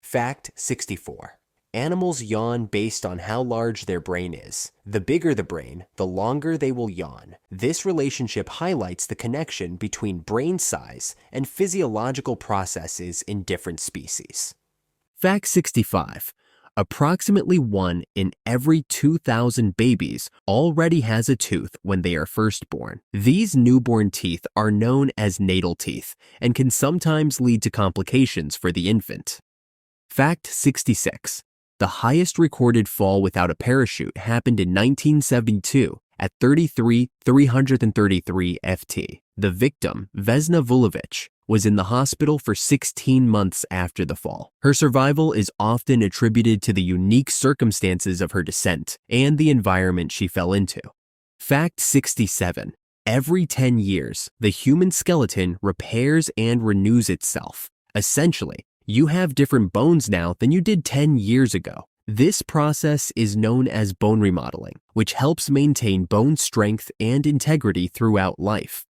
Fact 64. Animals yawn based on how large their brain is. The bigger the brain, the longer they will yawn. This relationship highlights the connection between brain size and physiological processes in different species. Fact 65. Approximately 1 in every 2,000 babies already has a tooth when they are first born. These newborn teeth are known as natal teeth and can sometimes lead to complications for the infant. Fact 66. The highest recorded fall without a parachute happened in 1972 at 333 FT. The victim, Vesna Vulovic, was in the hospital for 16 months after the fall. Her survival is often attributed to the unique circumstances of her descent and the environment she fell into. Fact 67. Every 10 years, the human skeleton repairs and renews itself. Essentially, you have different bones now than you did 10 years ago. This process is known as bone remodeling, which helps maintain bone strength and integrity throughout life.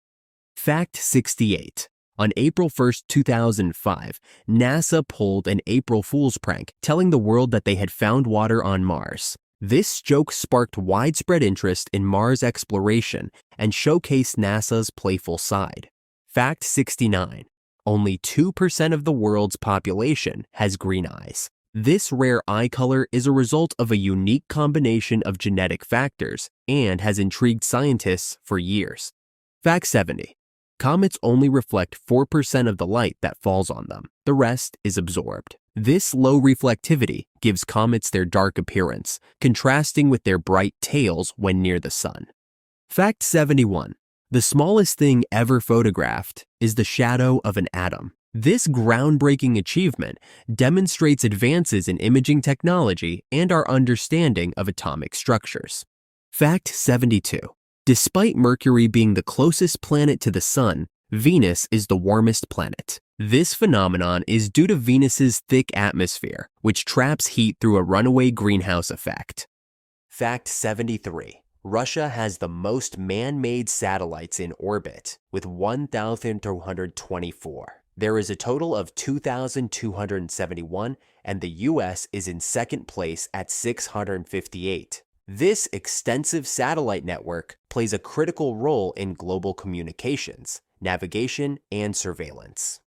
Fact 68. On April 1, 2005, NASA pulled an April Fool's prank, telling the world that they had found water on Mars. This joke sparked widespread interest in Mars exploration and showcased NASA's playful side. Fact 69. Only 2% of the world's population has green eyes. This rare eye color is a result of a unique combination of genetic factors and has intrigued scientists for years. Fact 70. Comets only reflect 4% of the light that falls on them. The rest is absorbed. This low reflectivity gives comets their dark appearance, contrasting with their bright tails when near the sun. Fact 71. The smallest thing ever photographed is the shadow of an atom. This groundbreaking achievement demonstrates advances in imaging technology and our understanding of atomic structures. Fact 72. Despite Mercury being the closest planet to the Sun, Venus is the warmest planet. This phenomenon is due to Venus's thick atmosphere, which traps heat through a runaway greenhouse effect. Fact 73. Russia has the most man-made satellites in orbit, with 1,224. There is a total of 2,271, and the US is in second place at 658. This extensive satellite network plays a critical role in global communications, navigation, and surveillance.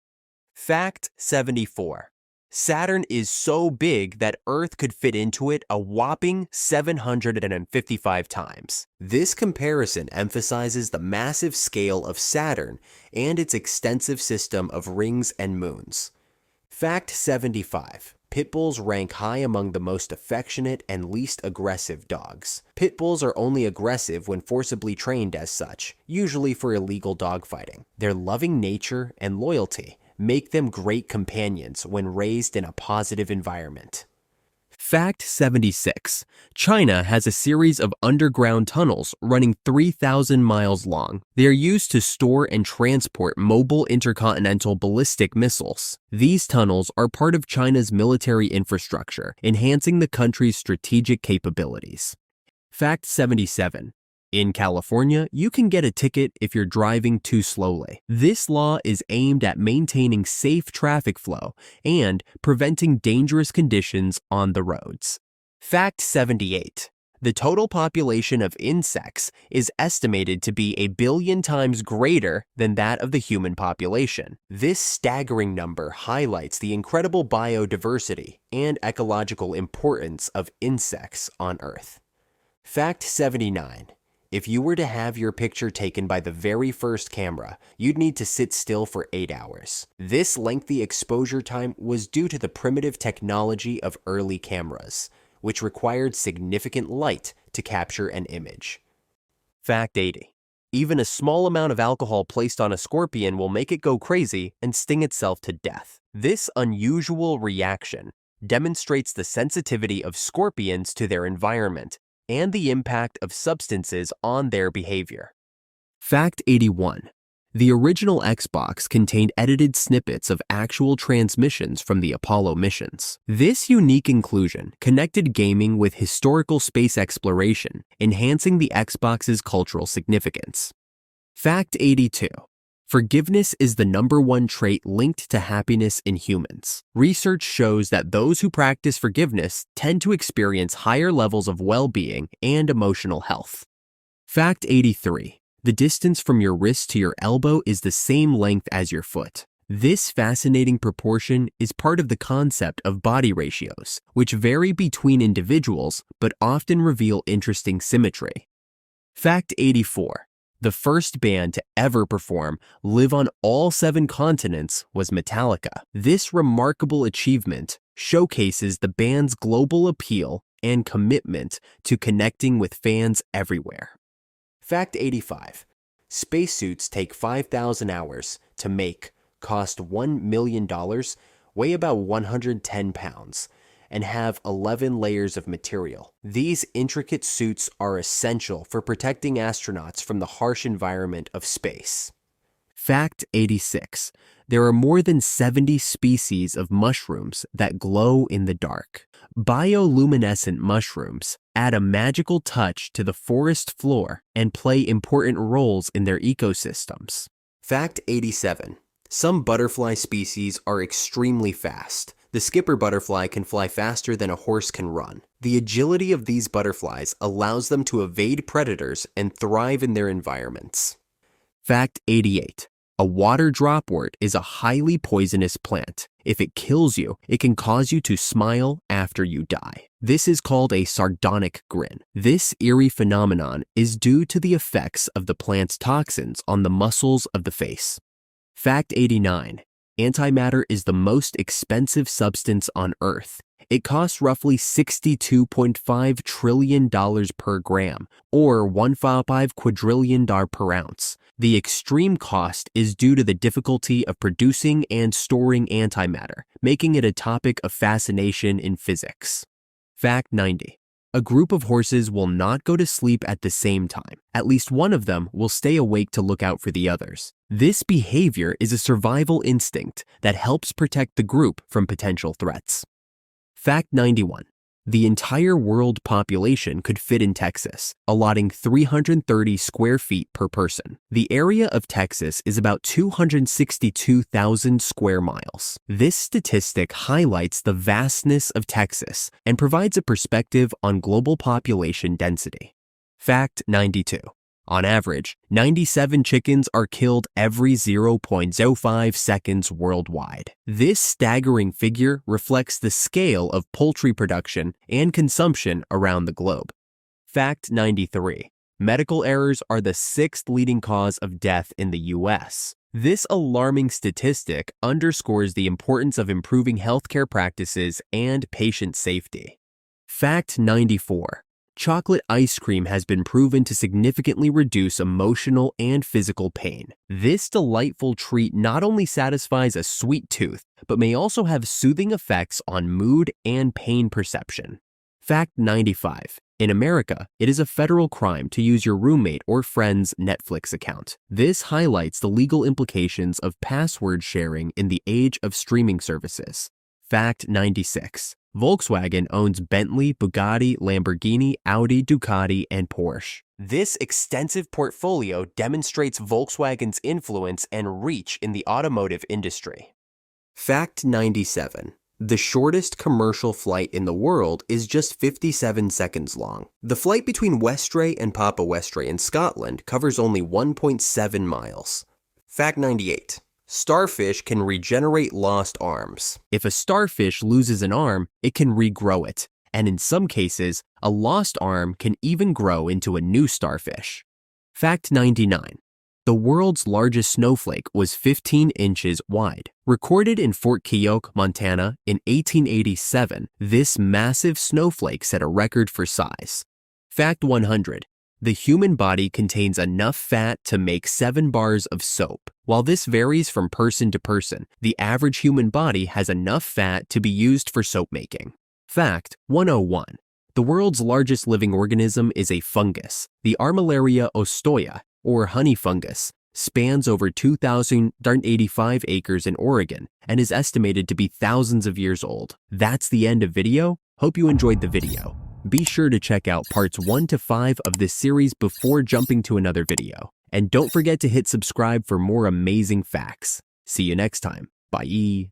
Fact 74. Saturn is so big that Earth could fit into it a whopping 755 times. This comparison emphasizes the massive scale of Saturn and its extensive system of rings and moons. Fact 75. Pit bulls rank high among the most affectionate and least aggressive dogs. Pit bulls are only aggressive when forcibly trained as such, usually for illegal dogfighting. Their loving nature and loyalty make them great companions when raised in a positive environment. Fact 76. China has a series of underground tunnels running 3,000 miles long. They are used to store and transport mobile intercontinental ballistic missiles. These tunnels are part of China's military infrastructure, enhancing the country's strategic capabilities. Fact 77. In California, you can get a ticket if you're driving too slowly. This law is aimed at maintaining safe traffic flow and preventing dangerous conditions on the roads. Fact 78. The total population of insects is estimated to be 1 billion times greater than that of the human population. This staggering number highlights the incredible biodiversity and ecological importance of insects on Earth. Fact 79. If you were to have your picture taken by the very first camera, you'd need to sit still for 8 hours. This lengthy exposure time was due to the primitive technology of early cameras, which required significant light to capture an image. Fact 80. Even a small amount of alcohol placed on a scorpion will make it go crazy and sting itself to death. This unusual reaction demonstrates the sensitivity of scorpions to their environment and the impact of substances on their behavior. Fact 81. The original Xbox contained edited snippets of actual transmissions from the Apollo missions. This unique inclusion connected gaming with historical space exploration, enhancing the Xbox's cultural significance. Fact 82. Forgiveness is the #1 trait linked to happiness in humans. Research shows that those who practice forgiveness tend to experience higher levels of well-being and emotional health. Fact 83. The distance from your wrist to your elbow is the same length as your foot. This fascinating proportion is part of the concept of body ratios, which vary between individuals but often reveal interesting symmetry. Fact 84. The first band to ever perform live on all 7 continents was Metallica. This remarkable achievement showcases the band's global appeal and commitment to connecting with fans everywhere. Fact 85. Spacesuits take 5,000 hours to make, cost $1 million, weigh about 110 pounds, and have 11 layers of material. These intricate suits are essential for protecting astronauts from the harsh environment of space. Fact 86. There are more than 70 species of mushrooms that glow in the dark. Bioluminescent mushrooms add a magical touch to the forest floor and play important roles in their ecosystems. Fact 87. Some butterfly species are extremely fast. The skipper butterfly can fly faster than a horse can run. The agility of these butterflies allows them to evade predators and thrive in their environments. Fact 88. A water dropwort is a highly poisonous plant. If it kills you, it can cause you to smile after you die. This is called a sardonic grin. This eerie phenomenon is due to the effects of the plant's toxins on the muscles of the face. Fact 89. Antimatter is the most expensive substance on Earth. It costs roughly $62.5 trillion per gram, or $1.5 quadrillion per ounce. The extreme cost is due to the difficulty of producing and storing antimatter, making it a topic of fascination in physics. Fact 90. A group of horses will not go to sleep at the same time. At least one of them will stay awake to look out for the others. This behavior is a survival instinct that helps protect the group from potential threats. Fact 91. The entire world population could fit in Texas, allotting 330 square feet per person. The area of Texas is about 262,000 square miles. This statistic highlights the vastness of Texas and provides a perspective on global population density. Fact 92. On average, 97 chickens are killed every 0.05 seconds worldwide. This staggering figure reflects the scale of poultry production and consumption around the globe. Fact 93. Medical errors are the sixth leading cause of death in the U.S. This alarming statistic underscores the importance of improving healthcare practices and patient safety. Fact 94. Chocolate ice cream has been proven to significantly reduce emotional and physical pain. This delightful treat not only satisfies a sweet tooth, but may also have soothing effects on mood and pain perception. Fact 95. In America, it is a federal crime to use your roommate or friend's Netflix account. This highlights the legal implications of password sharing in the age of streaming services. Fact 96. Volkswagen owns Bentley, Bugatti, Lamborghini, Audi, Ducati, and Porsche. This extensive portfolio demonstrates Volkswagen's influence and reach in the automotive industry. Fact 97. The shortest commercial flight in the world is just 57 seconds long. The flight between Westray and Papa Westray in Scotland covers only 1.7 miles. Fact 98. Starfish can regenerate lost arms. If a starfish loses an arm, it can regrow it, and in some cases, a lost arm can even grow into a new starfish. Fact 99. The world's largest snowflake was 15 inches wide. Recorded in Fort Keokuk, Montana in 1887, this massive snowflake set a record for size. Fact 100. The human body contains enough fat to make 7 bars of soap. While this varies from person to person, the average human body has enough fat to be used for soap making. Fact 101. The world's largest living organism is a fungus. The Armillaria ostoya, or honey fungus, spans over 2,085 acres in Oregon and is estimated to be thousands of years old. That's the end of video. Hope you enjoyed the video. Be sure to check out parts 1 to 5 of this series before jumping to another video. And don't forget to hit subscribe for more amazing facts. See you next time. Bye.